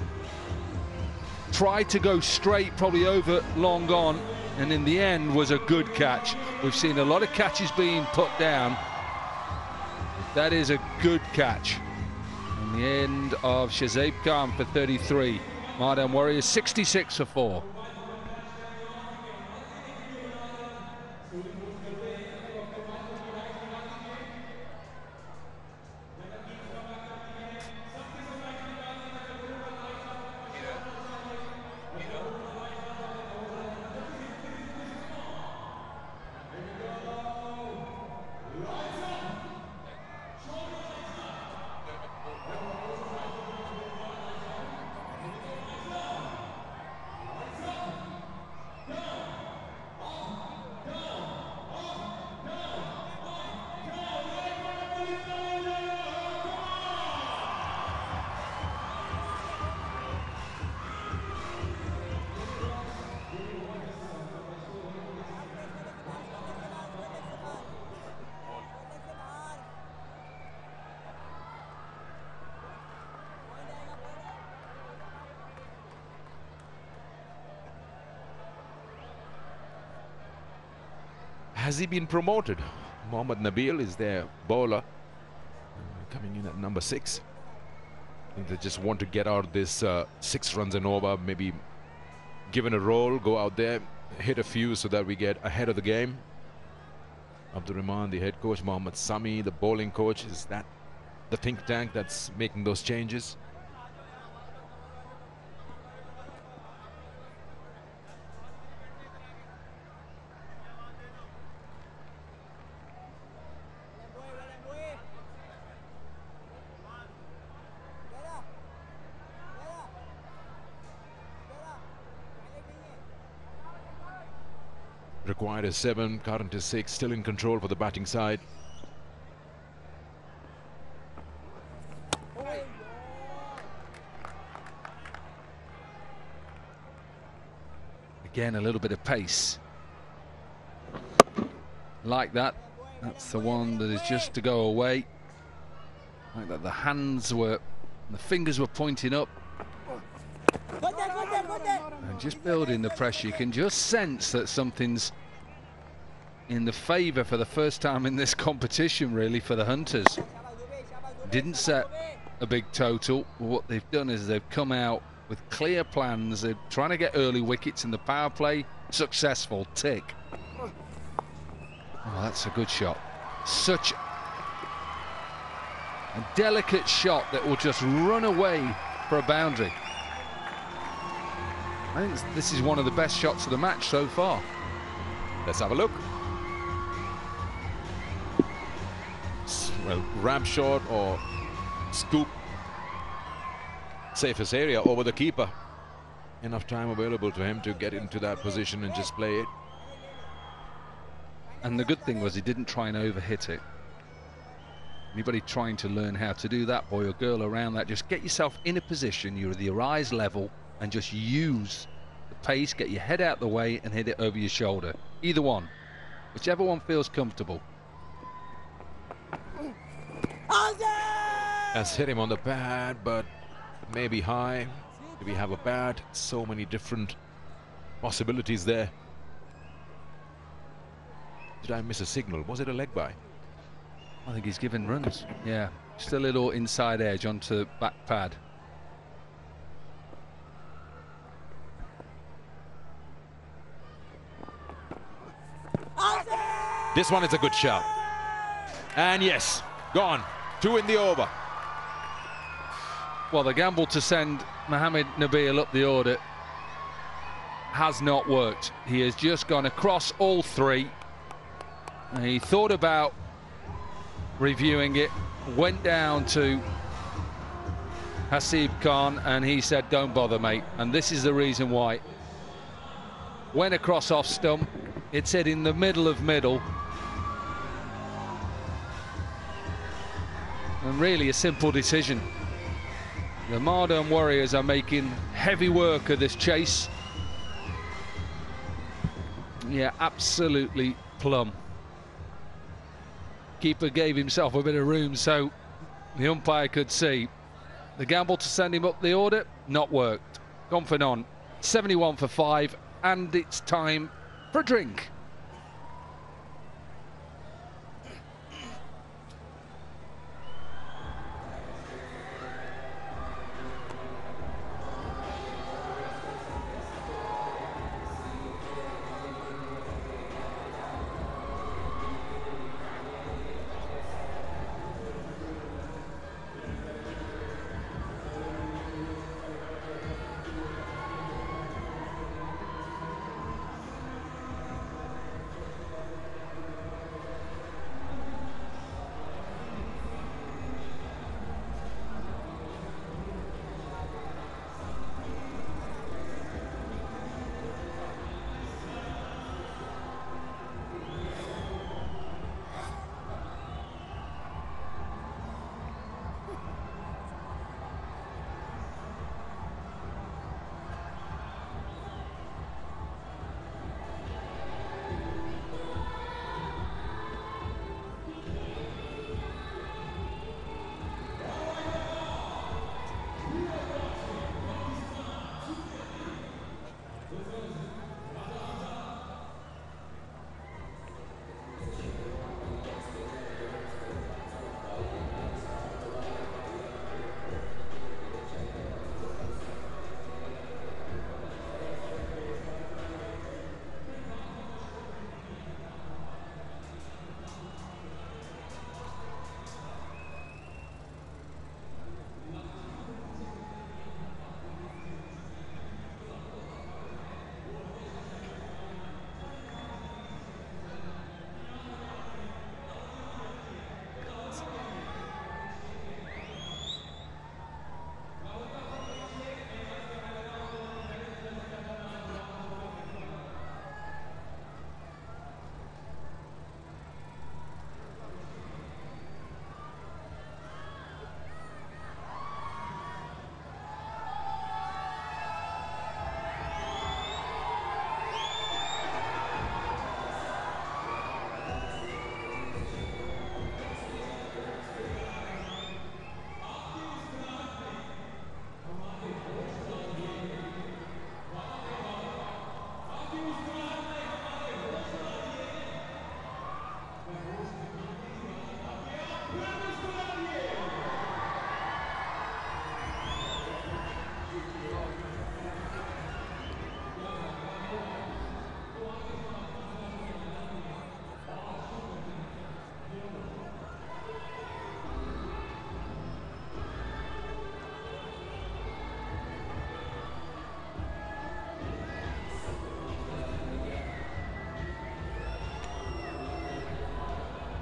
G: tried to go straight, probably over long on, and in the end was a good catch. We've seen a lot of catches being put down. That is a good catch. And the end of Shazib Khan for 33. Mardan Warriors 66 for 4.
A: Has he been promoted? Mohammad Nabil is their bowler, coming in at number 6. I think they just want to get out this 6 runs and over, maybe given a roll, go out there, hit a few so that we get ahead of the game. Abdur Rahman, the head coach, Mohammad Sami, the bowling coach, is that the think tank that's making those changes? Required is 7, current is 6, still in control for the batting side.
G: Again, a little bit of pace. Like that. That's the one that is just to go away. Like that, the hands were, the fingers were pointing up. And just building the pressure, you can just sense that something's in the favour for the first time in this competition, really, for the Hunters. Didn't set a big total. What they've done is they've come out with clear plans. They're trying to get early wickets in the power play. Successful, tick. Oh, that's a good shot. Such a delicate shot that will just run away for a boundary. I think this is one of the best shots of the match so far.
A: Let's have a look. Well, ramp shot or scoop. Safest area over the keeper. Enough time available to him to get into that position and just play it.
G: And the good thing was he didn't try and overhit it. Anybody trying to learn how to do that, boy or girl around that, just get yourself in a position, you're at your eyes level, and just use the pace, get your head out the way and hit it over your shoulder. Either one, whichever one feels comfortable.
A: That's hit him on the pad, but maybe high. Do we have a bat? So many different possibilities there. Did I miss a signal? Was it a leg by?
G: I think he's given runs. Yeah, just a little inside edge onto back pad.
A: This one is a good shot. And yes, gone. 2 in the over.
G: Well, the gamble to send Mohammed Nabil up the order has not worked. He has just gone across all three. He thought about reviewing it, went down to Hasib Khan, and he said, don't bother, mate. And this is the reason why. Went across off stump. It said in the middle of middle. And really a simple decision. The Mardan Warriors are making heavy work of this chase. Yeah, absolutely plumb. Keeper gave himself a bit of room so the umpire could see. The gamble to send him up the order, not worked. Gone for none. 71 for 5, and it's time for a drink.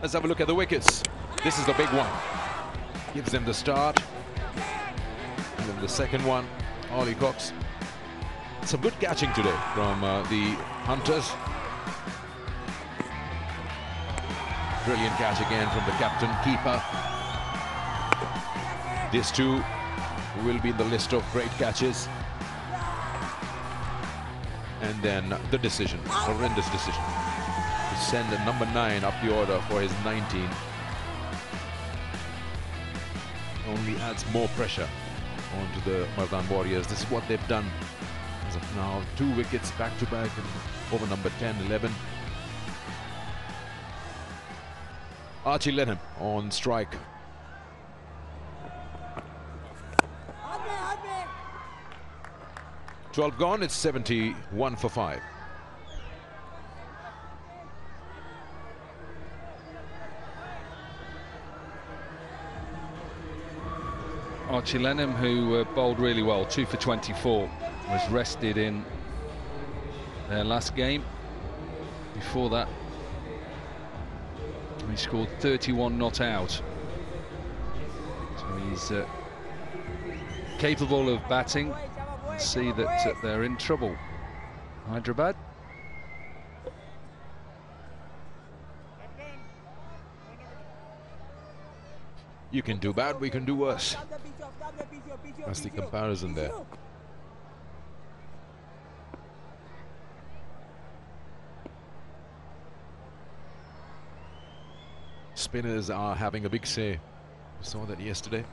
A: Let's have a look at the wickets. This is the big one. Gives them the start. And then the second one, Ollie Cox. Some good catching today from the Hunters. Brilliant catch again from the captain, keeper. This too will be in the list of great catches. And then the decision, horrendous decision. To send a number 9 up the order for his 19. Only adds more pressure onto the Mardan Warriors. This is what they've done as of now. 2 wickets back to back and over number 10, 11. Archie Lenham on strike. "12 gone, it's 71 for 5.
G: Archie Lenham, who bowled really well, 2 for 24, was rested in their last game. Before that, he scored 31 not out. So he's capable of batting. And see that they're in trouble. Hyderabad.
A: You can do bad, we can do worse. That's the comparison there. Spinners are having a big say. We saw that yesterday.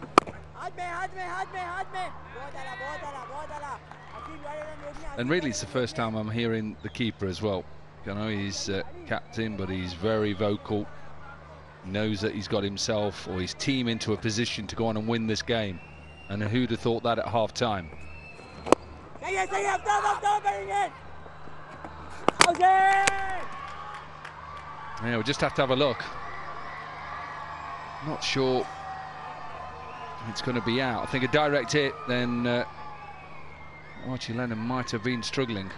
G: And really, it's the first time I'm hearing the keeper as well. You know, he's captain, but he's very vocal. Knows that he's got himself or his team into a position to go on and win this game. And who'd have thought that at half time? Yeah, we'll just have to have a look. Not sure it's going to be out. I think a direct hit, then Archie Lenham might have been struggling.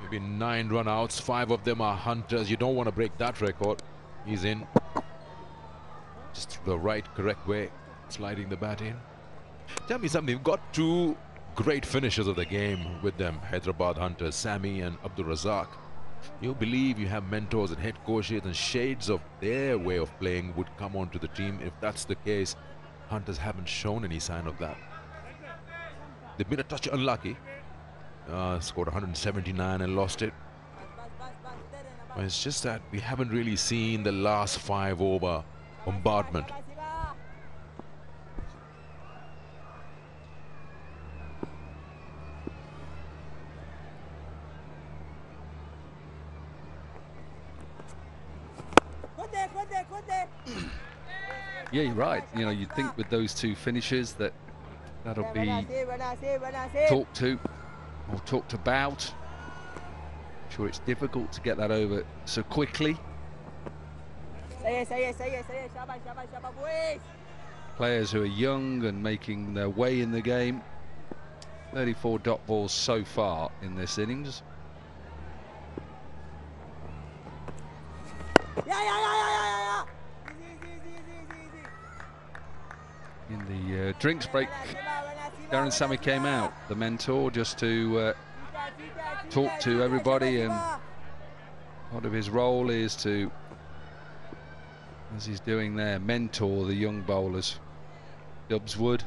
A: Maybe 9 run outs, 5 of them are Hunters. You don't want to break that record. He's in. Just the right, correct way, sliding the bat in. Tell me something, we've got 2 great finishers of the game with them, Hyderabad Hunters, Sami and Abdul Razak. You believe you have mentors and head coaches and shades of their way of playing would come onto the team. If that's the case, Hunters haven't shown any sign of that. They've been a touch unlucky. Scored 179 and lost it. But it's just that we haven't really seen the last 5 over bombardment.
G: Yeah, you're right. You know, you'd think with those 2 finishes that'll be talked to or talked about. I'm sure it's difficult to get that over so quickly. Players who are young and making their way in the game. 34 dot balls so far in this innings. In the drinks break, Darren Sammy came out, the mentor, just to talk to everybody, and part of his role is to, as he's doing there, mentor the young bowlers. Dubs would.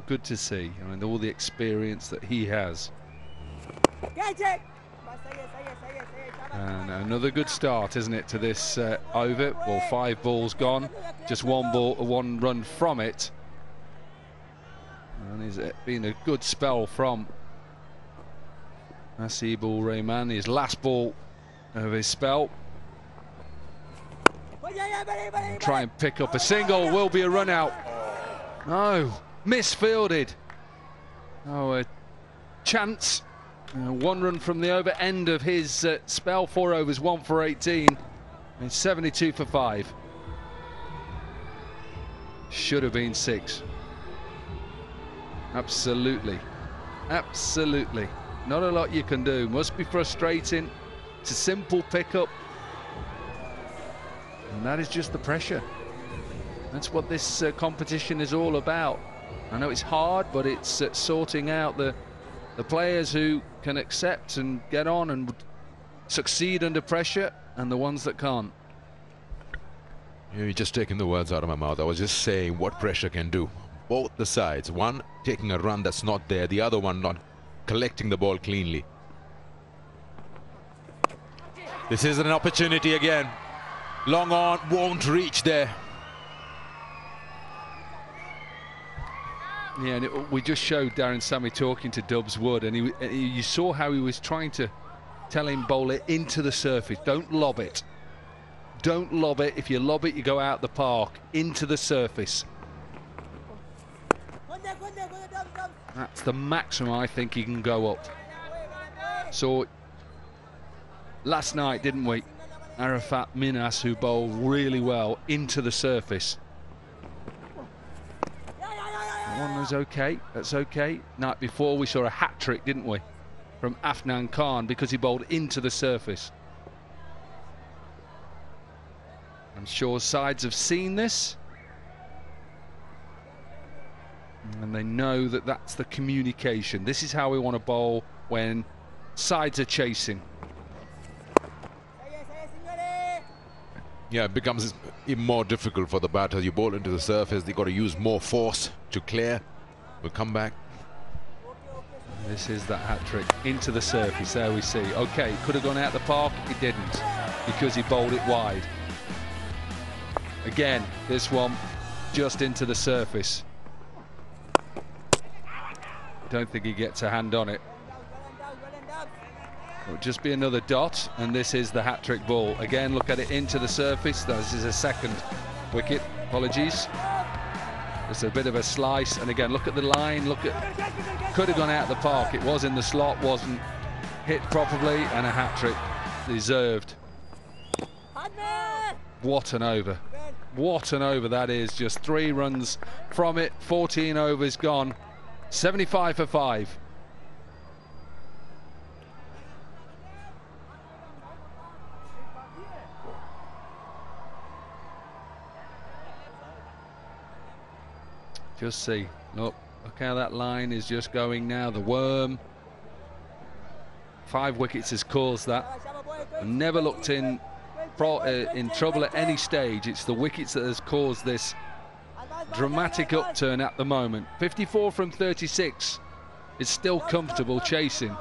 G: Good to see, I mean, all the experience that he has. And another good start, isn't it, to this over? Well, 5 balls gone, just 1 run from it. And it's been a good spell from Nasibul Rahman, his last ball of his spell. Try and pick up a single, will be a run out. No, misfielded. Oh, a chance. 1 run from the over end of his spell, 4 overs, 1 for 18, and 72 for 5. Should have been 6. Absolutely, absolutely. Not a lot you can do. Must be frustrating. It's a simple pickup, and that is just the pressure. That's what this competition is all about. I know it's hard, but it's sorting out the players who can accept and get on and succeed under pressure, and the ones that can't.
A: You're just taking the words out of my mouth. I was just saying what pressure can do. Both the sides. One taking a run that's not there, the other one not collecting the ball cleanly. This is an opportunity again. Long on, won't reach there.
G: Yeah, and we just showed Darren Sammy talking to Dubs Wood, and you saw how he was trying to tell him bowl it into the surface. Don't lob it. Don't lob it. If you lob it, you go out the park, into the surface. That's the maximum I think he can go up. So last night, didn't we? Arafat Minas, who bowled really well into the surface. That one was okay. That's okay. Night before we saw a hat trick, didn't we, from Afnan Khan because he bowled into the surface. I'm sure sides have seen this, and they know that that's the communication. This is how we want to bowl when sides are chasing.
A: Yeah, it becomes even more difficult for the batter. You bowl into the surface, they got to use more force to clear. We'll come back.
G: This is that hat trick into the surface. There we see. Okay, could have gone out the park. It didn't because he bowled it wide. Again, this one just into the surface. Don't think he gets a hand on it. It'll just be another dot, and this is the hat-trick ball. Again, look at it into the surface. This is a second wicket. Apologies. It's a bit of a slice, and again, look at the line. Look at, could have gone out the park. It was in the slot, wasn't hit properly, and a hat-trick deserved. What an over. What an over that is. Just 3 runs from it. 14 overs gone. 75 for 5. Just see. Look how that line is just going now. The worm. 5 wickets has caused that. I've never looked in trouble at any stage. It's the wickets that has caused this dramatic upturn at the moment. 54 from 36 is still comfortable chasing,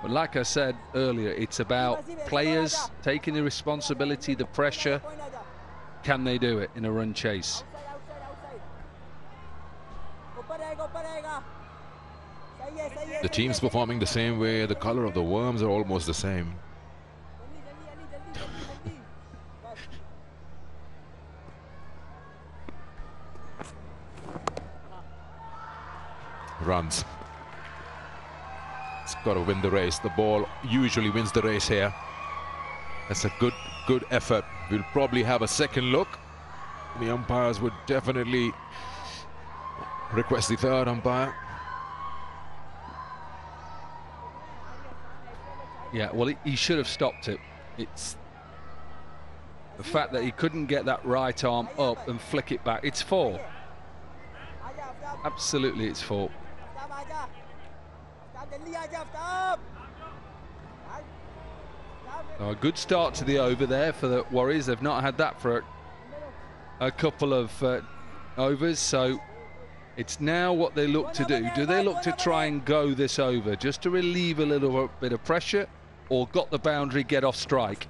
G: but like I said earlier, it's about players taking the responsibility, the pressure. Can they do it in a run chase?
A: The team's performing the same way. The color of the worms are almost the same. Runs. It's got to win the race. The ball usually wins the race here. That's a good effort. We'll probably have a second look. The umpires would definitely request the third umpire.
G: Yeah, well, he should have stopped it. It's the fact that he couldn't get that right arm up and flick it back. It's 4. Absolutely, it's 4. Oh, a good start to the over there for the Warriors. They've not had that for a couple of overs, so it's now what they look to do. Do they look to try and go this over just to relieve a little bit of pressure, or got the boundary, get off strike?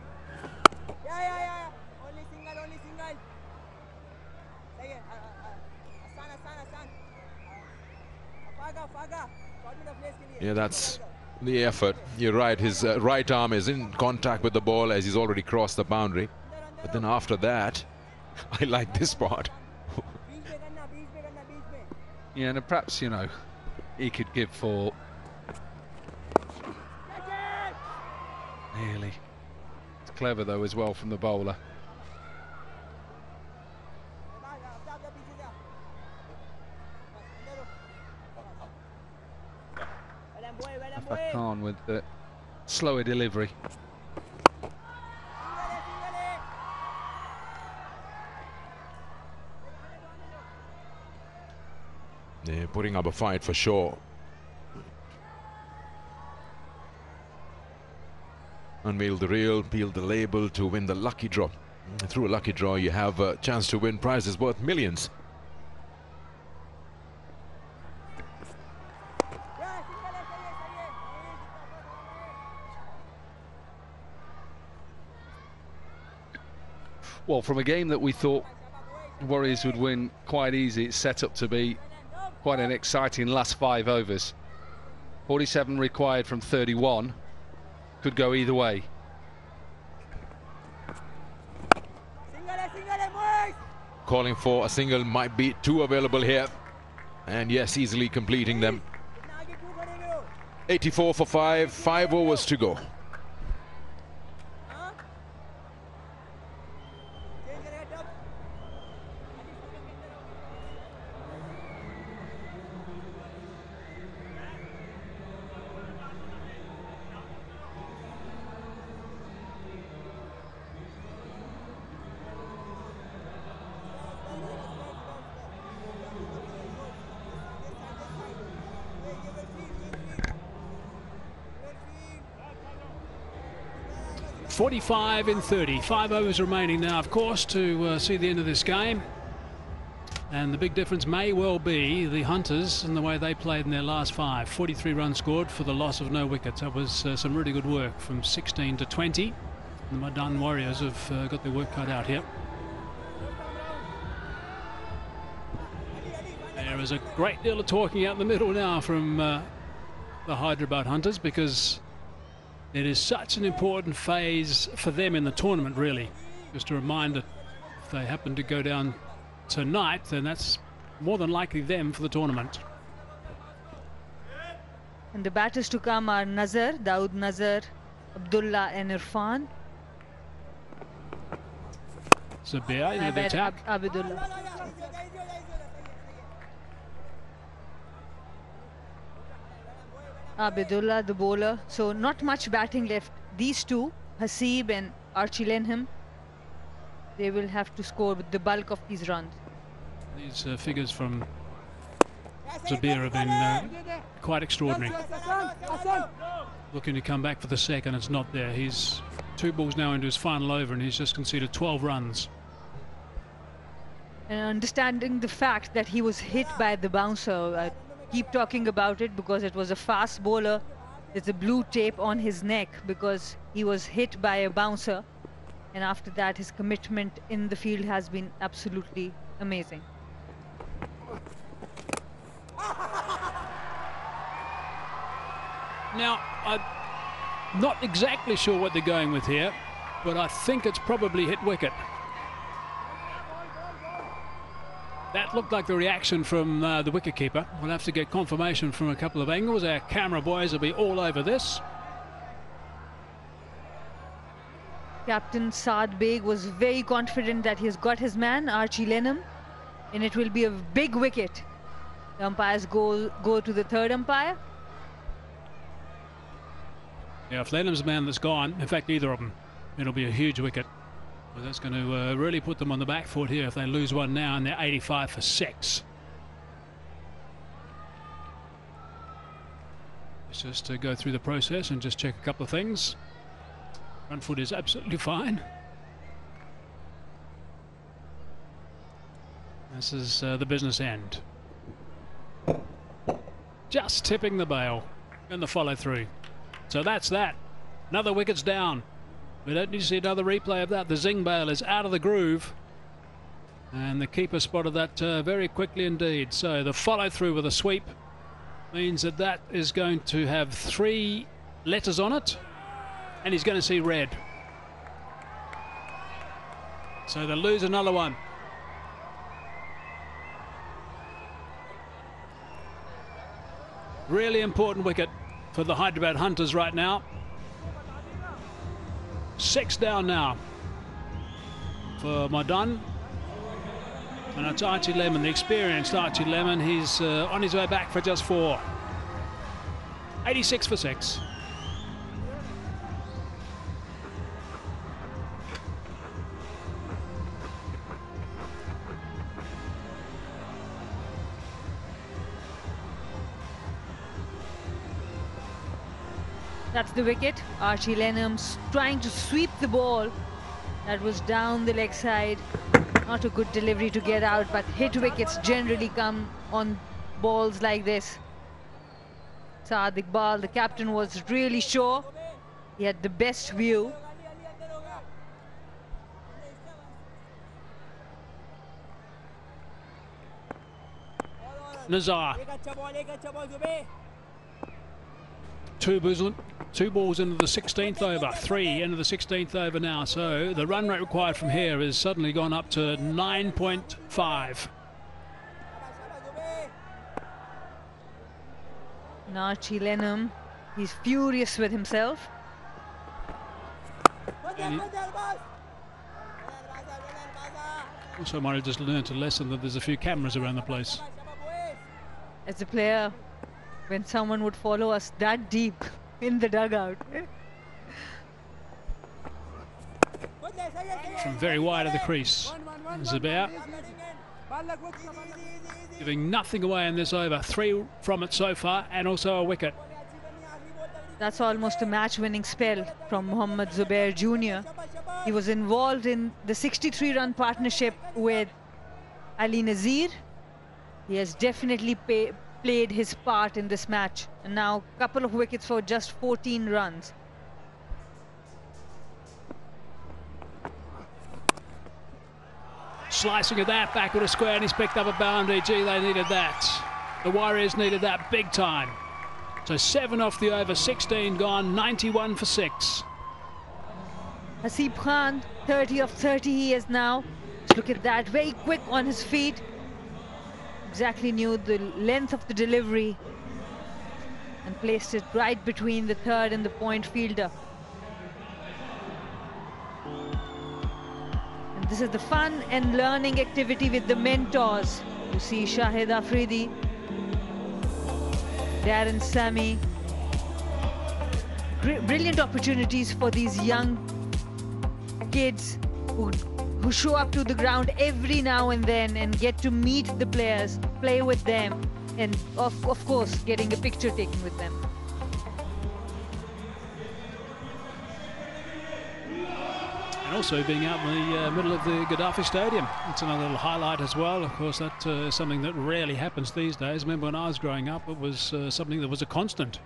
A: Yeah, that's the effort. You're right, his right arm is in contact with the ball as he's already crossed the boundary. But then after that, I like this part.
G: Yeah, and perhaps, you know, he could give 4. Nearly. It's clever, though, as well from the bowler. Khan with the slower delivery.
A: They're putting up a fight for sure. Unveil the reel, peel the label to win the lucky draw. Through a lucky draw, you have a chance to win prizes worth millions.
G: Well, from a game that we thought Warriors would win quite easy, it's set up to be quite an exciting last 5 overs. 47 required from 31. Could go either way.
A: Calling for a single, might be 2 available here. And yes, easily completing them. 84 for 5, 5 overs to go.
D: 45 in 30. 5 overs remaining now, of course, to see the end of this game. And the big difference may well be the Hunters and the way they played in their last 5. 43 runs scored for the loss of no wickets. That was some really good work from 16 to 20. And the Mardan Warriors have got their work cut out here. There is a great deal of talking out in the middle now from the Hyderabad Hunters, because it is such an important phase for them in the tournament, really. Just a reminder, if they happen to go down tonight, then that's more than likely them for the tournament.
E: And the batters to come are Nazar, Daud Nazar, Abdullah and Irfan.
D: Zabir in the attack.
E: Abdullah. Abdullah, the bowler. So not much batting left. These two, Hasib and Archie Lenham, they will have to score with the bulk of these runs.
D: These figures from Zabir have been quite extraordinary. Looking to come back for the second, it's not there. He's 2 balls now into his final over and he's just conceded 12 runs.
E: And understanding the fact that he was hit by the bouncer, I keep talking about it because it was a fast bowler. There's a blue tape on his neck because he was hit by a bouncer. And after that, his commitment in the field has been absolutely amazing.
D: Now, I'm not exactly sure what they're going with here, but I think it's probably hit wicket. That looked like the reaction from the wicketkeeper. We'll have to get confirmation from a couple of angles. Our camera boys will be all over this.
E: Captain Saad Beg was very confident that he's got his man, Archie Lenham, and it will be a big wicket. The umpires go to the third umpire.
D: Yeah, if Lenham's the man that's gone, in fact either of them, it'll be a huge wicket. Well, that's going to really put them on the back foot here if they lose one now and they're 85 for 6. Let's just go through the process and just check a couple of things. Front foot is absolutely fine. This is the business end. Just tipping the bail and the follow through. So that's that. Another wicket's down. We don't need to see another replay of that. The zing bail is out of the groove. And the keeper spotted that very quickly indeed. So the follow through with a sweep means that that is going to have 3 letters on it. And he's going to see red. So they'll lose another one. Really important wicket for the Hyderabad Hunters right now. 6 down now for Mardan. And it's Archie Lemon, the experienced Archie Lemon. He's on his way back for just 4. 86 for 6.
E: That's the wicket. Archie Lenham's trying to sweep the ball. That was down the leg side. Not a good delivery to get out, but hit wickets generally come on balls like this. Saad Iqbal, the captain, was really sure. He had the best view.
D: Nazar. 2 balls into the 16th over, 3 into the 16th over now. So the run rate required from here has suddenly gone up to 9.5.
E: Archie Lenham, he's furious with himself.
D: Also might have just learned a lesson that there's a few cameras around the place.
E: As a player, when someone would follow us that deep in the dugout.
D: From very wide of the crease. Zubair giving nothing away in this over. 3 from it so far and also a wicket.
E: That's almost a match-winning spell from Mohammad Zubair Jr. He was involved in the 63-run partnership with Ali Nazir. He has definitely played his part in this match. And now a couple of wickets for just 14 runs.
D: Slicing at that, back with a square, and he's picked up a boundary. Gee, they needed that. The Warriors needed that big time. So 7 off the over, 16 gone, 91 for 6.
E: Hasib Khan, 30 of 30 he is now. Just look at that, very quick on his feet. Exactly knew the length of the delivery and placed it right between the third and the point fielder. And this is the fun and learning activity with the mentors. You see Shahid Afridi, Darren Sammy. Brilliant opportunities for these young kids who show up to the ground every now and then and get to meet the players, play with them, and of course getting a picture taken with them.
D: And also being out in the middle of the Gaddafi Stadium. It's another little highlight as well. Of course, that is something that rarely happens these days. Remember when I was growing up, it was something that was a constant.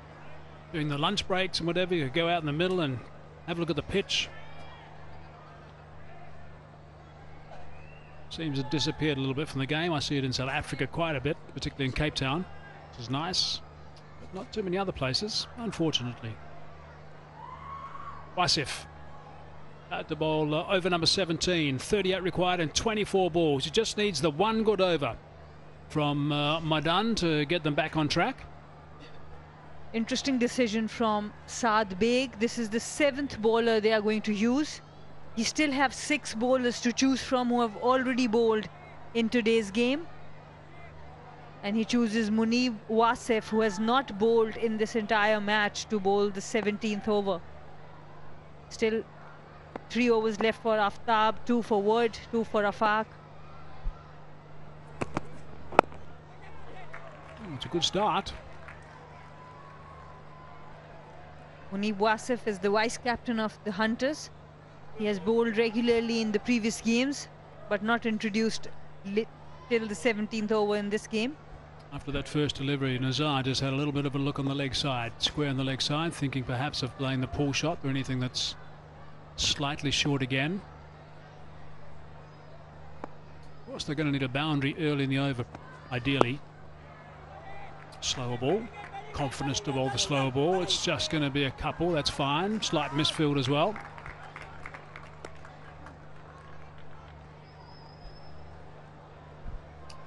D: During the lunch breaks and whatever, you could go out in the middle and have a look at the pitch. Seems to have disappeared a little bit from the game. I see it in South Africa quite a bit, particularly in Cape Town, which is nice. But not too many other places, unfortunately. Wasif at the bowl, over number 17, 38 required and 24 balls. He just needs the one good over from Mardan to get them back on track.
E: Interesting decision from Saad Beg. This is the 7th bowler they are going to use. You still have 6 bowlers to choose from who have already bowled in today's game. And he chooses Munib Wasif, who has not bowled in this entire match, to bowl the 17th over. Still 3 overs left for Aftab, 2 for Wood, 2 for Afaq.
D: It's a good start.
E: Munib Wasif is the vice captain of the Hunters. He has bowled regularly in the previous games, but not introduced till the 17th over in this game.
D: After that first delivery, Nazar just had a little bit of a look on the leg side, square on the leg side, thinking perhaps of playing the pull shot or anything that's slightly short again. Of course, they're going to need a boundary early in the over, ideally. Slower ball. Confidence to bowl the slower ball. It's just going to be a couple, that's fine. Slight misfield as well.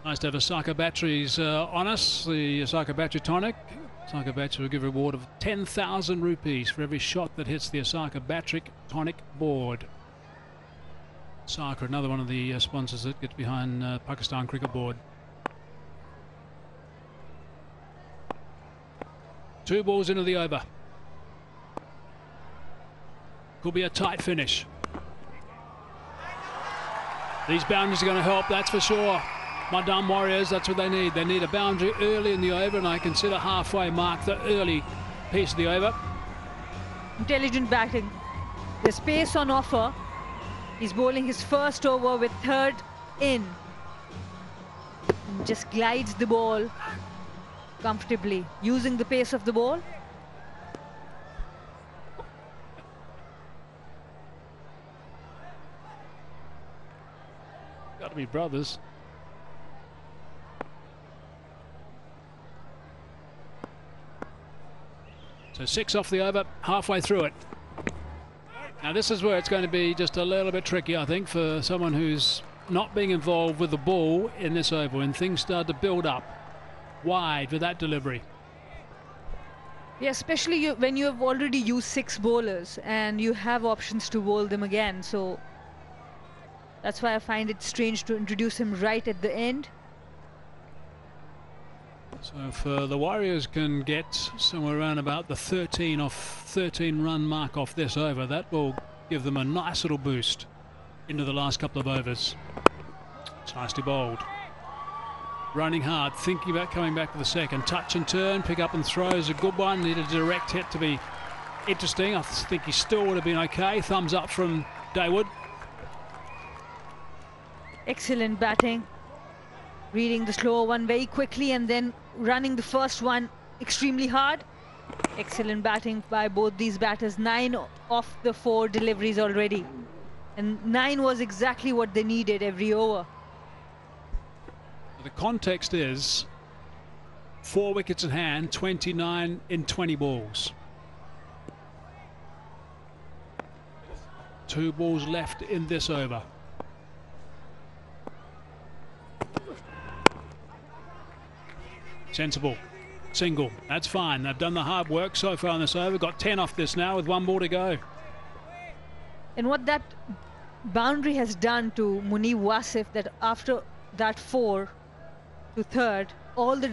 D: Nice to have Osaka batteries on us. The Osaka battery tonic. Osaka battery will give a reward of 10,000 rupees for every shot that hits the Osaka battery tonic board. Osaka, another one of the sponsors that gets behind Pakistan Cricket Board. 2 balls into the over. Could be a tight finish. These boundaries are going to help, that's for sure. Mardan Warriors, that's what they need. They need a boundary early in the over, and I consider halfway mark the early piece of the over.
E: Intelligent batting. There's pace on offer. He's bowling his first over with 3rd in. And just glides the ball comfortably, using the pace of the ball.
D: Got to be brothers. So 6 off the over, halfway through it. Now this is where it's going to be just a little bit tricky, I think, for someone who's not being involved with the ball in this over when things start to build up wide with that delivery.
E: Yeah, especially when you have already used 6 bowlers and you have options to bowl them again. So that's why I find it strange to introduce him right at the end.
D: So if the Warriors can get somewhere around about the 13 run mark off this over, that will give them a nice little boost into the last couple of overs. It's nicely bowled. Running hard, thinking about coming back for the second. Touch and turn, pick up and throw is a good one. Needed a direct hit to be interesting. I think he still would have been okay. Thumbs up from Dawood.
E: Excellent batting. Reading the slower one very quickly and then running the first one extremely hard. Excellent batting by both these batters. 9 off the 4 deliveries already. And 9 was exactly what they needed every over.
D: The context is 4 wickets in hand, 29 in 20 balls. 2 balls left in this over. Sensible. Single. That's fine. They've done the hard work so far in this over. Got 10 off this now with 1 ball to go.
E: And what that boundary has done to Munib Wasif, that after that 4 to third, all the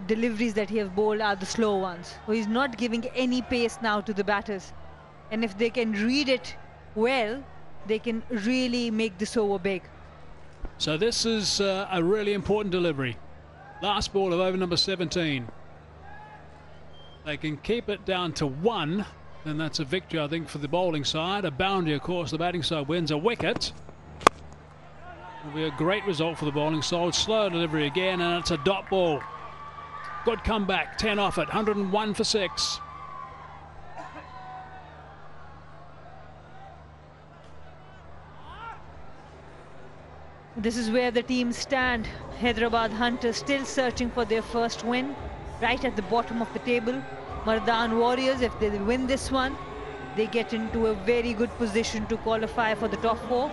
E: deliveries that he has bowled are the slow ones. So he's not giving any pace now to the batters. And if they can read it well, they can really make this over big.
D: So this is a really important delivery. Last ball of over number 17. They can keep it down to 1, then that's a victory, I think, for the bowling side. A boundary, of course, the batting side wins. A wicket will be a great result for the bowling side. Slow delivery again, and it's a dot ball. Good comeback, 10 off it, 101 for 6.
E: This is where the teams stand. Hyderabad Hunters still searching for their first win, right at the bottom of the table. Mardan Warriors, if they win this one, they get into a very good position to qualify for the top 4.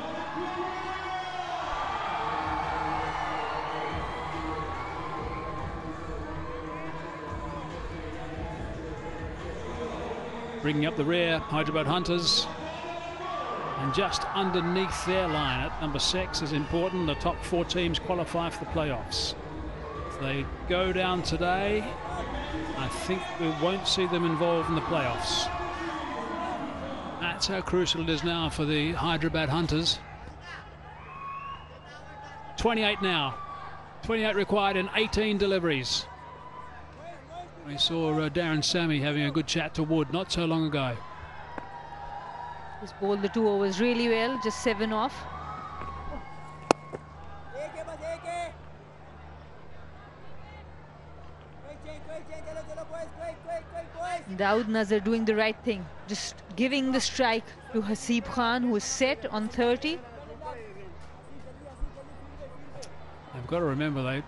D: Bringing up the rear, Hyderabad Hunters. And just underneath their line at number 6 is important. The top 4 teams qualify for the playoffs. If they go down today, I think we won't see them involved in the playoffs. That's how crucial it is now for the Hyderabad Hunters. 28 now. 28 required in 18 deliveries. We saw Darren Sammy having a good chat to Wood not so long ago.
E: He's bowled the 2 overs really well, just 7 off. Dawood Nazar doing the right thing, just giving the strike to Haseeb Khan, who is set on 30.
D: They've got to remember they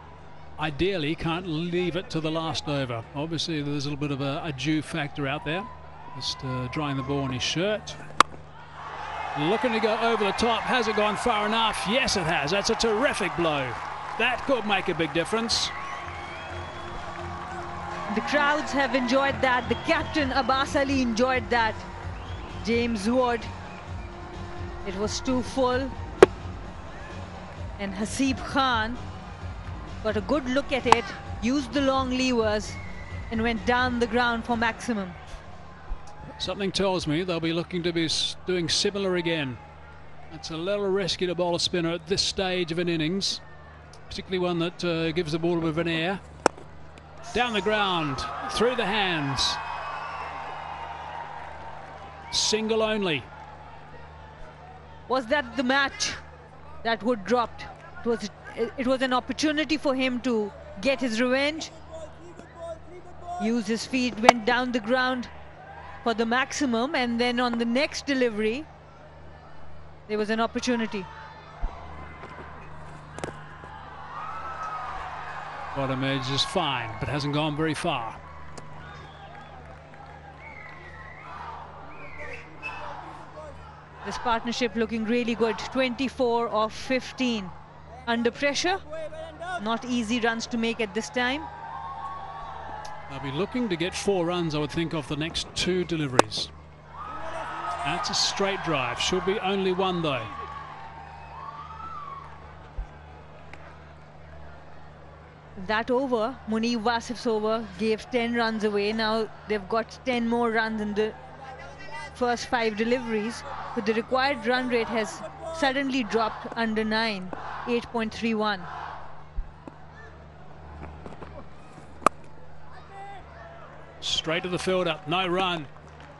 D: ideally can't leave it to the last over. Obviously there's a little bit of a dew factor out there. Just drying the ball on his shirt. Looking to go over the top. Has it gone far enough? Yes, it has. That's a terrific blow. That could make a big difference.
E: The crowds have enjoyed that. The captain, Abbas Ali, enjoyed that. James Ward. It was too full. And Haseeb Khan got a good look at it, used the long levers, and went down the ground for maximum.
D: Something tells me they'll be looking to be doing similar again. It's a little risky to bowl a spinner at this stage of an innings, particularly one that gives the ball a bit of an air. Down the ground, through the hands. Single only.
E: Was that the match that Wood dropped? It was an opportunity for him to get his revenge. Use his feet, went down the ground for the maximum, and then on the next delivery there was an opportunity.
D: Bottom edge is fine, but hasn't gone very far.
E: This partnership looking really good. 24 of 15 under pressure. Not easy runs to make at this time.
D: They'll be looking to get 4 runs, I would think, off the next 2 deliveries. That's a straight drive. Should be only 1 though.
E: That over, Munib Wasif's over, gave 10 runs away. Now they've got 10 more runs in the first 5 deliveries. But the required run rate has suddenly dropped under 9, 8.31.
D: Straight to the fielder, no run.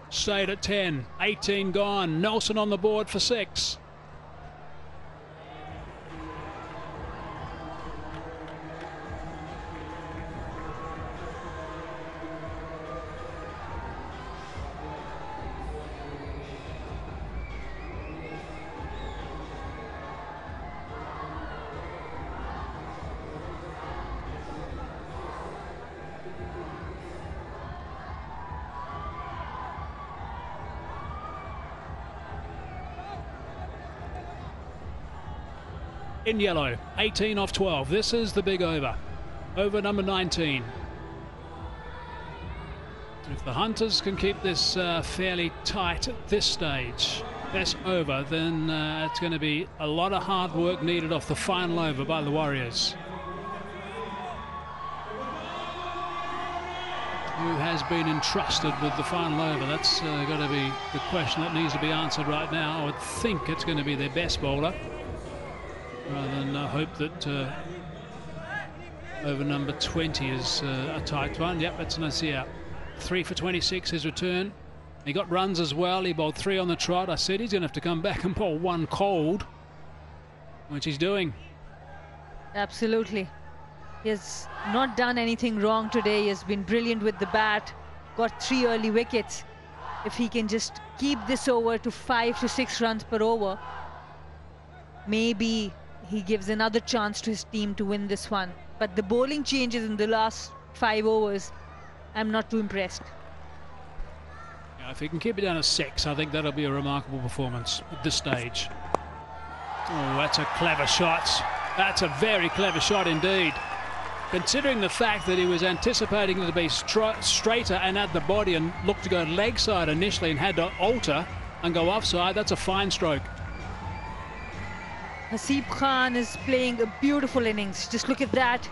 D: stayed at 10. 18 gone. Nelson on the board for 6. In yellow, 18 off 12. This is the big over. Over number 19. If the Hunters can keep this fairly tight at this stage, this over, then it's going to be a lot of hard work needed off the final over by the Warriors. Who has been entrusted with the final over? That's got to be the question that needs to be answered right now. I would think it's going to be their best bowler, rather than hope that over number 20 is a tight one. Yep, that's Nasir. 3 for 26 his return. He got runs as well. He bowled 3 on the trot. I said he's going to have to come back and bowl 1 cold, which he's doing.
E: Absolutely. He has not done anything wrong today. He has been brilliant with the bat. Got 3 early wickets. If he can just keep this over to 5 to 6 runs per over, maybe he gives another chance to his team to win this one. But the bowling changes in the last 5 overs, I'm not too impressed.
D: Yeah, if he can keep it down to 6, I think that'll be a remarkable performance at this stage. Oh, that's a clever shot. That's a very clever shot indeed. Considering the fact that he was anticipating it to be straighter and at the body and looked to go leg side initially and had to alter and go offside, that's a fine stroke.
E: Hasib Khan is playing a beautiful innings. Just look at that.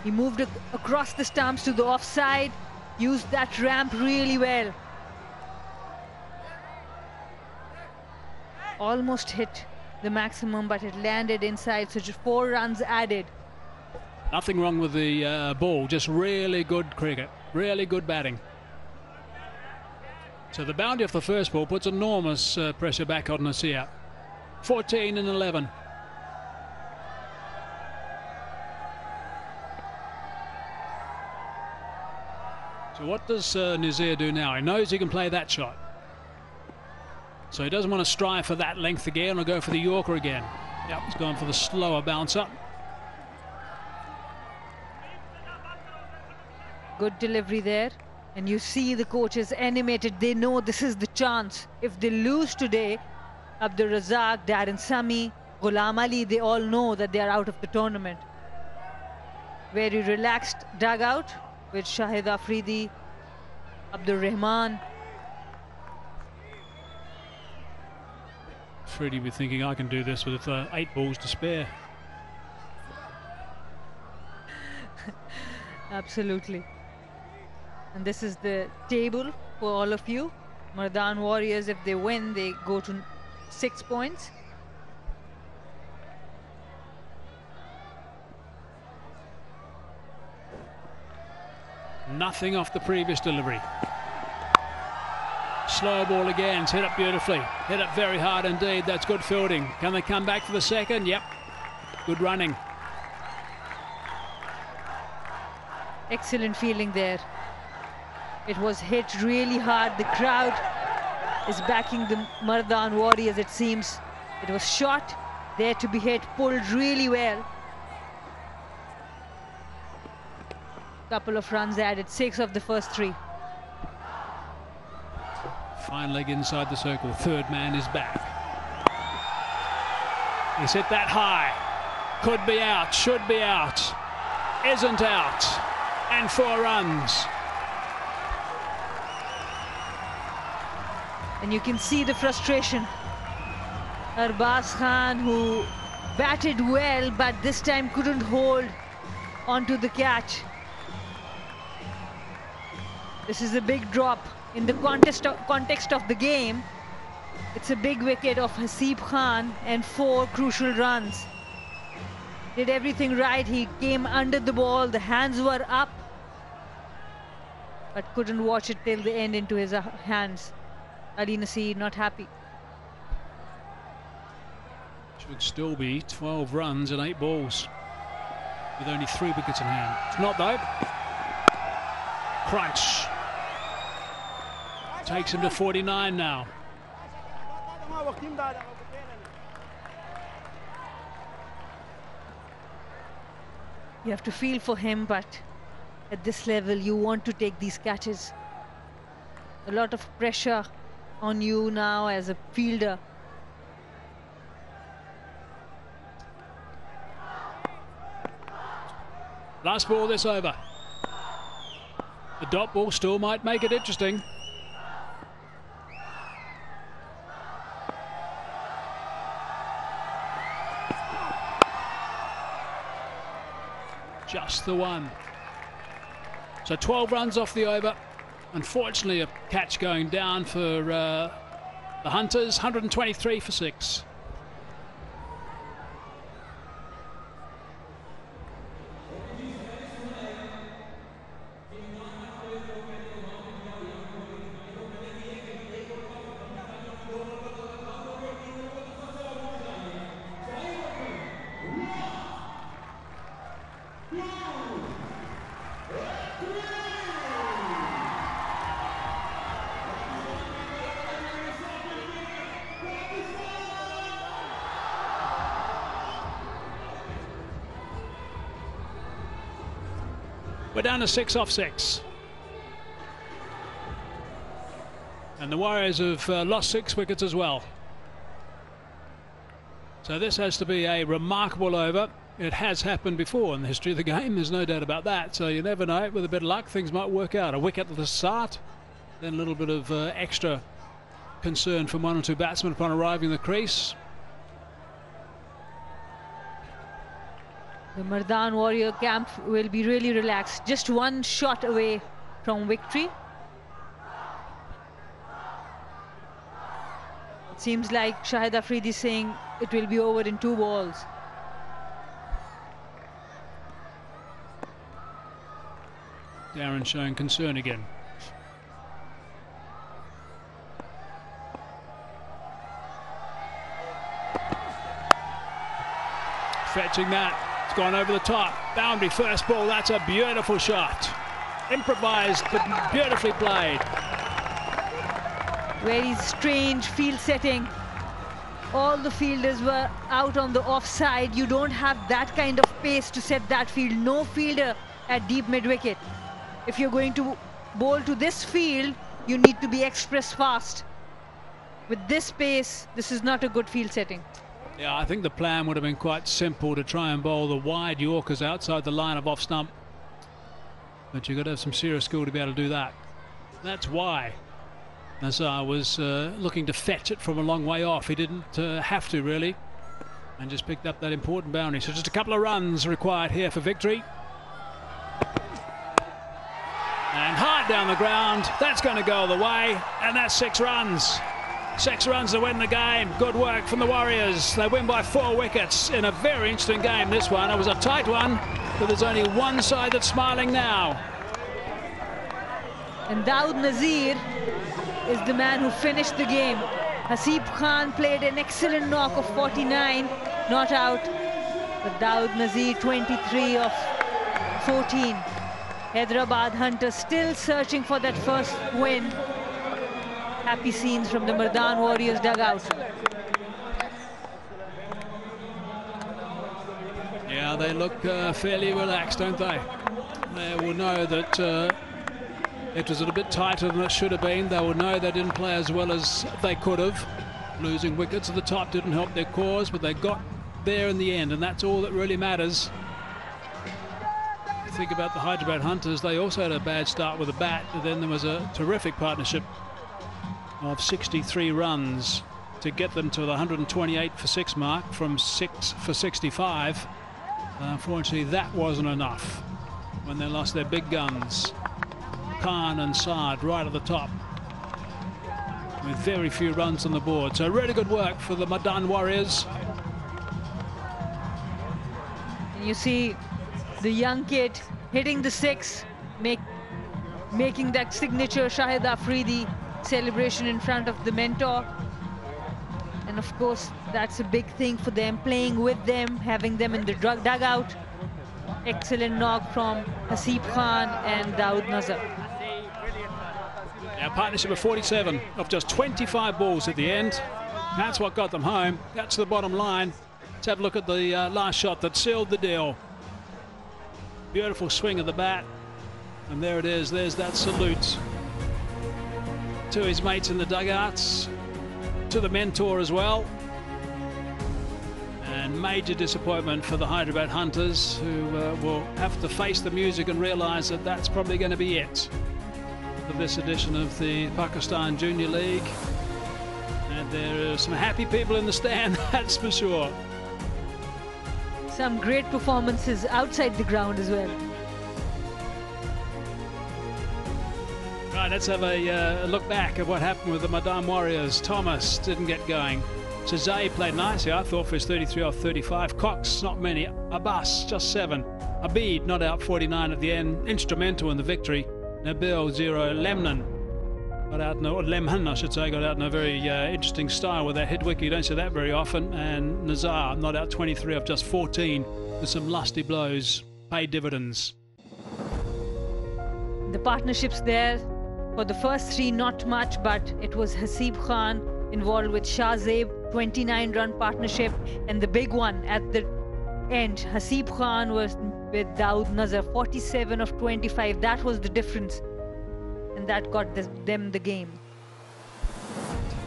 E: He moved across the stumps to the offside, used that ramp really well. Almost hit the maximum, but it landed inside, so just 4 runs added.
D: Nothing wrong with the ball, just really good cricket, really good batting. So the boundary of the first ball puts enormous pressure back on Nasir. 14 and 11. So what does Nazir do now? He knows he can play that shot. So he doesn't want to strive for that length again or go for the Yorker again. Yep, he's going for the slower bouncer.
E: Good delivery there. And you see the coaches animated. They know this is the chance. If they lose today, Abdur Razak, Darren Sami, Ghulam Ali, they all know that they are out of the tournament. Very relaxed dugout with Shahid Afridi, Abdur Rahman.
D: Freddie be thinking, I can do this with 8 balls to spare.
E: Absolutely. And this is the table for all of you. Mardan Warriors, if they win, they go to 6 points.
D: Nothing off the previous delivery. Slow ball again, it's hit up beautifully. Hit up very hard indeed, that's good fielding. Can they come back for the second? Yep, good running.
E: Excellent fielding there. It was hit really hard. The crowd is backing the Mardan Warriors, it seems. It was shot, there to be hit, pulled really well. Couple of runs added, 6 of the first 3.
D: Fine leg inside the circle, third man is back. He's hit that high. Could be out, should be out. Isn't out. And 4 runs.
E: And you can see the frustration. Arbaz Khan, who batted well, but this time couldn't hold onto the catch. This is a big drop in the context of the game. It's a big wicket of Hasib Khan and 4 crucial runs. Did everything right. He came under the ball. The hands were up. but couldn't watch it till the end into his hands. Ali Nasir not happy.
D: Should still be 12 runs and 8 balls with only 3 wickets in hand. It's not though. Crunch. Takes him to 49 now.
E: You have to feel for him, but at this level you want to take these catches. A lot of pressure on you now as a fielder.
D: Last ball this over. The dot ball still might make it interesting. Just the one. So 12 runs off the over. Unfortunately, a catch going down for the Hunters. 123 for 6. We're down to 6 off 6. And the Warriors have lost 6 wickets as well. So this has to be a remarkable over. It has happened before in the history of the game, there's no doubt about that. So you never know, with a bit of luck things might work out. A wicket at the start, then a little bit of extra concern from 1 or 2 batsmen upon arriving in the crease.
E: The Mardan Warrior camp will be really relaxed. Just 1 shot away from victory. It seems like Shahid Afridi is saying it will be over in 2 balls.
D: Darren showing concern again. Fetching that. It's gone over the top. Boundary first ball. That's a beautiful shot. Improvised, but beautifully played.
E: Very strange field setting. All the fielders were out on the offside. You don't have that kind of pace to set that field. No fielder at deep mid-wicket. If you're going to bowl to this field, you need to be express fast. With this pace, this is not a good field setting.
D: Yeah, I think the plan would have been quite simple to try and bowl the wide Yorkers outside the line of off stump. But you've got to have some serious skill to be able to do that. That's why Nazar was looking to fetch it from a long way off. He didn't have to really, and just picked up that important boundary. So just a couple of runs required here for victory. And hard down the ground. That's going to go the way, and that's 6 runs. 6 runs to win the game. Good work from the Warriors. They win by 4 wickets in a very interesting game, this one. It was a tight one, but there's only one side that's smiling now.
E: And Daud Nazir is the man who finished the game. Hasib Khan played an excellent knock of 49, not out. But Daud Nazir 23 of 14. Hyderabad Hunters still searching for that first win. Happy scenes from the Mardan Warriors dugout.
D: Yeah, they look fairly relaxed, don't they? They will know that it was a bit tighter than it should have been. They will know they didn't play as well as they could have. Losing wickets at the top didn't help their cause, but they got there in the end, and that's all that really matters. Think about the Hyderabad Hunters. They also had a bad start with a bat, but then there was a terrific partnership of 63 runs to get them to the 128 for 6 mark from 6 for 65. Unfortunately, that wasn't enough when they lost their big guns, Khan and Saad, right at the top, with very few runs on the board. So really good work for the Mardan Warriors.
E: And you see the young kid hitting the 6, making that signature Shahid Afridi celebration in front of the mentor. And of course, that's a big thing for them, playing with them, having them in the dugout. Excellent knock from Haseeb Khan and Dawood Nazar.
D: Our partnership of 47 of just 25 balls at the end. That's what got them home. That's the bottom line. Let's have a look at the last shot that sealed the deal. Beautiful swing of the bat. And there it is. There's that salute to his mates in the dugouts, to the mentor as well. And major disappointment for the Hyderabad Hunters, who will have to face the music and realise that that's probably going to be it for this edition of the Pakistan Junior League. And there are some happy people in the stand, that's for sure.
E: Some great performances outside the ground as well.
D: Right, let's have a look back at what happened with the Mardan Warriors. Thomas didn't get going. Shazay played nicely, I thought, for his 33 off 35. Cox, not many. Abbas, just 7. Abid, not out, 49 at the end. Instrumental in the victory. Nabil, 0. Lemnon got out, or Lemhan, I should say, got out in a very interesting style with that head wicket. You don't see that very often. And Nazar, not out, 23 off just 14, with some lusty blows. Paid dividends.
E: The partnerships there, for the first 3, not much, but it was Haseeb Khan involved with Shah Zeb, 29-run partnership, and the big one at the end, Haseeb Khan was with Dawood Nazar, 47 of 25. That was the difference, and that got them the game.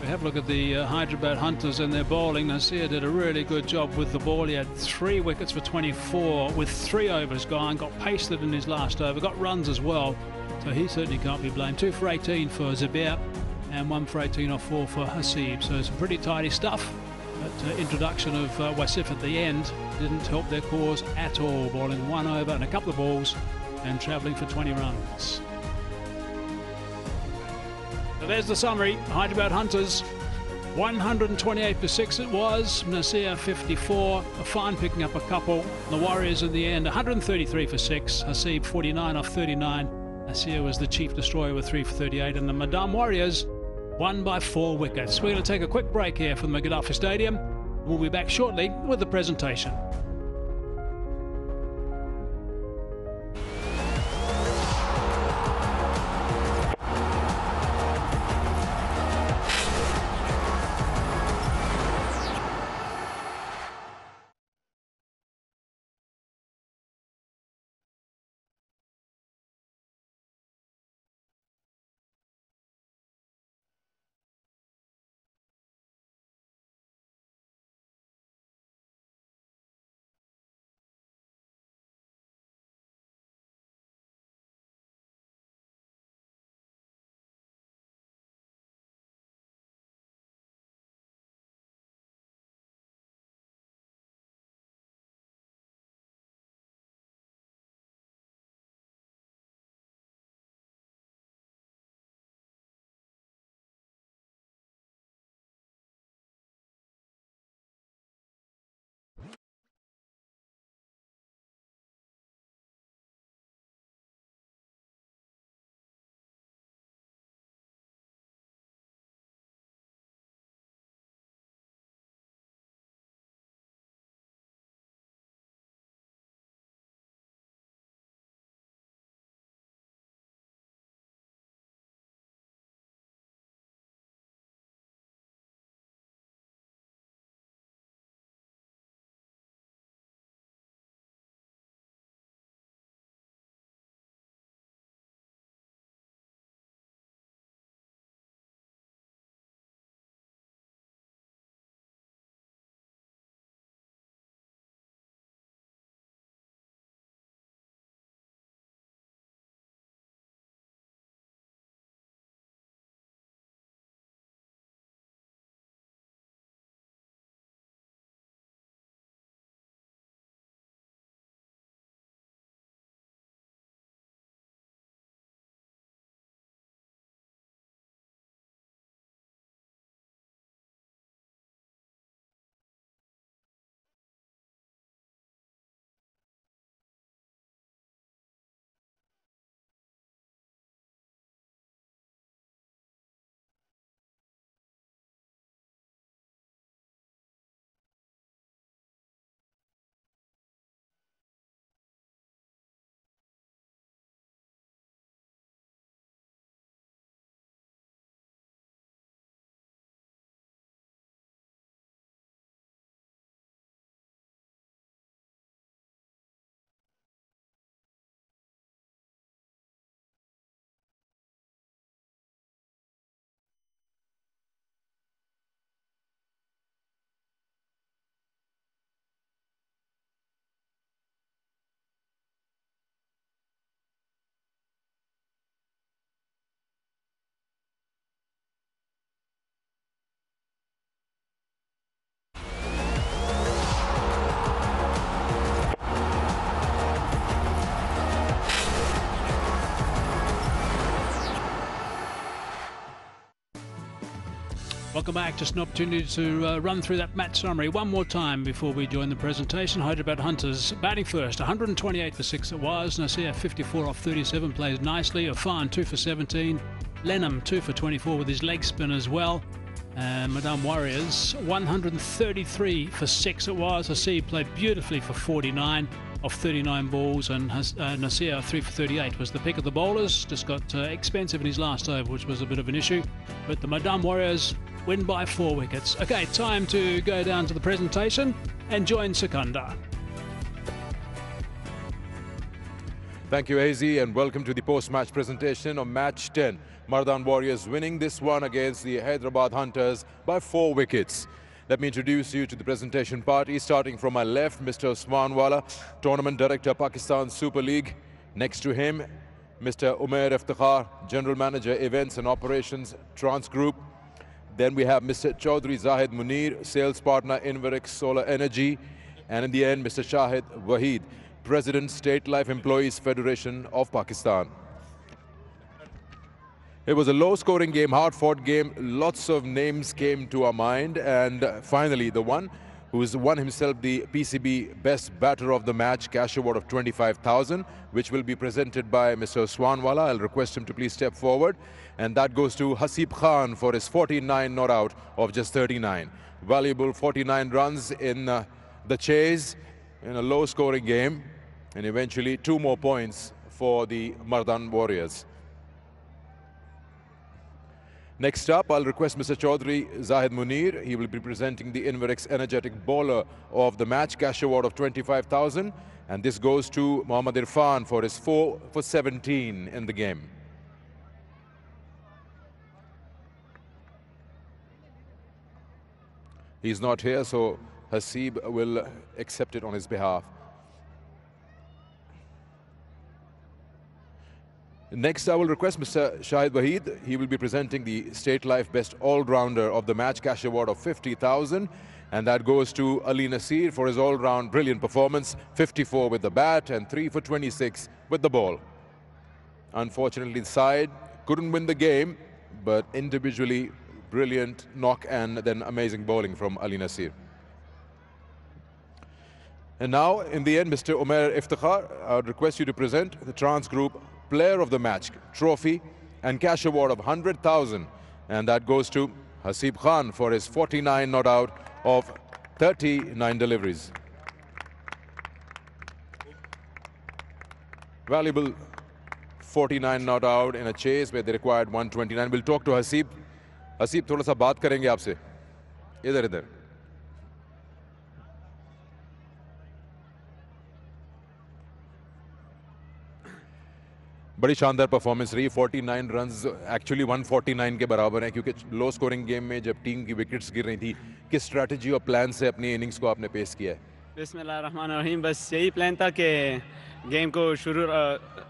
D: We have a look at the Hyderabad Hunters and their bowling. Nasir did a really good job with the ball. He had 3 wickets for 24 with 3 overs gone, got pasted in his last over, got runs as well, so he certainly can't be blamed. 2 for 18 for Zubair and 1 for 18 off 4 for Haseeb. So some pretty tidy stuff. But introduction of Wasif at the end didn't help their cause at all, bowling 1 over and a couple of balls and travelling for 20 runs. So there's the summary. Hyderabad Hunters 128 for 6 it was. Nasir 54. Afan picking up a couple. The Warriors in the end 133 for 6. Haseeb 49 off 39. Nasir was the chief destroyer with 3 for 38. And the Mardan Warriors won by 4 wickets. We're going to take a quick break here from the Gaddafi Stadium. We'll be back shortly with the presentation. Welcome back. Just an opportunity to run through that match summary one more time before we join the presentation. Hyderabad Hunters batting first, 128 for 6 it was. Nasir 54 off 37, plays nicely. Irfan 2 for 17. Lenham 2 for 24 with his leg spin as well. And Mardan Warriors 133 for 6 it was. Hasib played beautifully for 49 off 39 balls, and Nasir 3 for 38 was the pick of the bowlers. Just got expensive in his last over, which was a bit of an issue. But the Mardan Warriors win by 4 wickets. Okay, time to go down to the presentation and join Sikandar.
A: Thank you, AZ, and welcome to the post-match presentation of Match 10. Mardan Warriors winning this one against the Hyderabad Hunters by 4 wickets. Let me introduce you to the presentation party. Starting from my left, Mr. Usmanwala, Tournament Director, Pakistan Super League. Next to him, Mr. Umair Iftikhar, General Manager, Events and Operations, Trans Group. Then we have Mr. Chaudhry Zahid Munir, Sales Partner, Inverex Solar Energy. And in the end, Mr. Shahid Waheed, President, State Life Employees Federation of Pakistan. It was a low-scoring game, hard-fought game. Lots of names came to our mind, and finally, the one who's won himself the PCB Best Batter of the Match, cash award of 25,000, which will be presented by Mr. Usmanwala. I'll request him to please step forward, and that goes to Hasib Khan for his 49 not out of just 39. Valuable 49 runs in the chase in a low-scoring game, and eventually 2 more points for the Mardan Warriors. Next up, I'll request Mr. Chaudhry Zahid Munir. He will be presenting the Inverex Energetic Bowler of the Match, cash award of 25,000. And this goes to Mohammad Irfan for his 4 for 17 in the game. He's not here, so Hasib will accept it on his behalf. Next, I will request Mr. Shahid Waheed. He will be presenting the State Life Best All-Rounder of the Match, cash award of 50,000. And that goes to Ali Nasir for his all-round brilliant performance, 54 with the bat and 3 for 26 with the ball. Unfortunately, the side couldn't win the game, but individually brilliant knock and then amazing bowling from Ali Nasir. And now, in the end, Mr. Umair Iftikhar, I would request you to present the Trans Group Player of the Match trophy and cash award of 100,000, and that goes to Hasib Khan for his 49 not out of 39 deliveries. Valuable 49 not out in a chase where they required 129. We'll talk to Hasib. Hasib, थोड़ा सा बात करेंगे आपसे. इधर. बड़ी शानदार performance रही. 49 runs actually 149 के बराबर हैं, क्योंकि लो स्कोरिंग गेम में जब टीम की विकेट्स गिर रही थी, किस स्ट्रैटेजी और प्लान से अपनी इनिंग्स को आपने पेश किया है?
J: बिस्मिल्लाहिर्रहमानिर्रहीम. बस यही प्लान था कि गेम को शुरू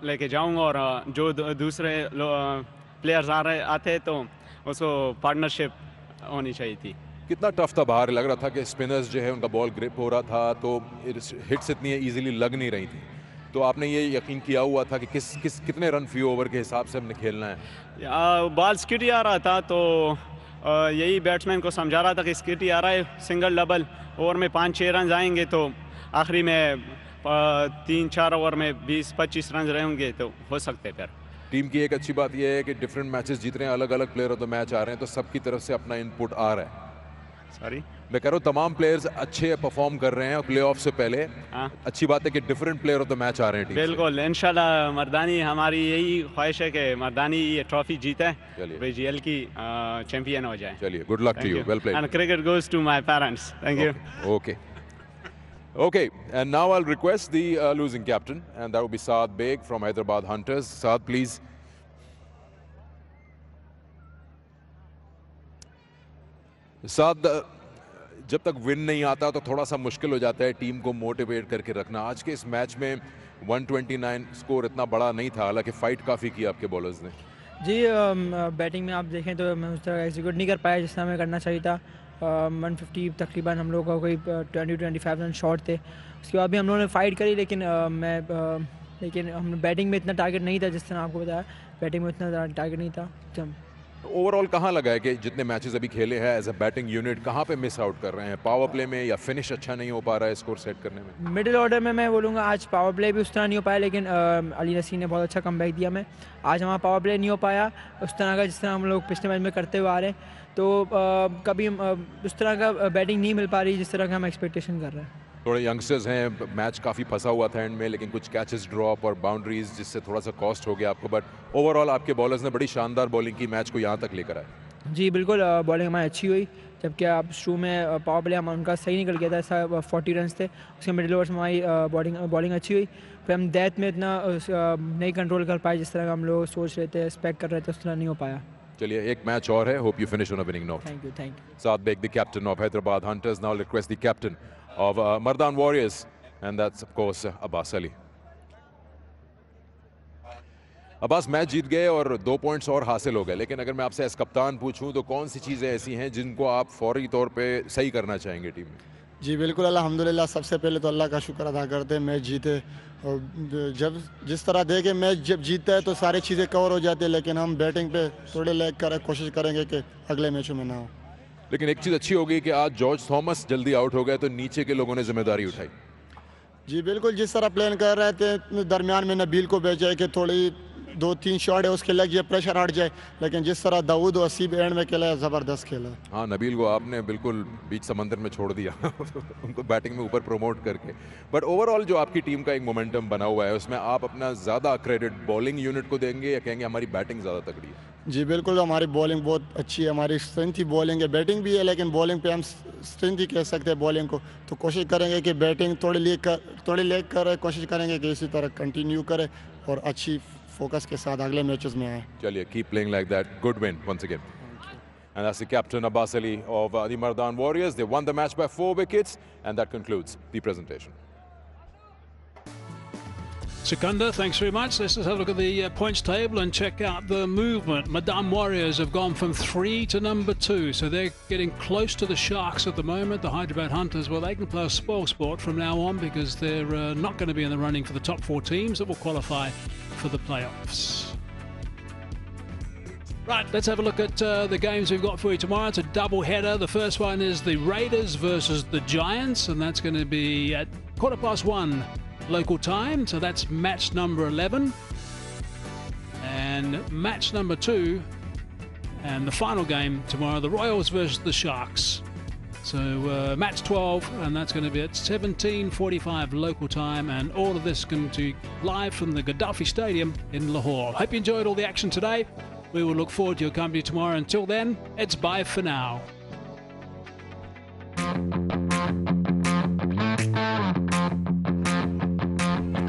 J: लेके जाऊं और जो दूसरे प्लेयर्स आते तो उसको पार्टनरशिप होनी चाहिए थी.
A: कितना टफ था बाहर? लग रहा था कि स्पिनर्स जो है उनका बॉल ग्रिप हो रहा था, तो हिट्स इतनी इजीली लग नहीं रही थी. तो आपने ये यकीन किया हुआ था कि कितने रन फी ओवर के हिसाब से हमने खेलना है?
J: बॉल स्किटी आ रहा था, तो यही बैट्समैन को समझा रहा था कि स्किटी आ रहा है, सिंगल डबल ओवर में 5-6 रन आएंगे, तो आखिरी में 3-4 ओवर में 20-25 रन रहेंगे तो हो सकते हैं. फिर
A: टीम की एक अच्छी बात यह है कि डिफरेंट मैचेस जीत रहे हैं, अलग अलग प्लेयर ऑफ द मैच आ रहे हैं, तो सबकी तरफ से अपना इनपुट आ रहा है.
J: सॉरी,
A: मैं कह रहा हूँ तमाम प्लेयर्स अच्छे परफॉर्म कर रहे हैं और प्लेऑफ से पहले अच्छी बात है कि different player of the match आ रहे हैं.
J: बिल्कुल, इंशाल्लाह मर्दानी, हमारी यही ख्वाहिश है कि मर्दानी ये ट्रॉफी जीते, PJL की चैंपियन हो जाए.
A: चलिए, good luck to you, well played.
J: And cricket goes to my parents. Thank you.
A: Okay, and now I'll request the losing captain, and that will be Saad Beg from Hyderabad Hunters. Saad, please. Saad, जब तक win नहीं आता तो थोड़ा सा मुश्किल हो जाता है टीम को मोटिवेट करके रखना. आज के इस मैच में 129 स्कोर इतना बड़ा नहीं था, हालांकि फाइट काफ़ी की आपके बॉलर्स ने.
K: जी, बैटिंग में आप देखें तो मैं उस तरह एग्जीक्यूट नहीं कर पाया जिस तरह हमें करना चाहिए था. 150 तकरीबन हम लोगों का कोई 20-25 रन शॉट थे. उसके बाद भी हम लोगों ने फाइट करी, लेकिन हम बैटिंग में इतना टारगेट नहीं था. जिस तरह आपको बताया, बैटिंग में इतना टारगेट नहीं था.
A: ओवरऑल कहाँ लगा है कि जितने मैचेस अभी खेले हैं एज अ बैटिंग यूनिट कहाँ पे मिस आउट कर रहे हैं? पावर प्ले में या फिनिश अच्छा नहीं हो पा रहा है स्कोर सेट करने में?
K: मिडिल ऑर्डर में मैं बोलूँगा आज पावर प्ले भी उस तरह नहीं हो पाया, लेकिन अली नसीर ने बहुत अच्छा कमबैक दिया। मैं आज हमारा पावर प्ले नहीं हो पाया उस तरह का जिस तरह हम लोग पिछले मैच में करते हुए आ रहे हैं, तो कभी उस तरह का बैटिंग नहीं मिल पा रही जिस तरह का हम एक्सपेक्टेशन कर रहे हैं।
A: थोड़े यंगस्टर्स हैं, मैच काफ़ी फंसा हुआ था एंड में, लेकिन कुछ कैचेस ड्रॉप और बाउंड्रीज जिससे थोड़ा सा कॉस्ट हो गया आपको, बट ओवरऑल आपके बॉलर्स ने बड़ी शानदार बॉलिंग की, मैच को यहाँ तक लेकर आए।
K: जी बिल्कुल, बॉलिंग हमारी अच्छी हुई, जबकि आप शुरू में पावर प्ले हम उनका सही निकल गया था, ऐसा 40 रन थे। उसके मिडिल ओवर्स में हमारी बॉलिंग अच्छी हुई, फिर हम डेथ में इतना नहीं कंट्रोल कर पाए जिस तरह का हम लोग सोच रहे थे, एक्सपेक्ट कर रहे थे, उस तरह नहीं हो पाया।
A: चलिए एक मैच और है, hope you finish on a winning note.
K: Thank you.
A: Saad Beg, the captain of Hyderabad Hunters, now request the captain of Mardan Warriors, and that's of course Abbas Ali. Abbas, match जीत गए और 2 points और हासिल हो गए, लेकिन अगर मैं आपसे एज कप्तान पूछूं तो कौन सी चीज़ें ऐसी हैं जिनको आप फौरी तौर पे सही करना चाहेंगे टीम में?
L: जी बिल्कुल, अल्हम्दुलिल्लाह, सबसे पहले तो अल्लाह का शुक्र अदा करते हैं मैच जीते, और जब जिस तरह देखे मैच जब जीतता है तो सारी चीज़ें कवर हो जाती है, लेकिन हम बैटिंग पे थोड़े लैग कर कोशिश करेंगे कि अगले मैचों में ना हो।
A: लेकिन एक चीज़ अच्छी हो गई कि आज जॉर्ज थॉमस जल्दी आउट हो गए तो नीचे के लोगों ने जिम्मेदारी उठाई।
L: जी बिल्कुल, जिस तरह प्लान कर रहे थे दरमियान में नबील को भेजा है कि थोड़ी 2-3 शॉट है उसके लग जाए, प्रेशर हट जाए, लेकिन जिस तरह दाऊद और असीब एंड में खेला है, ज़बरदस्त खेला।
A: हाँ, नबील को आपने बिल्कुल बीच समंदर में छोड़ दिया उनको बैटिंग में ऊपर प्रमोट करके। बट ओवरऑल जो आपकी टीम का एक मोमेंटम बना हुआ है उसमें आप अपना ज़्यादा क्रेडिट बॉलिंग यूनिट को देंगे या कहेंगे हमारी बैटिंग ज़्यादा तगड़ी है?
L: जी बिल्कुल, हमारी बॉलिंग बहुत अच्छी है, हमारी स्ट्रेंथ ही बॉलिंग है, बैटिंग भी है, लेकिन बॉलिंग पे हम स्ट्रेंथ ही कह सकते हैं बॉलिंग को। तो कोशिश करेंगे कि बैटिंग थोड़ी लेग कर कोशिश करेंगे कि इसी तरह कंटिन्यू करे और अच्छी फोकस के साथ अगले मैचेस में आए।
A: चलिए, keep playing like that, good win once again. And that's the captain Abbas Ali of the Mardan Warriors. They won the match by 4 wickets, and that concludes the presentation.
D: Sikandar, thanks very much. Let's just have a look at the points table and check out the movement. Mardan Warriors have gone from 3 to number 2, so they're getting close to the Sharks at the moment. The Hyderabad Hunters, well, they can play a spoil sport from now on because they're not going to be in the running for the top 4 teams that will qualify for the playoffs. Right, let's have a look at the games we've got for you tomorrow. It's a double header. The first one is the Raiders versus the Giants, and that's going to be at 1:15 local time, so that's match number 11. And match number 2, and the final game tomorrow, the Royals versus the Sharks. So match 12, and that's going to be at 17:45 local time, and all of this is going to be live from the Gaddafi Stadium in Lahore. Hope you enjoyed all the action today. We will look forward to your company tomorrow. Until then, it's bye for now.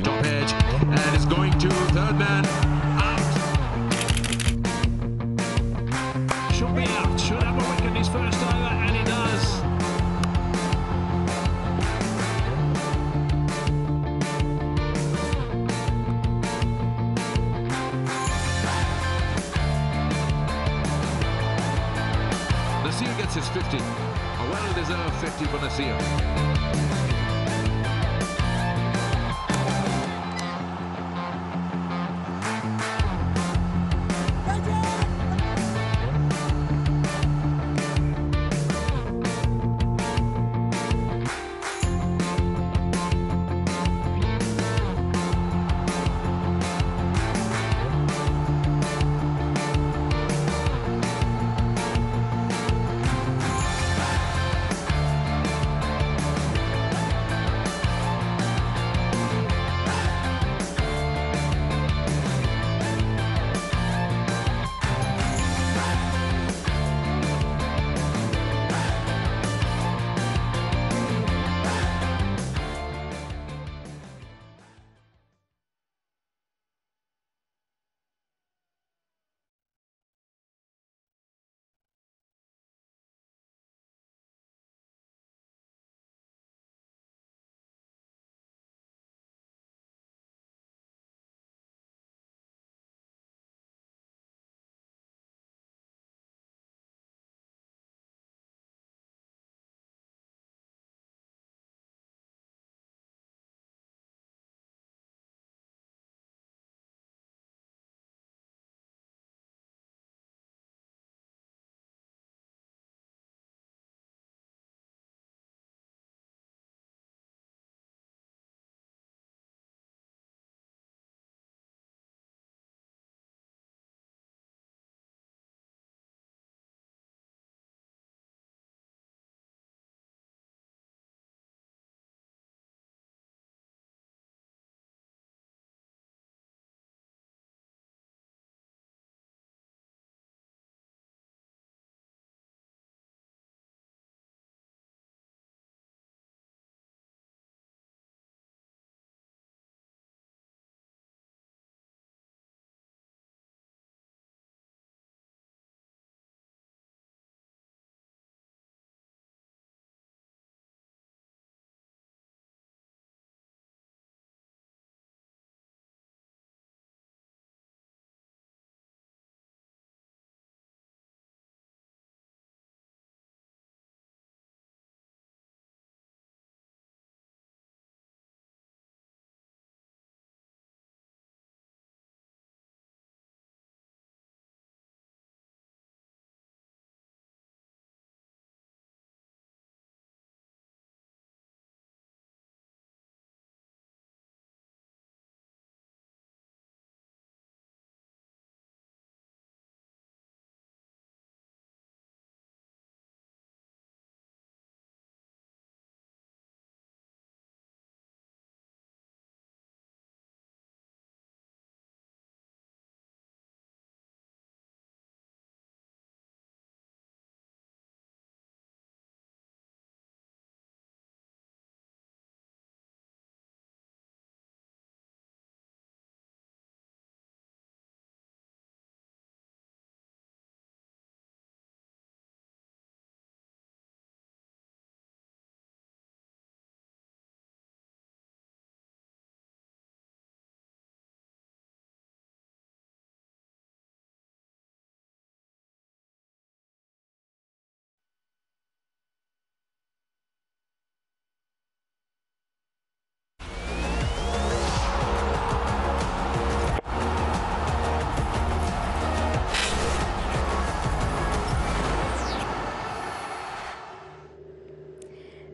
A: Top edge, and it's going to third man. Out.
D: Should be out. Should have a wicket in his first over, and he does.
A: Nasir gets his 50. A well-deserved 50 for Nasir.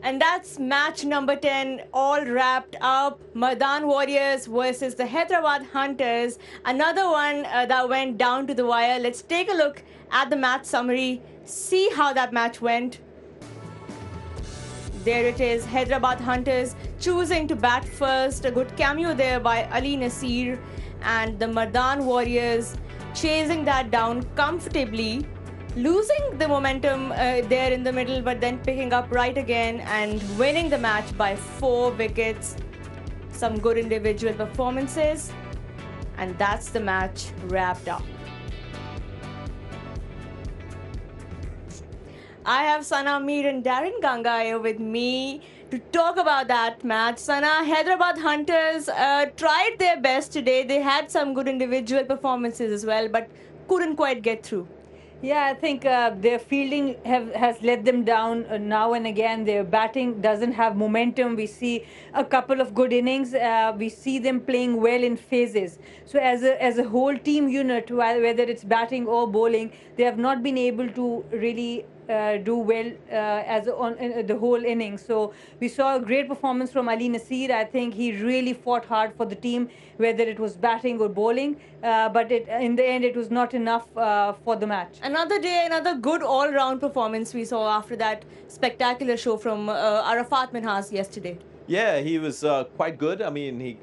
H: And that's match number 10 all wrapped up. Mardan Warriors versus the Hyderabad Hunters. Another one that went down to the wire. Let's take a look at the match summary, see how that match went. There it is, Hyderabad Hunters choosing to bat first. A good cameo there by Ali Nasir. And the Mardan Warriors chasing that down comfortably, losing the momentum there in the middle, but then picking up right again and winning the match by 4 wickets. Some good individual performances, and that's the match wrapped up. I have Sana Mir and Darren Ganga here with me to talk about that match. Sana, Hyderabad Hunters tried their best today. They had some good individual performances as well, but couldn't quite get through.
E: Yeah, I think their fielding has let them down now and again. Their batting doesn't have momentum. We see a couple of good innings. We see them playing well in phases. So as a whole team unit, whether it's batting or bowling, they have not been able to really do well on the whole inning. So we saw a great performance from Ali Nasir. I think he really fought hard for the team, whether it was batting or bowling. But in the end, it was not enough for the match.
H: Another day, another good all-round performance we saw after that spectacular show from Arafat Minhas yesterday.
F: Yeah, he was quite good. I mean, he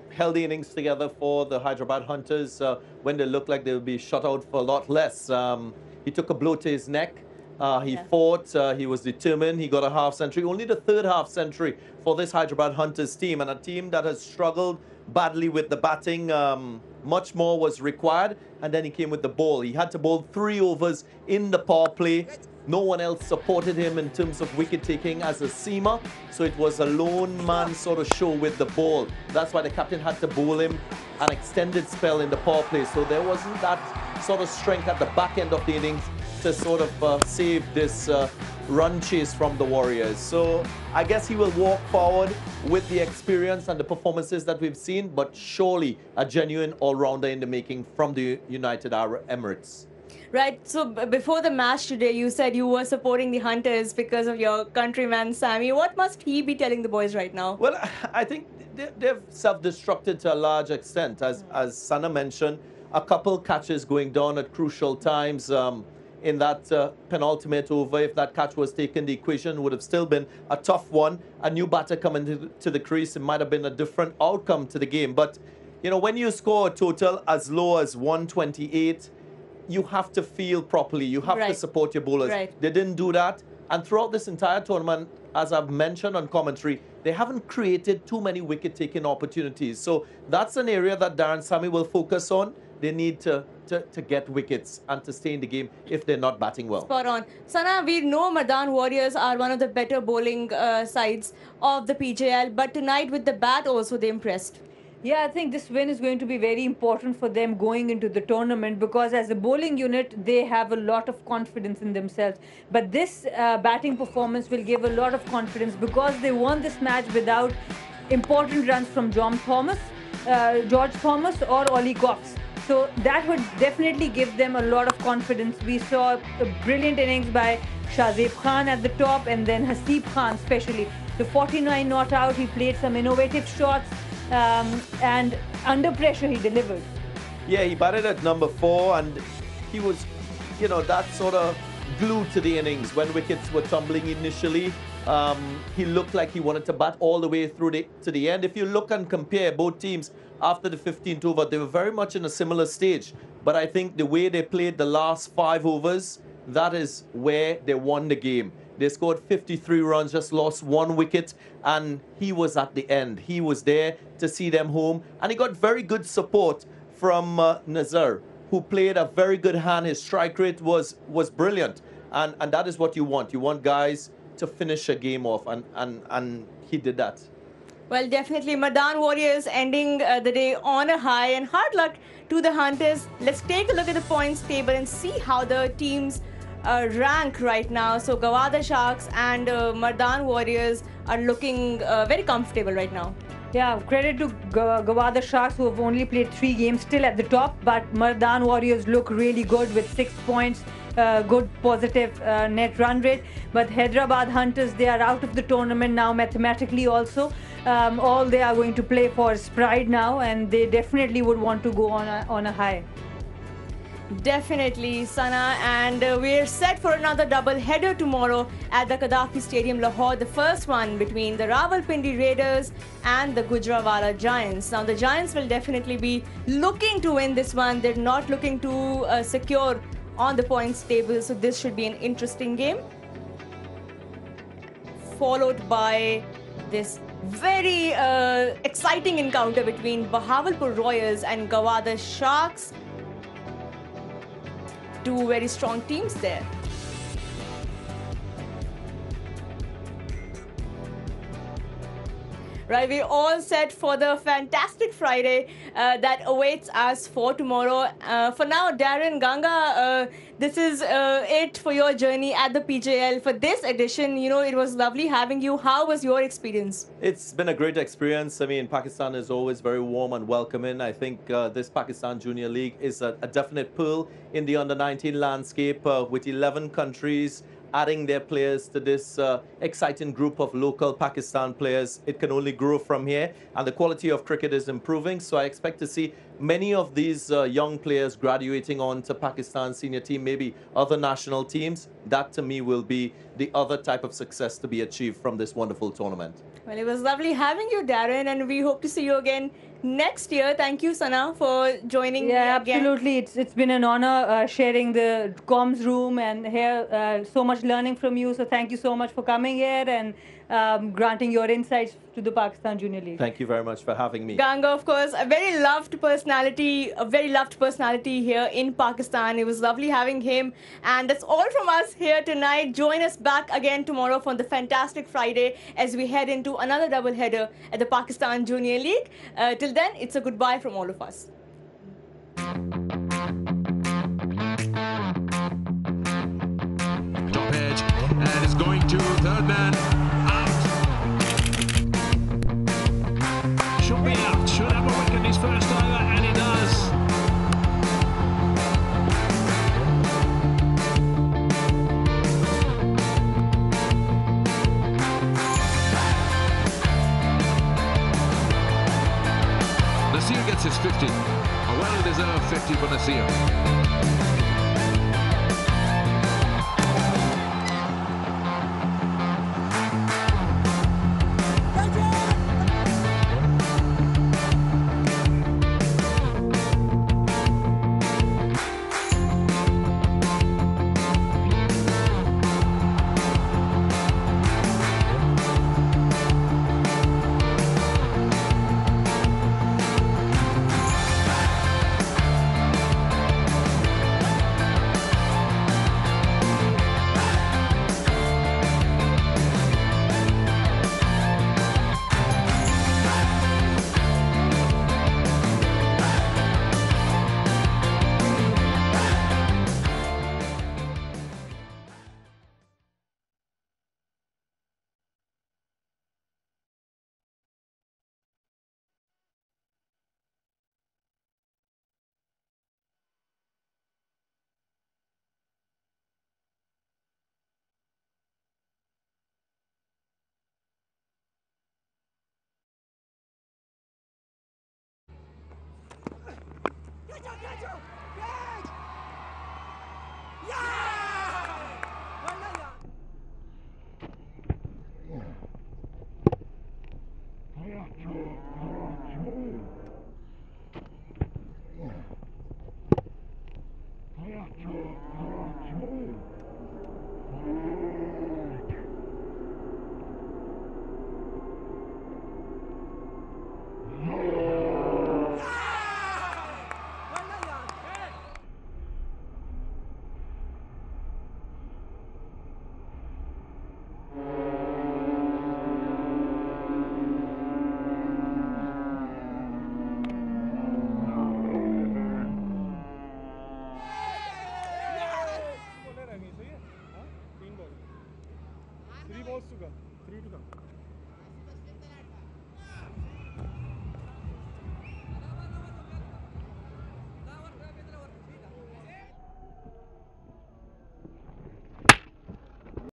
F: held the innings together for the Hyderabad Hunters when they looked like they would be shut out for a lot less. He took a blow to his neck. He fought, he was determined, he got a half century, only the third half century for this Hyderabad Hunters team, and a team that has struggled badly with the batting. Much more was required, and then he came with the ball. He had to bowl 3 overs in the power play. No one else supported him in terms of wicket taking as a seamer, so it was a lone man sort of show with the ball. That's why the captain had to bowl him an extended spell in the power play, so there wasn't that sort of strength at the back end of the innings to sort of save this run chase from the Warriors. So I guess he will walk forward with the experience and the performances that we've seen, but surely a genuine all-rounder in the making from the United Arab Emirates.
H: Right, so before the match today, you said you were supporting the Hunters because of your countryman Sammy. What must he be telling the boys right now?
F: Well, I think they've self-destructed to a large extent. As Sana mentioned, a couple catches going down at crucial times. In that penultimate over, if that catch was taken, the equation would have still been a tough one. A new batter coming to the crease, it might have been a different outcome to the game. But, you know, when you score a total as low as 128, you have to feel properly. You have to support your bowlers. They didn't do that. And throughout this entire tournament, as I've mentioned on commentary, they haven't created too many wicket-taking opportunities. So that's an area that Darren Sammy will focus on. They need to get wickets and to stay in the game if they're not batting well.
H: Spot on. Sana, we know Mardan Warriors are one of the better bowling sides of the PJL, but tonight with the bat also they impressed.
E: Yeah, I think this win is going to be very important for them going into the tournament, because as a bowling unit, they have a lot of confidence in themselves. But this batting performance will give a lot of confidence, because they won this match without important runs from George Thomas or Ollie Cox. So that would definitely give them a lot of confidence. We saw a brilliant innings by Shahzeb Khan at the top, and then Haseeb Khan especially. The 49 not out, he played some innovative shots, and under pressure he delivered.
F: Yeah, he batted at number 4, and he was, you know, that sort of glue to the innings. When wickets were tumbling initially, he looked like he wanted to bat all the way through to the end. If you look and compare both teams after the 15th over, they were very much in a similar stage. But I think the way they played the last 5 overs, that is where they won the game. They scored 53 runs, just lost 1 wicket, and he was at the end. He was there to see them home, and he got very good support from Nazar, who played a very good hand. His strike rate was brilliant, and that is what you want. You want guys to finish a game off, and he did that.
H: Well, definitely Mardan Warriors ending the day on a high, and hard luck to the Hunters. Let's take a look at the points table and see how the teams rank right now. So Gawada Sharks and Mardan Warriors are looking very comfortable right now.
E: Yeah, credit to Gawada Sharks, who have only played 3 games, still at the top. But Mardan Warriors look really good with 6 points. good positive net run rate. But Hyderabad Hunters, they are out of the tournament now mathematically also. All they are going to play for is pride now, and they definitely would want to go on a high.
H: Definitely, Sana, and we're set for another double header tomorrow at the Gaddafi Stadium, Lahore. The first one between the Rawalpindi Raiders and the Gujranwala Giants. Now, the Giants will definitely be looking to win this one. They're not looking to secure on the points table, so this should be an interesting game. Followed by this very exciting encounter between Bahawalpur Royals and Gawada Sharks. Two very strong teams there. Right, we're all set for the fantastic Friday that awaits us for tomorrow. For now, Darren, Ganga, this is it for your journey at the PJL for this edition. You know, it was lovely having you. How was your experience?
F: It's been a great experience. I mean, Pakistan is always very warm and welcoming. I think this Pakistan Junior League is a definite pearl in the under-19 landscape with 11 countries adding their players to this exciting group of local Pakistan players. It can only grow from here, and the quality of cricket is improving. So I expect to see many of these young players graduating on to Pakistan's senior team, maybe other national teams. That to me will be the other type of success to be achieved from this wonderful tournament.
H: Well, it was lovely having you, Darren, and we hope to see you again next year. Thank you, Sana, for joining me again.
E: Absolutely. It's been an honor sharing the comms room and here so much learning from you. So thank you so much for coming here and granting your insights to the Pakistan Junior League.
F: Thank you very much for having me.
H: Ganga, of course, a very loved personality here in Pakistan. It was lovely having him. And that's all from us here tonight. Join us back again tomorrow for the fantastic Friday as we head into another double header at the Pakistan Junior League. Till then, it's a goodbye from all of us.
A: Top edge, and it's going to third man. Should be out, should have a wicket his first over, and he does. Nasir gets his 50, a well-deserved 50 for Nasir.
C: Three balls to come. 3 to come.